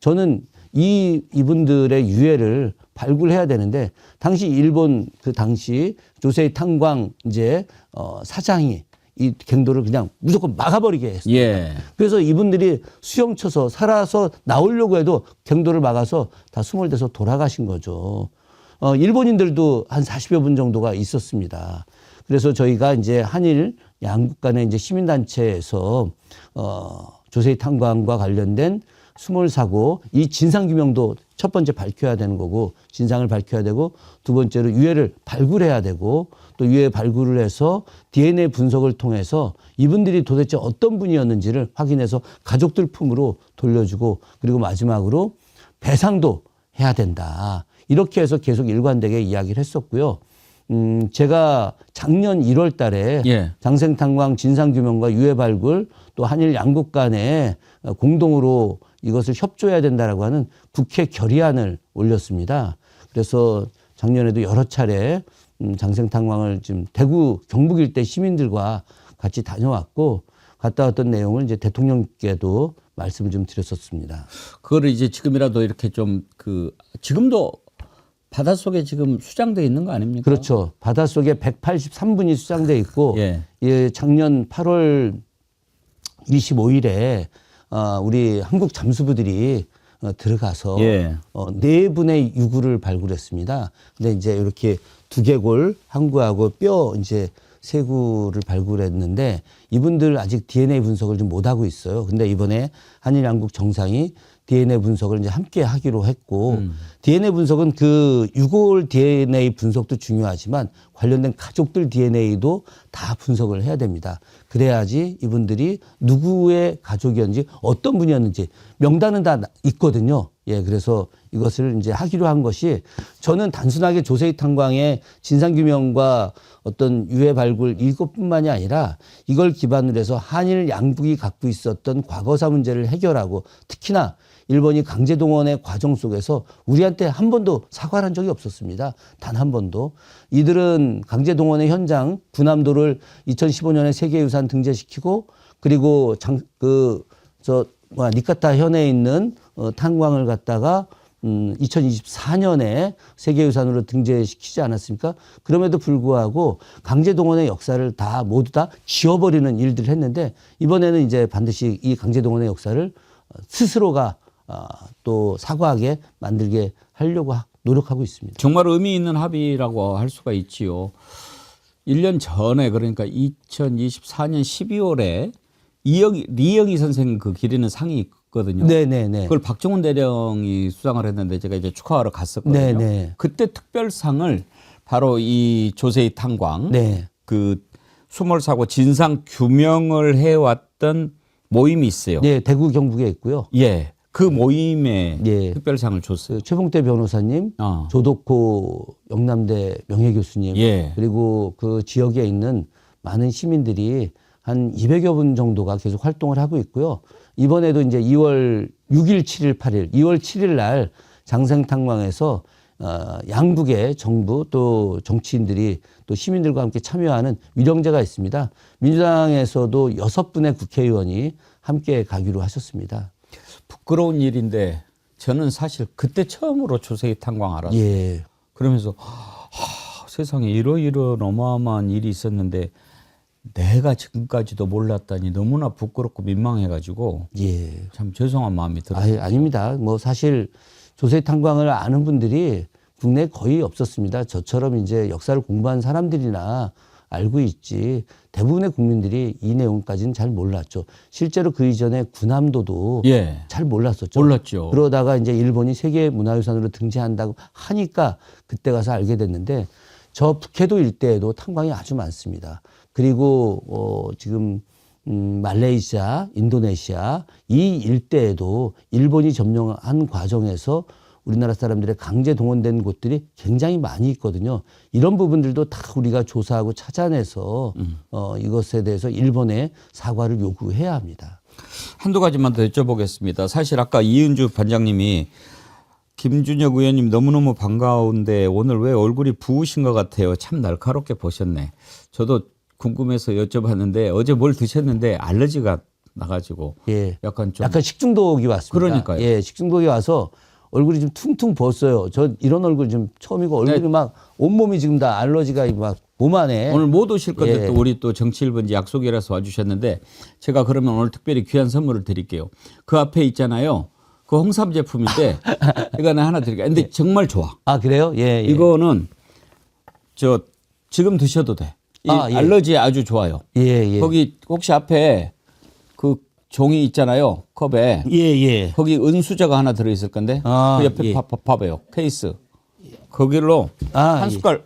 저는 이분들의 유해를 발굴해야 되는데 당시 일본 그 당시 조세희 탄광 이제 사장이 이 갱도를 그냥 무조건 막아버리게 했어요. 예. 그래서 이분들이 수영쳐서 살아서 나오려고 해도 갱도를 막아서 다 숨을 대서 돌아가신 거죠. 일본인들도 한 40여 분 정도가 있었습니다. 그래서 저희가 이제 한일 양국 간의 이제 시민단체에서 조세희 탄광과 관련된 수몰 사고 이 진상 규명도 첫 번째 밝혀야 되는 거고 진상을 밝혀야 되고 두 번째로 유해를 발굴해야 되고 또 유해 발굴을 해서 DNA 분석을 통해서 이분들이 도대체 어떤 분이었는지를 확인해서 가족들 품으로 돌려주고 그리고 마지막으로 배상도 해야 된다. 이렇게 해서 계속 일관되게 이야기를 했었고요. 제가 작년 1월 달에 예. 장생탄광 진상규명과 유해 발굴 또 한일 양국 간에 공동으로 이것을 협조해야 된다라고 하는 국회 결의안을 올렸습니다. 그래서 작년에도 여러 차례 장생탄광을 지금 대구 경북 일대 시민들과 같이 다녀왔고 갔다 왔던 내용을 이제 대통령께도 말씀을 좀 드렸었습니다. 그거를 이제 지금이라도 이렇게 좀 지금도 바닷속에 지금 수장돼 있는 거 아닙니까? 그렇죠. 바닷속에 183분이 수장돼 있고 예. 예, 작년 8월 25일에 우리 한국 잠수부들이 들어가서 예. 4분의 유구를 발굴했습니다. 근데 이제 이렇게 두개골 한 구하고 뼈 이제 3구를 발굴했는데 이분들 아직 DNA 분석을 좀 못하고 있어요. 근데 이번에 한일 양국 정상이 DNA 분석을 이제 함께 하기로 했고 DNA 분석은 그 유골 DNA 분석도 중요하지만 관련된 가족들 DNA도 다 분석을 해야 됩니다. 그래야지 이분들이 누구의 가족이었는지 어떤 분이었는지 명단은 다 있거든요. 예, 그래서 이것을 이제 하기로 한 것이 저는 단순하게 조세희 탄광의 진상규명과 어떤 유해 발굴 이것뿐만이 아니라 이걸 기반으로 해서 한일 양국이 갖고 있었던 과거사 문제를 해결하고 특히나 일본이 강제동원의 과정 속에서 우리한테 한 번도 사과를 한 적이 없었습니다. 단 한 번도. 이들은 강제동원의 현장 군함도를 2015년에 세계유산 등재시키고 그리고 니카타 현에 있는 탄광을 갖다가 2024년에 세계유산으로 등재시키지 않았습니까? 그럼에도 불구하고 강제동원의 역사를 다 모두 다 지워버리는 일들을 했는데 이번에는 이제 반드시 이 강제동원의 역사를 스스로가 또 사과하게 만들게 하려고 노력하고 있습니다. 정말 의미 있는 합의라고 할 수가 있지요. 1년 전에 그러니까 2024년 12월에 리영희 선생 그 기리는 상이 있거든요. 네네네. 그걸 박정훈 대령이 수상을 했는데 제가 이제 축하하러 갔었거든요. 네네. 그때 특별상을 바로 이 조세희 탄광 네. 그 수몰 사고 진상 규명을 해왔던 모임이 있어요. 네, 대구 경북에 있고요. 예. 그 모임에 특별상을 줬어요. 최봉태 변호사님, 조덕호 영남대 명예교수님, 그리고 그 지역에 있는 많은 시민들이 한 200여 분 정도가 계속 활동을 하고 있고요. 이번에도 이제 2월 6일, 7일, 8일, 2월 7일 날 장생탄광에서 양국의 정부 또 정치인들이 또 시민들과 함께 참여하는 위령제가 있습니다. 민주당에서도 6분의 국회의원이 함께 가기로 하셨습니다. 부끄러운 일인데 저는 사실 그때 처음으로 조세희 탄광 알았어요. 그러면서 세상에 이러이러한 어마어마한 일이 있었는데 내가 지금까지도 몰랐다니 너무나 부끄럽고 민망해가지고 예. 참 죄송한 마음이 들어요. 아닙니다. 뭐 사실 조세 탄광을 아는 분들이 국내에 거의 없었습니다. 저처럼 이제 역사를 공부한 사람들이나 알고 있지 대부분의 국민들이 이 내용까지는 잘 몰랐죠. 실제로 그 이전에 군함도도 예. 잘 몰랐었죠. 몰랐죠. 그러다가 이제 일본이 세계문화유산으로 등재한다고 하니까 그때 가서 알게 됐는데 저 북해도 일대에도 탄광이 아주 많습니다. 그리고 지금 말레이시아, 인도네시아 이 일대에도 일본이 점령한 과정에서 우리나라 사람들의 강제 동원된 곳들이 굉장히 많이 있거든요. 이런 부분들도 다 우리가 조사하고 찾아내서 이것에 대해서 일본에 사과를 요구해야 합니다. 한두 가지만 더 여쭤보겠습니다. 사실 아까 이은주 반장님이 김준혁 의원님 너무너무 반가운데 오늘 왜 얼굴이 부으신 것 같아요. 참 날카롭게 보셨네. 저도 궁금해서 여쭤봤는데 어제 뭘 드셨는데 알러지가 나가지고 예. 약간 식중독이 왔습니다. 그러니까요. 예, 식중독이 와서 얼굴이 좀 퉁퉁 부었어요. 저 이런 얼굴 좀 처음이고 얼굴이 네. 막 온몸이 지금 다 알러지가 막 몸 안에. 오늘 못 오실 건데 예. 또 우리 또 정치1번 약속이라서 와주셨는데 제가 그러면 오늘 특별히 귀한 선물을 드릴게요. 그 앞에 있잖아요. 그 홍삼 제품인데 이거는 하나 드릴게요. 근데 정말 좋아. 아 그래요? 예. 예. 이거는 저 지금 드셔도 돼. 이 아, 예. 알러지에 아주 좋아요. 예, 예. 거기 혹시 앞에 그 종이 있잖아요. 컵에. 예, 예. 거기 은수저가 하나 들어있을 건데 아, 그 옆에 예. 봐봐요. 케이스. 거기로 한 숟갈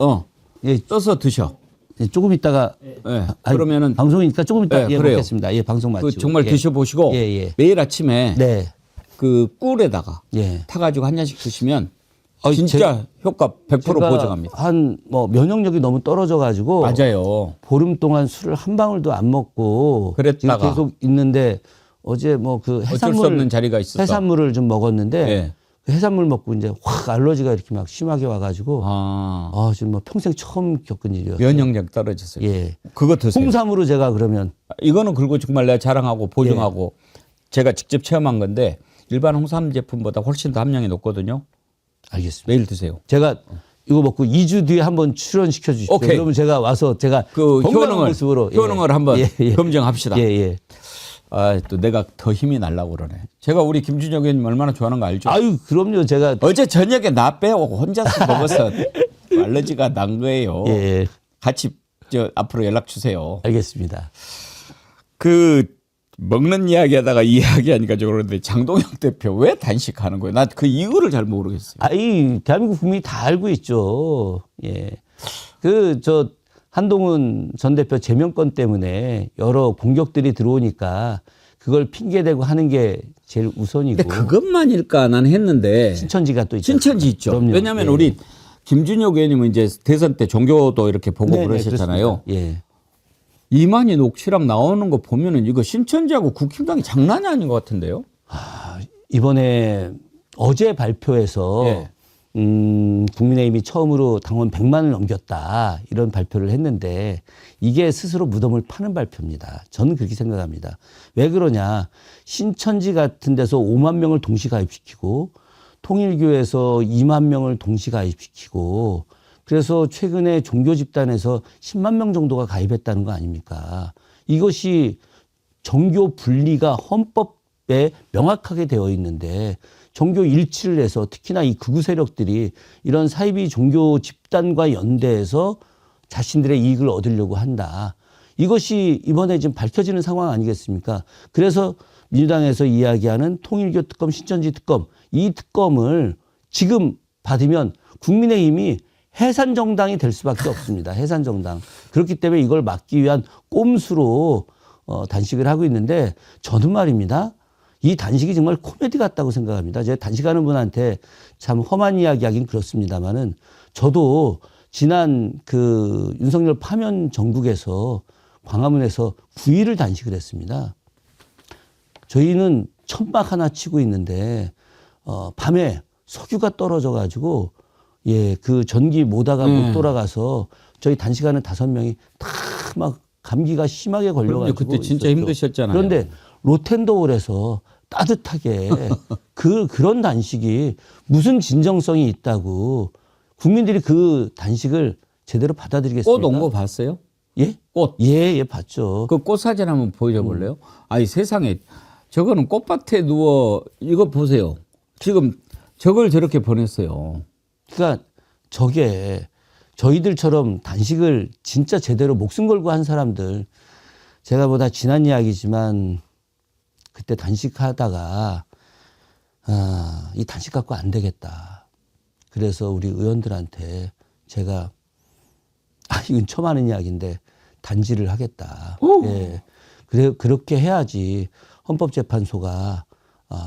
예. 떠서 드셔. 예, 조금 있다가 그러면은 방송이니까 조금 있다 예, 그래요. 먹겠습니다. 예, 방송 마치고. 그 정말 예. 드셔보시고 예, 예. 매일 아침에 네. 그 꿀에다가 예. 타가지고 한 잔씩 드시면 진짜 효과 100% 보장합니다. 한 뭐 면역력이 너무 떨어져 가지고 맞아요. 보름 동안 술을 한 방울도 안 먹고 그랬다가 지금 계속 있는데 어제 뭐 그 어쩔 수 없는 자리가 있었어. 해산물을 좀 먹었는데 예. 그 해산물 먹고 이제 확 알러지가 이렇게 막 심하게 와가지고 지금 뭐 평생 처음 겪은 일이었어요. 면역력 떨어졌어요. 예. 그거 드세요. 홍삼으로 제가 그러면 이거는 그리고 정말 내가 자랑하고 보증하고 제가 직접 체험한 건데 일반 홍삼 제품보다 훨씬 더 함량이 높거든요. 알겠습니다. 매일 드세요. 제가 이거 먹고 2주 뒤에 한번 출연시켜 주십시오. 오케이. 그러면 제가 와서 제가 그 건강한 모습으로 효능을 한번 검증합시다. 예, 예. 아, 또 내가 더 힘이 날라고 그러네. 제가 우리 김준혁 의원님 얼마나 좋아하는 거 알죠? 아유, 그럼요. 제가 어제 저녁에 나 빼고 혼자서 먹어서 알러지가 난 거예요. 예. 같이 앞으로 연락 주세요. 알겠습니다. 그 먹는 이야기하다가 이야기하니까 저 그러는데 장동영 대표 왜 단식하는 거예요? 나 그 이유를 잘 모르겠어요. 아이, 대한민국 국민이 다 알고 있죠. 예. 한동훈 전 대표 제명권 때문에 여러 공격들이 들어오니까 그걸 핑계대고 하는 게 제일 우선이고. 근데 그것만일까 난 했는데. 신천지가 또 있죠. 신천지 있죠. 그럼요. 왜냐하면 예. 우리 김준혁 의원님은 이제 대선 때 종교도 이렇게 보고 그러셨잖아요. 예. 이만희 녹취록 나오는 거 보면은 이거 신천지하고 국힘당이 장난이 아닌 것 같은데요. 이번에 어제 발표에서 예. 국민의힘이 처음으로 당원 100만을 넘겼다 이런 발표를 했는데 이게 스스로 무덤을 파는 발표입니다. 저는 그렇게 생각합니다. 왜 그러냐. 신천지 같은 데서 5만 명을 동시 가입시키고 통일교에서 2만 명을 동시 가입시키고 그래서 최근에 종교 집단에서 10만 명 정도가 가입했다는 거 아닙니까? 이것이 종교 분리가 헌법에 명확하게 되어 있는데 종교 일치를 해서 특히나 이 극우 세력들이 이런 사이비 종교 집단과 연대해서 자신들의 이익을 얻으려고 한다. 이것이 이번에 지금 밝혀지는 상황 아니겠습니까? 그래서 민주당에서 이야기하는 통일교 특검, 신천지 특검, 이 특검을 지금 받으면 국민의힘이 해산정당이 될 수밖에 없습니다. 해산정당. 그렇기 때문에 이걸 막기 위한 꼼수로 단식을 하고 있는데 저는 말입니다. 이 단식이 정말 코미디 같다고 생각합니다. 제가 단식하는 분한테 참 험한 이야기 하긴 그렇습니다만은 저도 지난 그 윤석열 파면 정국에서 광화문에서 9일을 단식을 했습니다. 저희는 천막 하나 치고 있는데 밤에 석유가 떨어져 가지고 예, 그 전기 모다가 못 돌아가서 저희 단식하는 5명이 다 막 감기가 심하게 걸려가지고 그때 진짜 있었죠. 힘드셨잖아요. 그런데 로텐도홀에서 따뜻하게 그런 단식이 무슨 진정성이 있다고 국민들이 그 단식을 제대로 받아들이겠습니까? 꽃 온 거 봤어요? 예? 꽃. 예, 봤죠. 그 꽃 사진 한번 보여줘 볼래요? 아니 세상에 저거는 꽃밭에 누워 이거 보세요. 지금 저걸 저렇게 보냈어요. 그러니까 저게 저희들처럼 단식을 진짜 제대로 목숨 걸고 한 사람들, 제가 보다 지난 이야기지만 그때 단식하다가 이 단식 갖고 안 되겠다. 그래서 우리 의원들한테 제가 이건 처음 하는 이야기인데 단지를 하겠다. 예. 그렇게 해야지 헌법재판소가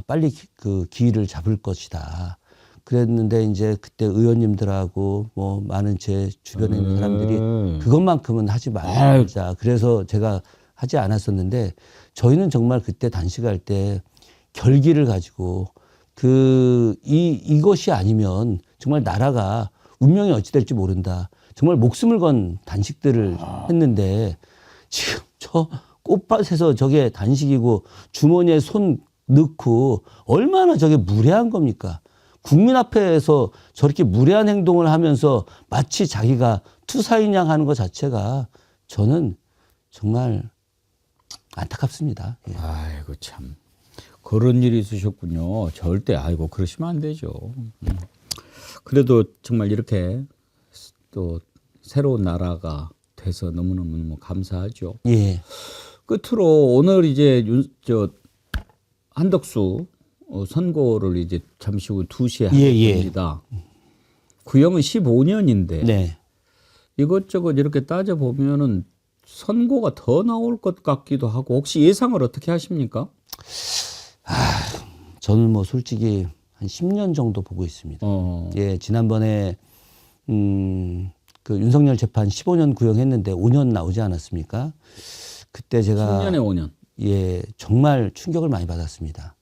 빨리 그 기일을 잡을 것이다. 그랬는데 이제 그때 의원님들하고 뭐 많은 제 주변에 있는 사람들이 그것만큼은 하지 말자. 그래서 제가 하지 않았었는데 저희는 정말 그때 단식할 때 결기를 가지고 이것이 아니면 정말 나라가 운명이 어찌 될지 모른다. 정말 목숨을 건 단식들을 했는데 지금 저 꽃밭에서 저게 단식이고 주머니에 손 넣고 얼마나 저게 무례한 겁니까? 국민 앞에서 저렇게 무례한 행동을 하면서 마치 자기가 투사인 양 하는 것 자체가 저는 정말 안타깝습니다. 예. 아이고 참 그런 일이 있으셨군요. 절대 아이고 그러시면 안 되죠. 그래도 정말 이렇게 또 새로운 나라가 돼서 너무너무 감사하죠. 예. 끝으로 오늘 이제 한덕수 선고를 이제 잠시 후 2시에 하게 됩니다. 구형은 15년인데 네. 이것저것 이렇게 따져보면은 선고가 더 나올 것 같기도 하고 혹시 예상을 어떻게 하십니까? 저는 뭐 솔직히 한 10년 정도 보고 있습니다. 예, 지난번에 그 윤석열 재판 15년 구형했는데 5년 나오지 않았습니까? 그때 제가 10년에 5년. 예, 정말 충격을 많이 받았습니다.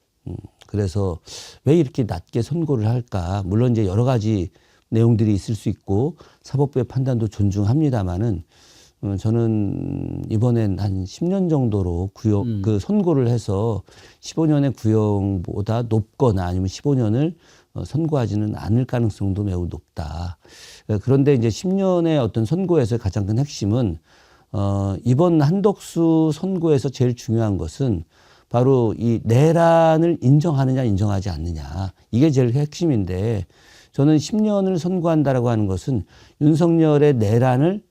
그래서 왜 이렇게 낮게 선고를 할까? 물론 이제 여러 가지 내용들이 있을 수 있고 사법부의 판단도 존중합니다만은 저는 이번엔 한 10년 정도로 그 선고를 해서 15년의 구형보다 높거나 아니면 15년을 선고하지는 않을 가능성도 매우 높다. 그런데 이제 10년의 어떤 선고에서 가장 큰 핵심은 이번 한덕수 선고에서 제일 중요한 것은 바로 이 내란을 인정하느냐 인정하지 않느냐 이게 제일 핵심인데 저는 10년을 선고한다라고 하는 것은 윤석열의 내란을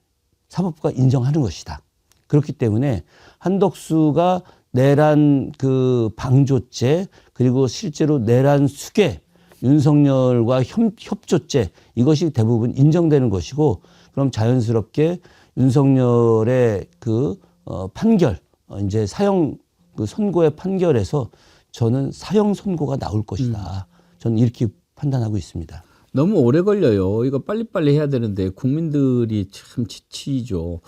사법부가 인정하는 것이다. 그렇기 때문에 한덕수가 내란 그 방조죄 그리고 실제로 내란 수괴 윤석열과 협조죄 이것이 대부분 인정되는 것이고 그럼 자연스럽게 윤석열의 그 판결 이제 사형 그 선고의 판결에서 저는 사형 선고가 나올 것이다. 저는 이렇게 판단하고 있습니다. 너무 오래 걸려요. 이거 빨리빨리 해야 되는데 국민들이 참 지치죠.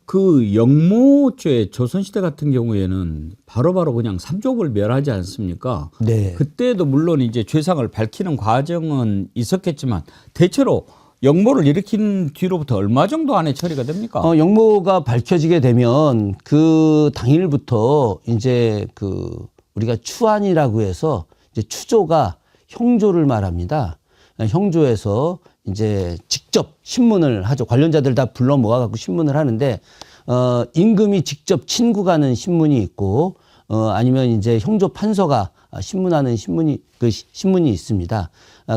그 영모죄 조선시대 같은 경우에는 바로바로 그냥 삼족을 멸하지 않습니까? 네. 그때도 물론 이제 죄상을 밝히는 과정은 있었겠지만 대체로 영모를 일으킨 뒤로부터 얼마 정도 안에 처리가 됩니까? 영모가 밝혀지게 되면 그 당일부터 이제 그 우리가 추안이라고 해서 이제 추조가 형조를 말합니다. 형조에서 이제 직접 신문을 하죠. 관련자들 다 불러 모아갖고 신문을 하는데, 임금이 직접 친구가는 신문이 있고, 아니면 이제 형조 판서가 신문하는 신문이 있습니다.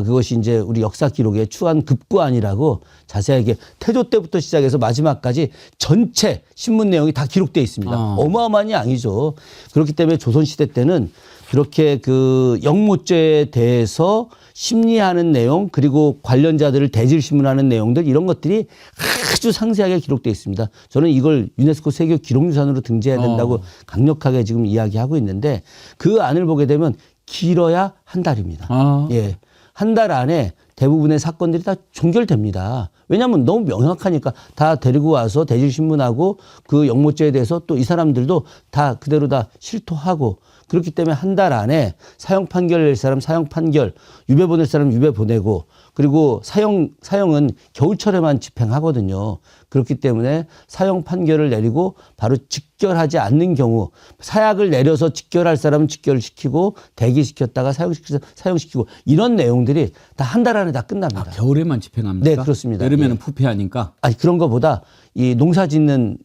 그것이 이제 우리 역사 기록에 추안 급구안이라고 자세하게 태조 때부터 시작해서 마지막까지 전체 신문 내용이 다 기록되어 있습니다. 어마어마한 양이죠. 그렇기 때문에 조선시대 때는 그렇게 그 영모죄에 대해서 심리하는 내용 그리고 관련자들을 대질신문하는 내용들 이런 것들이 아주 상세하게 기록되어 있습니다. 저는 이걸 유네스코 세계 기록유산으로 등재해야 된다고 강력하게 지금 이야기하고 있는데 그 안을 보게 되면 길어야 한 달입니다. 예. 한 달 안에 대부분의 사건들이 다 종결됩니다. 왜냐하면 너무 명확하니까 다 데리고 와서 대질신문하고 그 영모죄에 대해서 또 이 사람들도 다 그대로 다 실토하고 그렇기 때문에 한 달 안에 사형 판결 낼 사람 사형 판결, 유배 보낼 사람 유배 보내고 그리고 사형은 겨울철에만 집행하거든요. 그렇기 때문에 사형 판결을 내리고 바로 직결하지 않는 경우 사약을 내려서 직결할 사람은 직결시키고 대기시켰다가 사형시키고 이런 내용들이 다 한 달 안에 다 끝납니다. 겨울에만 집행합니까? 네, 그렇습니다. 여름에는 부패하니까. 아니 그런 거보다 이 농사 짓는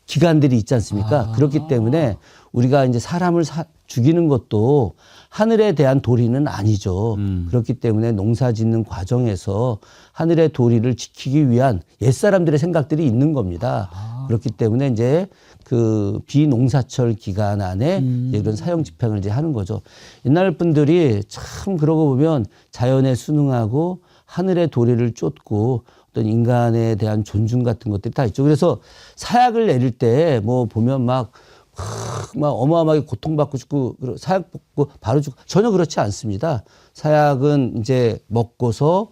기관들이 있지 않습니까? 그렇기 때문에 우리가 이제 사람을 죽이는 것도 하늘에 대한 도리는 아니죠. 그렇기 때문에 농사 짓는 과정에서 하늘의 도리를 지키기 위한 옛사람들의 생각들이 있는 겁니다. 그렇기 때문에 이제 그 비농사철 기간 안에 이제 이런 사형 집행을 이제 하는 거죠. 옛날 분들이 참 그러고 보면 자연에 순응하고 하늘의 도리를 쫓고 어떤 인간에 대한 존중 같은 것들이 다 있죠. 그래서 사약을 내릴 때 뭐 보면 막 어마어마하게 고통받고 죽고 사약 먹고 바로 죽고 전혀 그렇지 않습니다. 사약은 이제 먹고서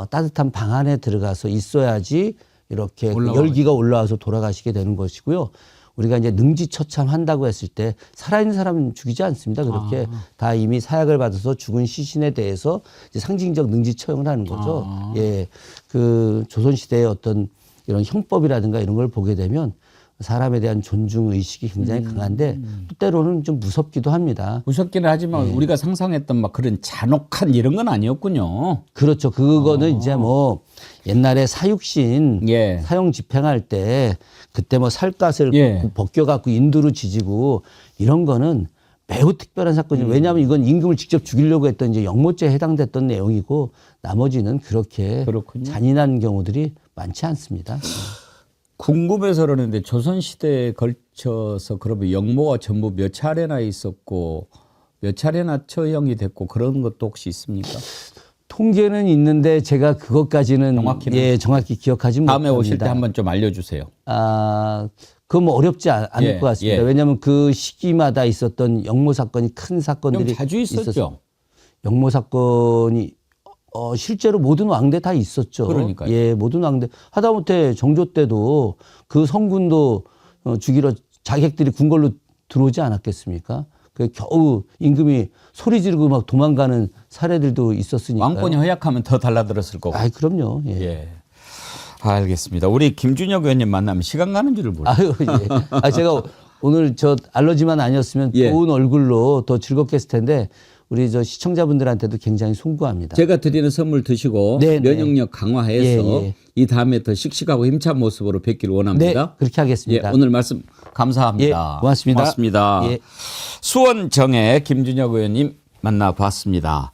따뜻한 방 안에 들어가서 있어야지 이렇게 열기가 올라와서 돌아가시게 되는 것이고요. 우리가 이제 능지처참한다고 했을 때 살아있는 사람은 죽이지 않습니다. 그렇게 다 이미 사약을 받아서 죽은 시신에 대해서 이제 상징적 능지처형을 하는 거죠. 예, 그 조선시대의 어떤 이런 형법이라든가 이런 걸 보게 되면 사람에 대한 존중 의식이 굉장히 강한데 또 때로는 좀 무섭기도 합니다. 무섭기는 하지만 우리가 상상했던 막 그런 잔혹한 이런 건 아니었군요. 그렇죠. 그거는 이제 뭐 옛날에 사육신 사형 집행할 때 그때 뭐 살갗을 벗겨갖고 인두로 지지고 이런 거는 매우 특별한 사건이에요. 왜냐하면 이건 임금을 직접 죽이려고 했던 이제 역모죄에 해당됐던 내용이고 나머지는 그렇게 잔인한 경우들이 많지 않습니다. 궁금해서 그러는데 조선시대에 걸쳐서 그러면 역모가 전부 몇 차례나 있었고 몇 차례나 처형이 됐고 그런 것도 혹시 있습니까? 통계는 있는데 제가 그것까지는 정확히 기억하지 못합니다. 다음에 오실 때 한번 좀 알려주세요. 그건 뭐 어렵지 않을 것 같습니다. 왜냐하면 그 시기마다 있었던 역모 사건이 큰 사건들이 자주 있었죠. 역모 사건이 실제로 모든 왕대 다 있었죠. 그러니까요. 예, 모든 왕대. 하다못해 정조 때도 그 성군도 죽이러 자객들이 궁궐로 들어오지 않았겠습니까? 그 겨우 임금이 소리 지르고 막 도망가는 사례들도 있었으니까. 왕권이 허약하면 더 달라들었을 거고. 그럼요. 알겠습니다. 우리 김준혁 의원님 만나면 시간 가는 줄을 몰라요. 제가 오늘 저 알러지만 아니었으면 좋은 얼굴로 더 즐겁게 했을 텐데 우리 저 시청자분들한테도 굉장히 송구합니다. 제가 드리는 선물 드시고 면역력 강화해서 이 다음에 더 씩씩하고 힘찬 모습으로 뵙기를 원합니다. 네, 그렇게 하겠습니다. 오늘 말씀 감사합니다. 고맙습니다. 수원정의 김준혁 의원님 만나봤습니다.